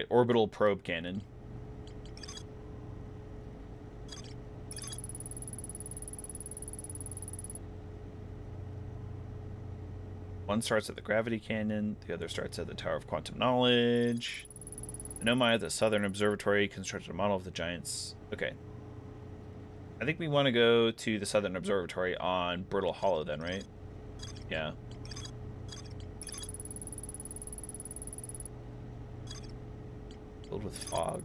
orbital probe cannon. One starts at the gravity cannon, the other starts at the Tower of Quantum Knowledge. The Nomai at the Southern Observatory constructed a model of the giants. Okay. I think we want to go to the Southern Observatory on Brittle Hollow then, right? Yeah. Filled with fog.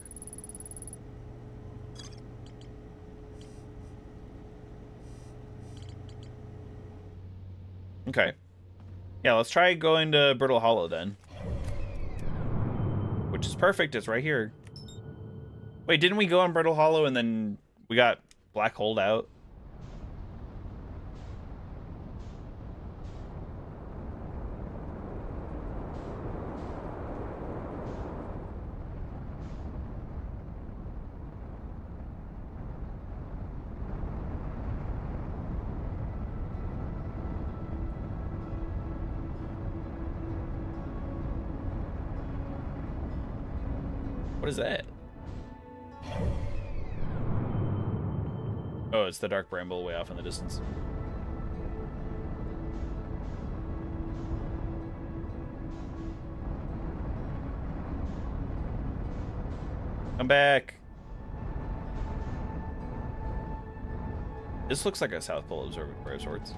Okay. Yeah, let's try going to Brittle Hollow then. Which is perfect, it's right here. Wait, didn't we go on Brittle Hollow and then we got black holed out? What is that? Oh, it's the dark bramble way off in the distance. Come back. This looks like a South Pole Observatory of sorts.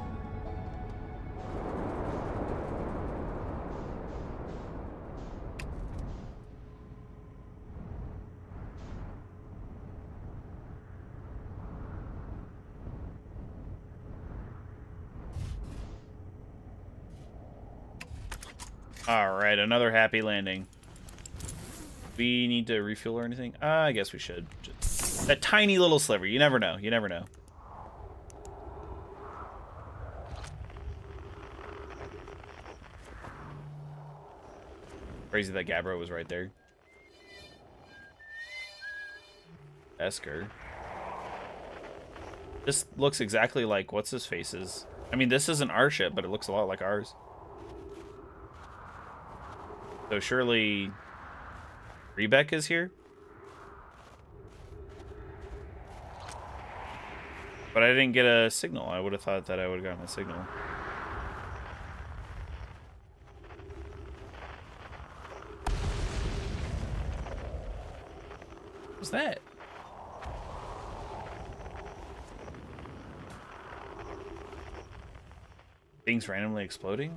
Alright, another happy landing. We need to refuel or anything? I guess we should. Just that tiny little sliver. You never know. You never know. Crazy that Gabbro was right there. Esker. This looks exactly like what's his face's. I mean, this isn't our ship, but it looks a lot like ours. So surely Rebek is here? But I didn't get a signal. I would have thought that I would have gotten a signal. Things randomly exploding?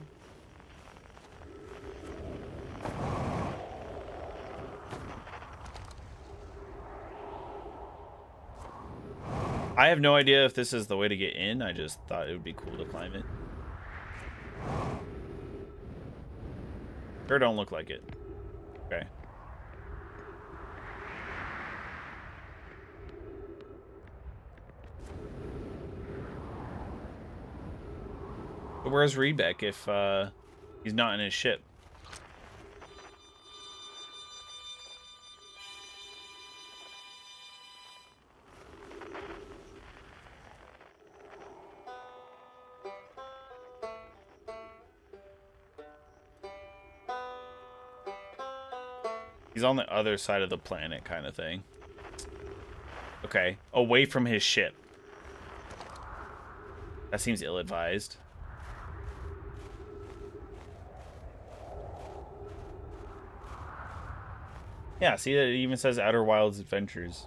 I have no idea if this is the way to get in. I just thought it would be cool to climb it. Sure don't look like it. Okay. But where's Rebeck if he's not in his ship? He's on the other side of the planet kind of thing. Okay, away from his ship. That seems ill-advised. Yeah, see, it even says Outer Wilds Adventures.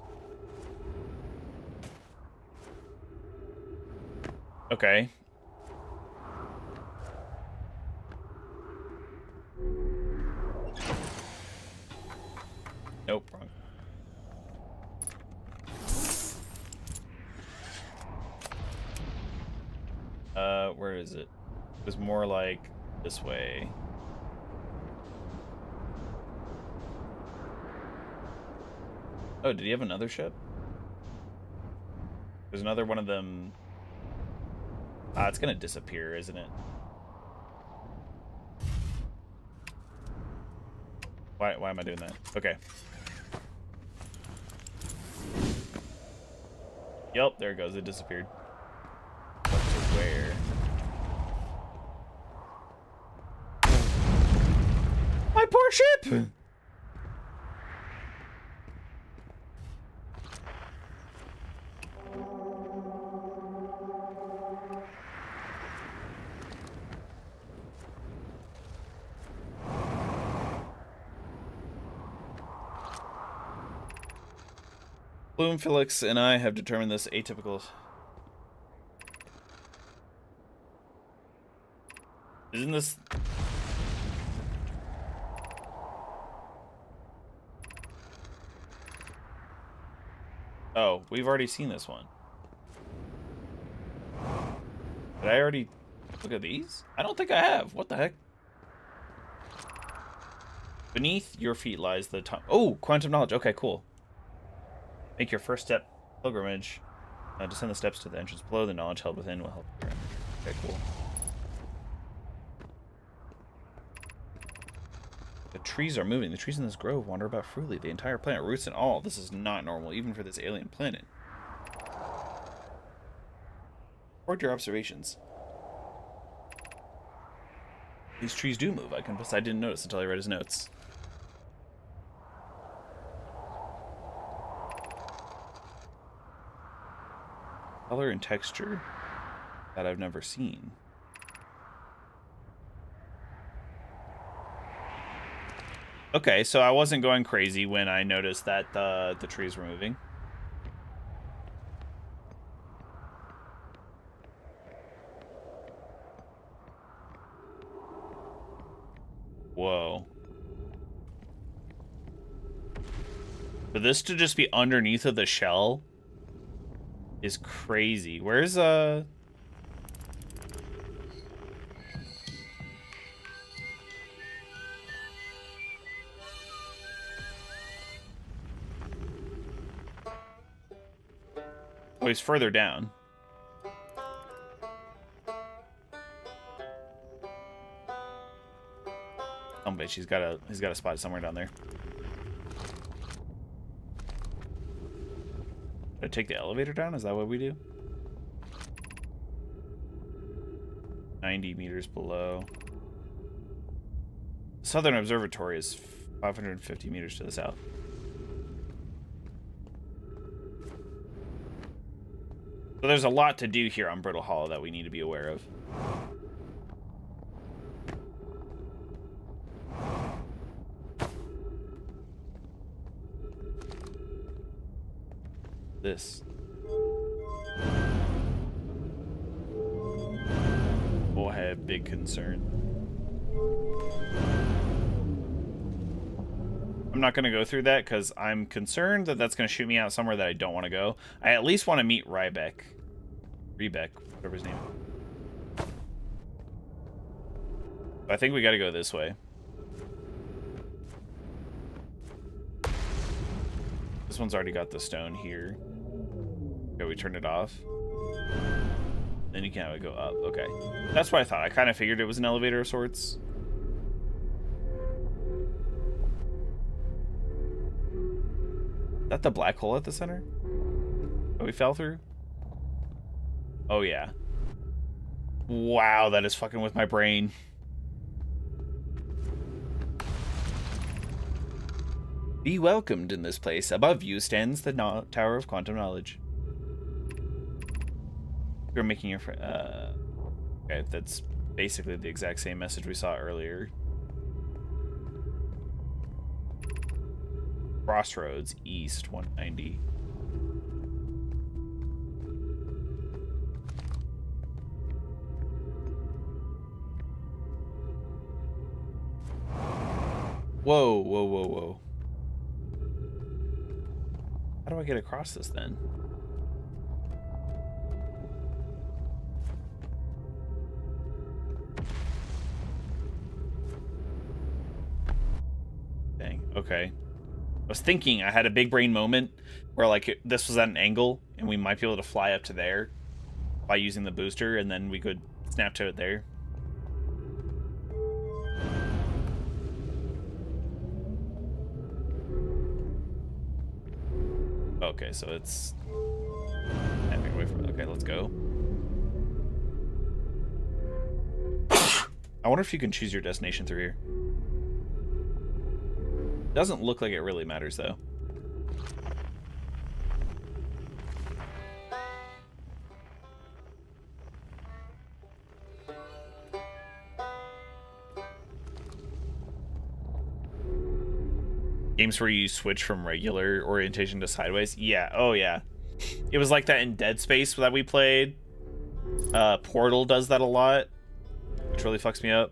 Okay. Nope, wrong. Where is it? It was more like this way. Oh, did he have another ship? There's another one of them. Ah, it's gonna disappear, isn't it? Why am I doing that? Okay. Yep, there it goes. It disappeared. But to where? My poor ship! Bloom, Felix, and I have determined this atypical... Isn't this... Oh, we've already seen this one. Did I already look at these? I don't think I have. What the heck? Beneath your feet lies the top. Oh, quantum knowledge. Okay, cool. Make your first step pilgrimage. Descend the steps to the entrance below. The knowledge held within will help you. Okay, cool. The trees are moving. The trees in this grove wander about freely. The entire planet, roots and all. This is not normal, even for this alien planet. Record your observations. These trees do move. I confess I didn't notice until I read his notes. Color and texture that I've never seen. Okay, so I wasn't going crazy when I noticed that the trees were moving. Whoa. For this to just be underneath of the shell is crazy. Where's Oh, he's further down. Oh, bitch, he's got a spot somewhere down there. Did I take the elevator down? Is that what we do? 90 meters below. Southern Observatory is 550 meters to the south. So there's a lot to do here on Brittle Hollow that we need to be aware of. This. Oh, my big concern. I'm not going to go through that because I'm concerned that that's going to shoot me out somewhere that I don't want to go. I at least want to meet Rybeck. Whatever his name is. I think we got to go this way. This one's already got the stone here. Okay, we turn it off. Then you can have it go up. Okay. That's what I thought. I kind of figured it was an elevator of sorts. Is that the black hole at the center that we fell through? Oh, yeah. Wow, that is fucking with my brain. Be welcomed in this place. Above you stands the Tower of Quantum Knowledge. You're making your friend. Okay, that's basically the exact same message we saw earlier. Crossroads East 190. Whoa, whoa, whoa, whoa. How do I get across this then? Dang, okay. I was thinking I had a big brain moment where like this was at an angle and we might be able to fly up to there by using the booster and then we could snap to it there. Okay, so it's snapping away from it. Okay, let's go. I wonder if you can choose your destination through here. Doesn't look like it really matters, though. Games where you switch from regular orientation to sideways. Yeah, oh yeah. It was like that in Dead Space that we played. Portal does that a lot, which really fucks me up.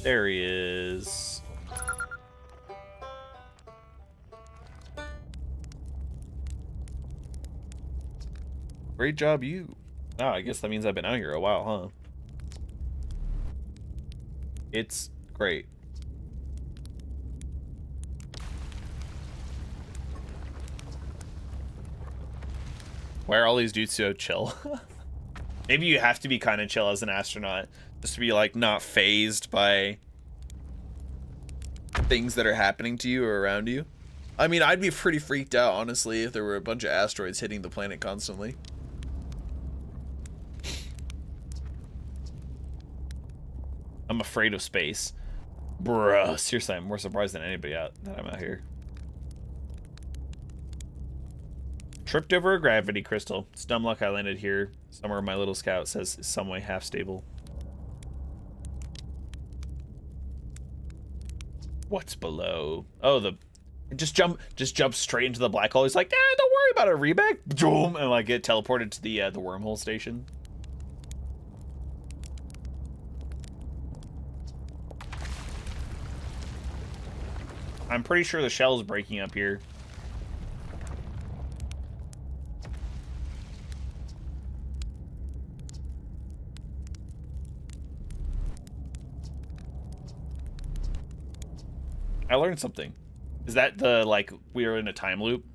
There he is. Great job, you. Oh, I guess that means I've been out here a while, huh? It's great. Why are all these dudes so chill? Maybe you have to be kind of chill as an astronaut. Just to be, like, not phased by things that are happening to you or around you. I mean, I'd be pretty freaked out, honestly, if there were a bunch of asteroids hitting the planet constantly. I'm afraid of space. Bruh, seriously, I'm more surprised than anybody that I'm out here. Tripped over a gravity crystal. It's dumb luck I landed here. Somewhere my little scout says is some way half stable. What's below? Oh, just jump straight into the black hole. He's like, don't worry about it, Rebeck. Boom, and like get teleported to the wormhole station. I'm pretty sure the shell's breaking up here. I learned something. Is that the, like, we are in a time loop?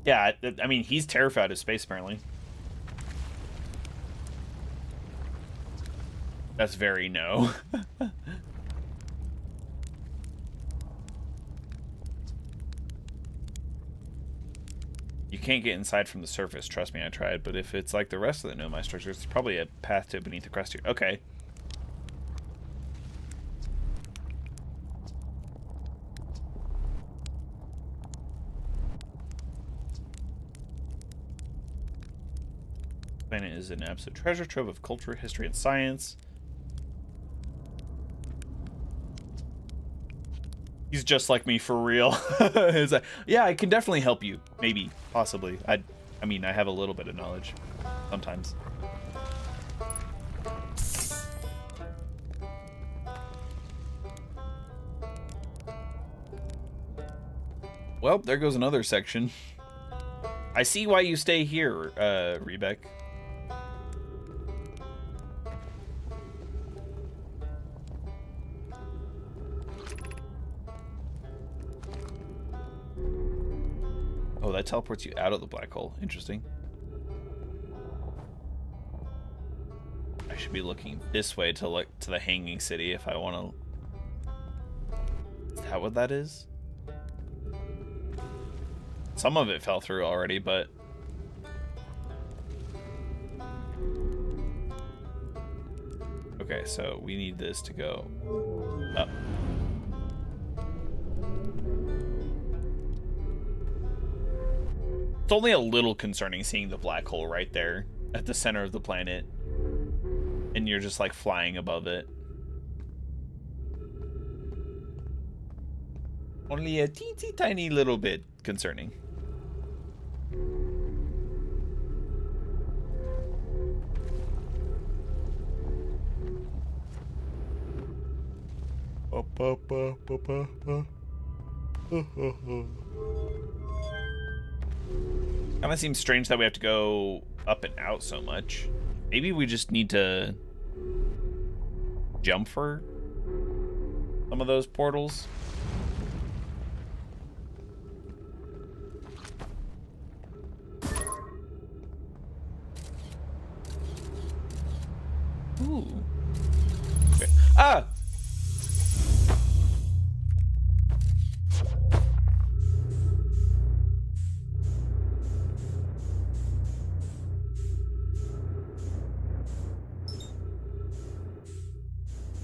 Yeah, I mean, he's terrified of space, apparently. That's very no. You can't get inside from the surface. Trust me, I tried. But if it's like the rest of the Nomai structures, it's probably a path to beneath the crust here. Okay. Planet is an absolute treasure trove of culture, history, and science. He's just like me for real. Like, yeah, I can definitely help you. Maybe, possibly. I mean, I have a little bit of knowledge sometimes. Well, there goes another section. I see why you stay here, Rebek. Oh, that teleports you out of the black hole. Interesting. I should be looking this way to look to the hanging city if I want to. Is that what that is? Some of it fell through already, but okay, so we need this to go up. It's only a little concerning seeing the black hole right there at the center of the planet, and you're just like flying above it. Only a teensy tiny little bit concerning. Kinda seems strange that we have to go up and out so much. Maybe we just need to jump for some of those portals. Ooh. Okay. Ah!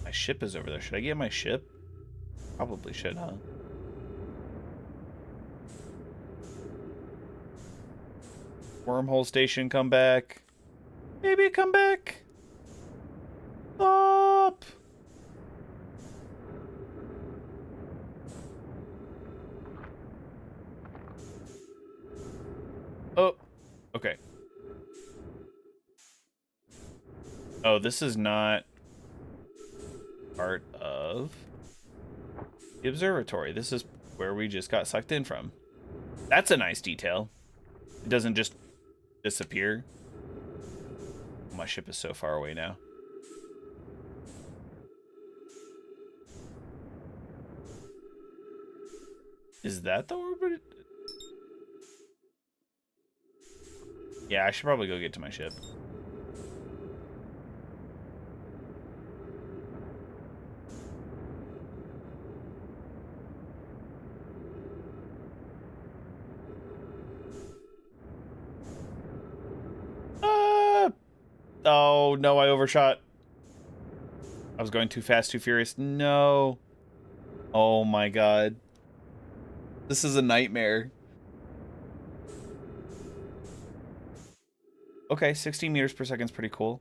My ship is over there. Should I get my ship? Probably should, huh? Wormhole station, come back. Baby, come back. Stop. Oh, okay. Oh, this is not part of the observatory. This is where we just got sucked in from. That's a nice detail. It doesn't just disappear. My ship is so far away now. Is that the orbit? Yeah, I should probably go get to my ship. Oh, no, I overshot. I was going too fast, too furious. No. Oh my god. This is a nightmare. Okay, 16 meters per second is pretty cool.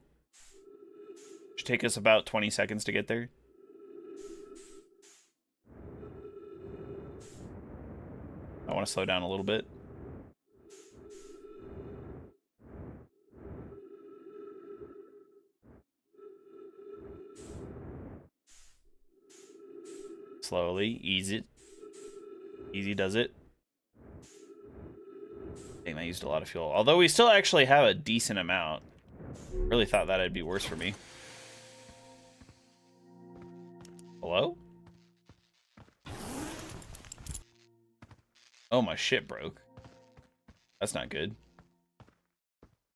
Should take us about 20 seconds to get there. I want to slow down a little bit. Slowly, easy. Easy does it. Dang, that used a lot of fuel. Although we still actually have a decent amount. Really thought that'd be worse for me. Hello? Oh, my ship broke. That's not good.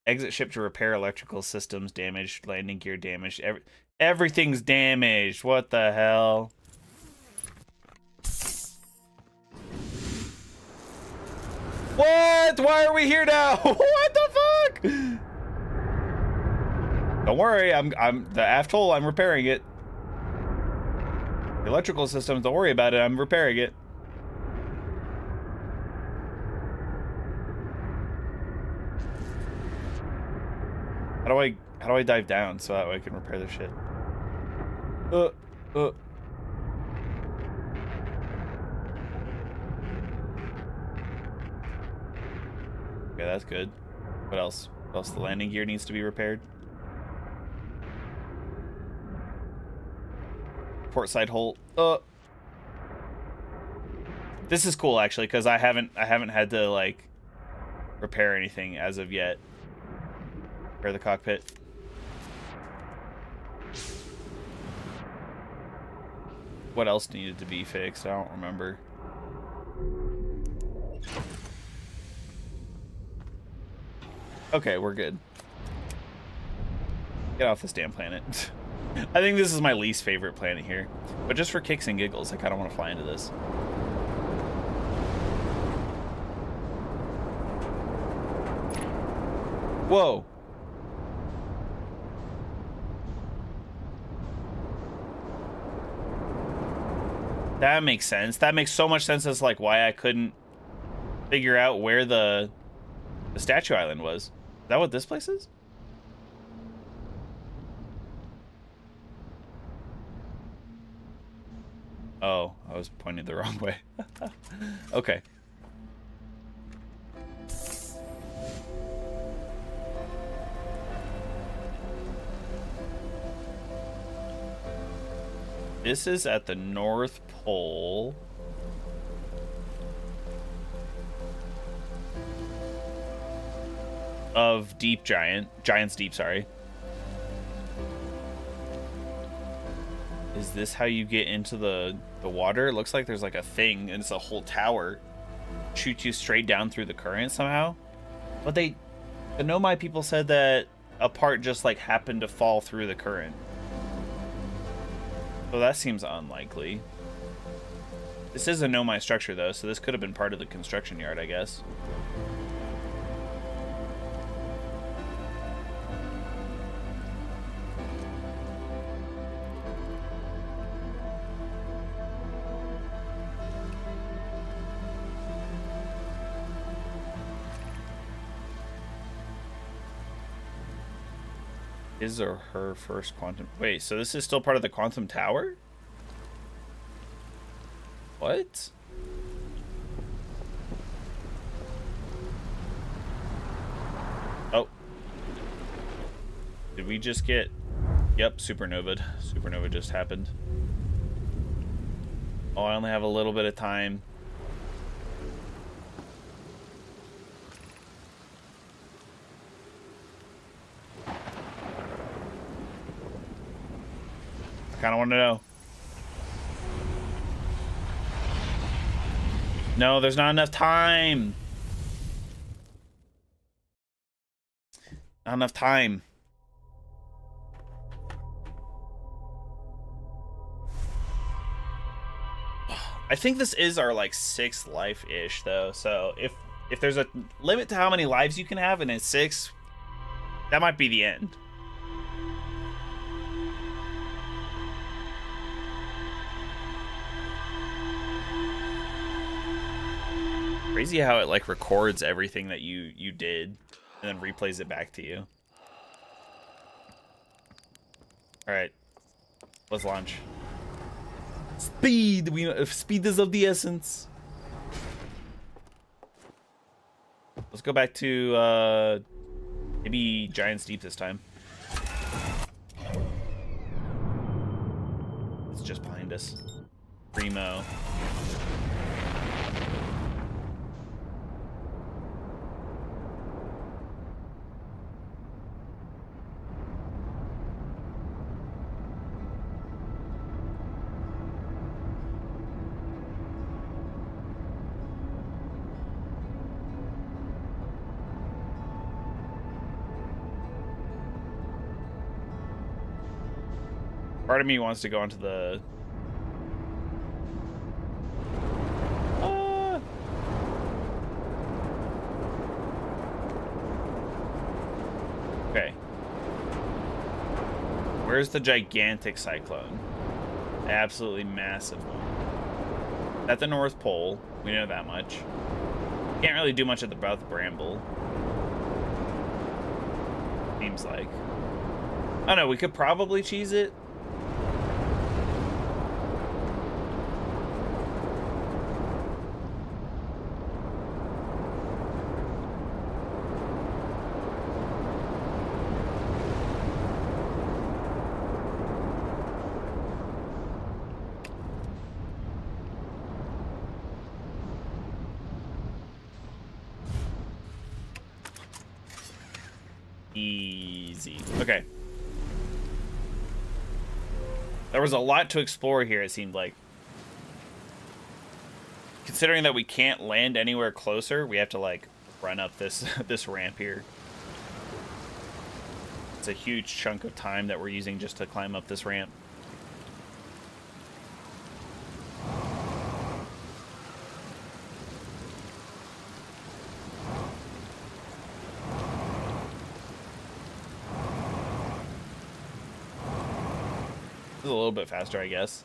Exit ship to repair electrical systems damaged, landing gear damaged. Everything's damaged. What the hell? What? Why are we here now? What the fuck? Don't worry, I'm the aft hull, I'm repairing it. The electrical systems, don't worry about it, I'm repairing it. How do I dive down so that way I can repair the shit? Okay, that's good. What else? What else? The landing gear needs to be repaired. Port side hole. This is cool actually, because I haven't had to like repair anything as of yet. Repair the cockpit. What else needed to be fixed? I don't remember. Okay, we're good. Get off this damn planet. I think this is my least favorite planet here. But just for kicks and giggles, I kind of want to fly into this. Whoa. That makes sense. That makes so much sense as like why I couldn't figure out where the Statue Island was. Is that what this place is? Oh, I was pointing the wrong way. Okay. This is at the North Pole. Of Giant's Deep, sorry. Is this how you get into the water? It looks like there's like a thing and it's a whole tower. Shoots you straight down through the current somehow. But the Nomai people said that a part just like happened to fall through the current. So that seems unlikely. This is a Nomai structure though, so this could have been part of the construction yard, I guess. His or her first quantum... Wait, so this is still part of the quantum tower? What? Oh. Did we just get... Yep, supernova. Supernova just happened. Oh, I only have a little bit of time. Kind of want to know. No, there's not enough time. Not enough time. I think this is our like 6th life-ish though. So if there's a limit to how many lives you can have and it's 6, that might be the end. Crazy how it like records everything that you did and then replays it back to you. All right, let's launch. Speed, speed is of the essence. Let's go back to maybe Giant's Deep this time. It's just behind us. Primo. Part of me wants to go onto the... Okay. Where's the gigantic cyclone? The absolutely massive one. At the North Pole. We know that much. Can't really do much about the Bramble. Seems like. I don't know, we could probably cheese it. Easy. Okay. There was a lot to explore here, it seemed like. Considering that we can't land anywhere closer, we have to, like, run up this this ramp here. It's a huge chunk of time that we're using just to climb up this ramp. It's a little bit faster, I guess.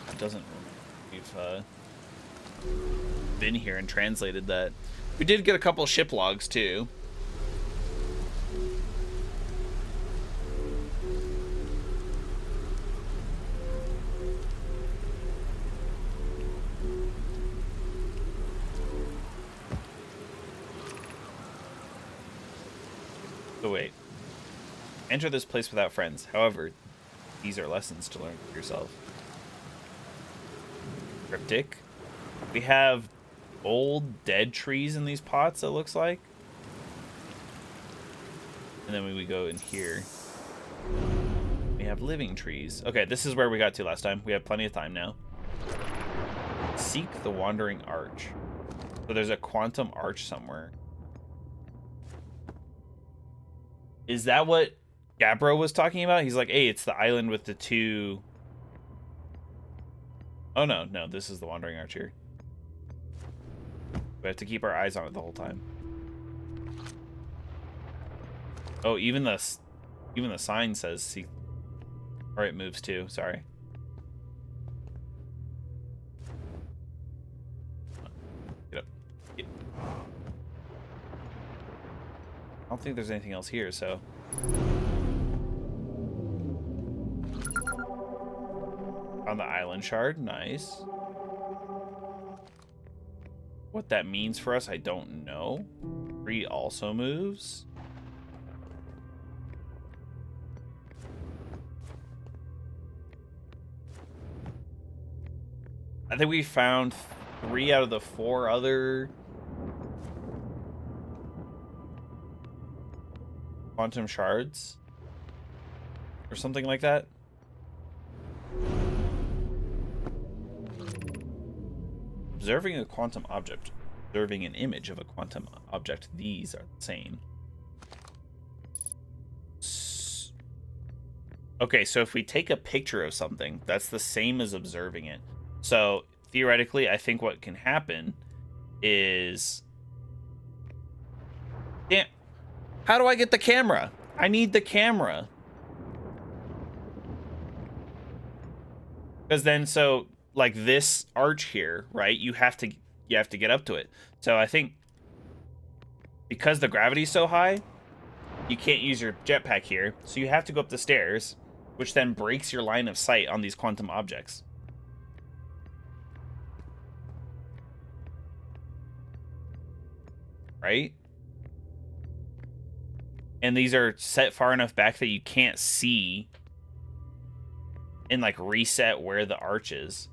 It doesn't. We've been here and translated that. We did get a couple ship logs too. Oh wait. Enter this place without friends. However, these are lessons to learn for yourself. Cryptic. We have old dead trees in these pots, it looks like. And then when we go in here, we have living trees. Okay, this is where we got to last time. We have plenty of time now. Seek the wandering arch. So there's a quantum arch somewhere. Is that what Gabbro was talking about? He's like, hey, it's the island with the two... Oh, no, this is the wandering arch here. We have to keep our eyes on it the whole time. Oh, even the sign says seek... Or it moves too, sorry. Get up. Get. I don't think there's anything else here, so... On the island shard, nice. What that means for us, I don't know. Tree also moves. I think we found 3 out of the 4 other quantum shards or something like that. Observing a quantum object, observing an image of a quantum object, these are the same. Okay, so if we take a picture of something, that's the same as observing it. So theoretically, I think what can happen is... Damn. How do I get the camera? I need the camera. Because then, so... like this arch here, right? You have to get up to it. So I think because the gravity's so high, you can't use your jetpack here. So you have to go up the stairs, which then breaks your line of sight on these quantum objects. Right? And these are set far enough back that you can't see and like reset where the arch is.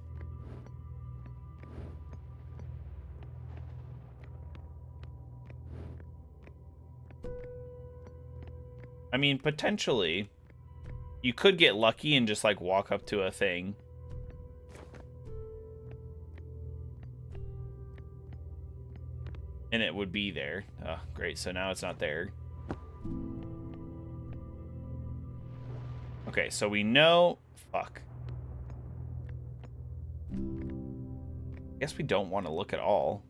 I mean, potentially, you could get lucky and just, like, walk up to a thing. And it would be there. Oh, great. So now it's not there. Okay, so we know... Fuck. I guess we don't want to look at all.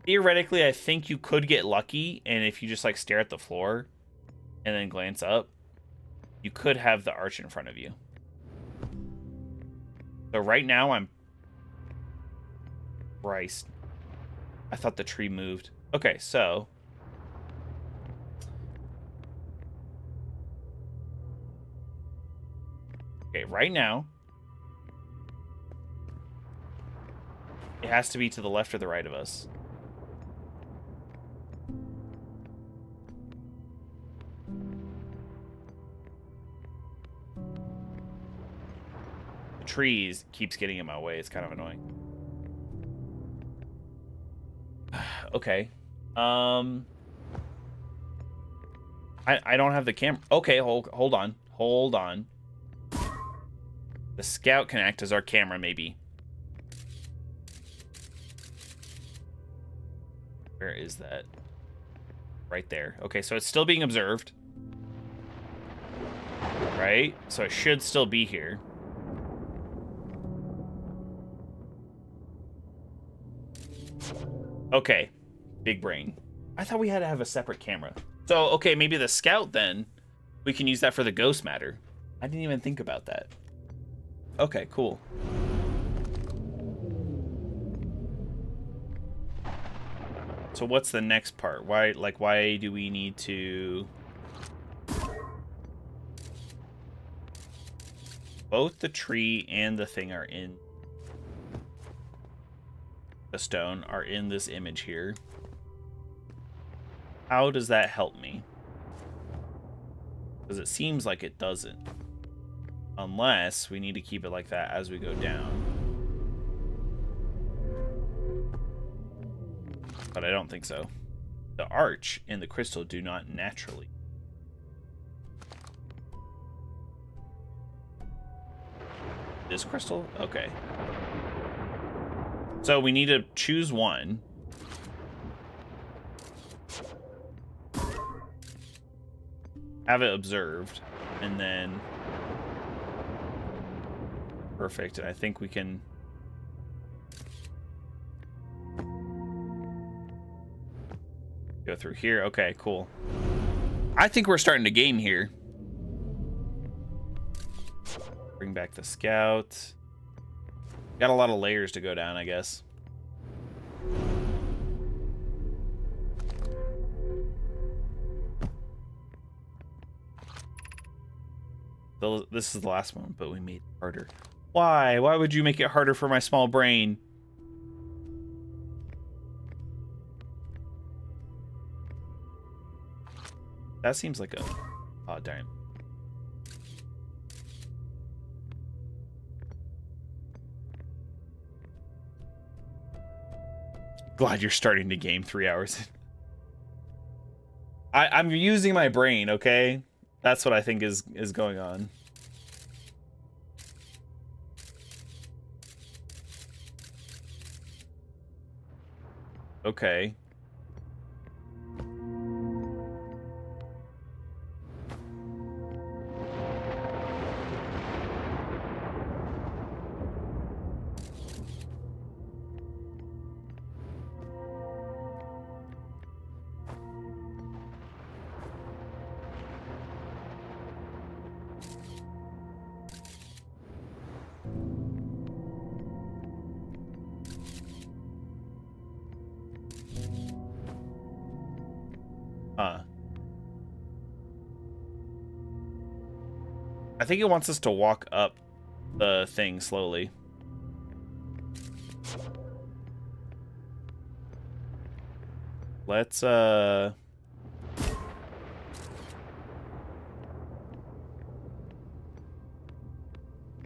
Theoretically, I think you could get lucky, and if you just, like, stare at the floor and then glance up, you could have the arch in front of you. So right now, I'm... Christ. I thought the tree moved. Okay, so... Okay, right now... It has to be to the left or the right of us. The trees keeps getting in my way. It's kind of annoying. Okay. I don't have the camera. Okay, hold on. Hold on. The scout can act as our camera, maybe. Where is that? Right there. Okay, so it's still being observed. Right? So it should still be here. Okay. Big brain. I thought we had to have a separate camera. So, okay, maybe the scout then, we can use that for the ghost matter. I didn't even think about that. Okay, cool. So what's the next part? Why do we need to... Both the tree and the thing are in... The stone are in this image here. How does that help me? Because it seems like it doesn't. Unless we need to keep it like that as we go down. But I don't think so. The arch and the crystal do not naturally. This crystal? Okay. So we need to choose one. Have it observed. And then... Perfect. And I think we can... Go through here. Okay, cool. I think we're starting to game here. Bring back the scout. Got a lot of layers to go down, I guess. So this is the last one, but we made it harder. Why? Why would you make it harder for my small brain? That seems like a... Oh, damn. Glad you're starting to game 3 hours. I'm using my brain, okay? That's what I think is going on. Okay. I think it wants us to walk up the thing slowly. Let's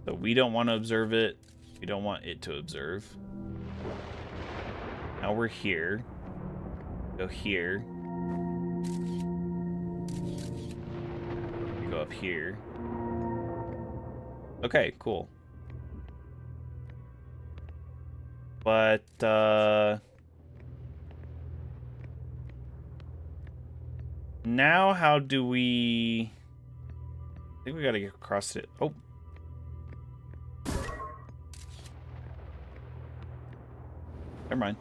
So we don't want to observe it. We don't want it to observe. Now we're here. Go here. We go up here. Okay, cool. But, now how do we... I think we gotta get across it. Oh. Never mind.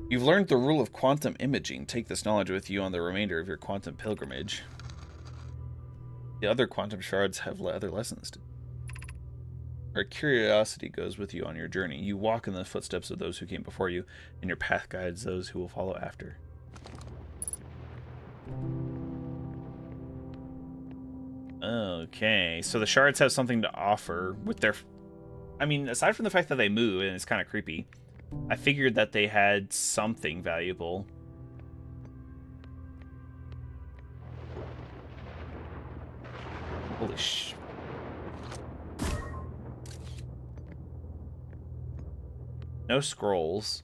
You've learned the rule of quantum imaging. Take this knowledge with you on the remainder of your quantum pilgrimage. The other quantum shards have other lessons to. Our curiosity goes with you on your journey. You walk in the footsteps of those who came before you, and your path guides those who will follow after. Okay, so the shards have something to offer with their I mean, aside from the fact that they move and it's kind of creepy, I figured that they had something valuable. Holy sh... No scrolls.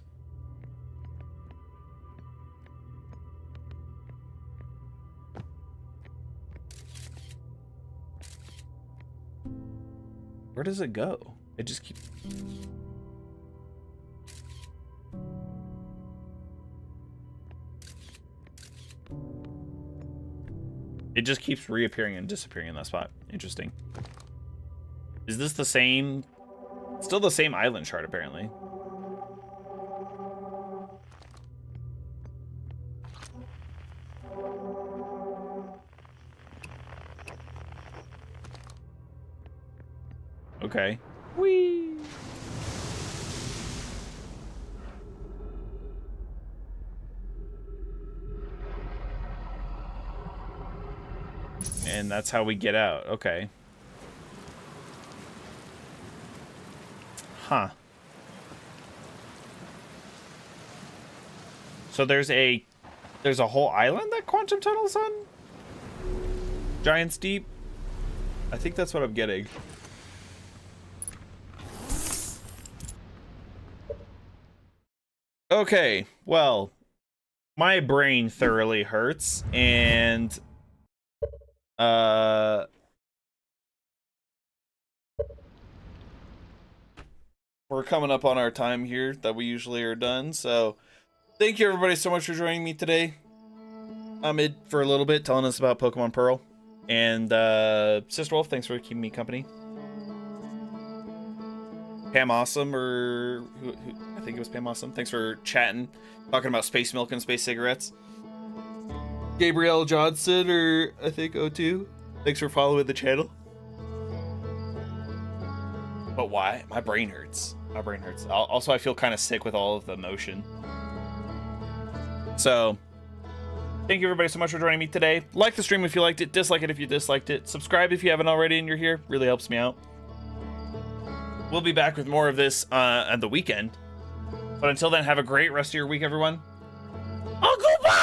Where does it go? It just keeps... It just keeps reappearing and disappearing in that spot. Interesting. Is this the same... Still the same island chart, apparently. Okay. Whee! And that's how we get out. Okay. Huh. So there's a whole island that quantum tunnels on? Giant's Deep? I think that's what I'm getting. Okay, well, my brain thoroughly hurts, and we're coming up on our time here that we usually are done, so thank you everybody so much for joining me today. Ahmed for a little bit telling us about Pokemon Pearl, and Sister Wolf, thanks for keeping me company. Pam Awesome, or who, I think it was Pam Awesome. Thanks for chatting, talking about space milk and space cigarettes. Gabrielle Johnson, or I think O2. Thanks for following the channel. But why? My brain hurts. My brain hurts. Also, I feel kind of sick with all of the motion. So, thank you everybody so much for joining me today. Like the stream if you liked it. Dislike it if you disliked it. Subscribe if you haven't already and you're here. Really helps me out. We'll be back with more of this on the weekend. But until then, have a great rest of your week, everyone. Uncle Bob!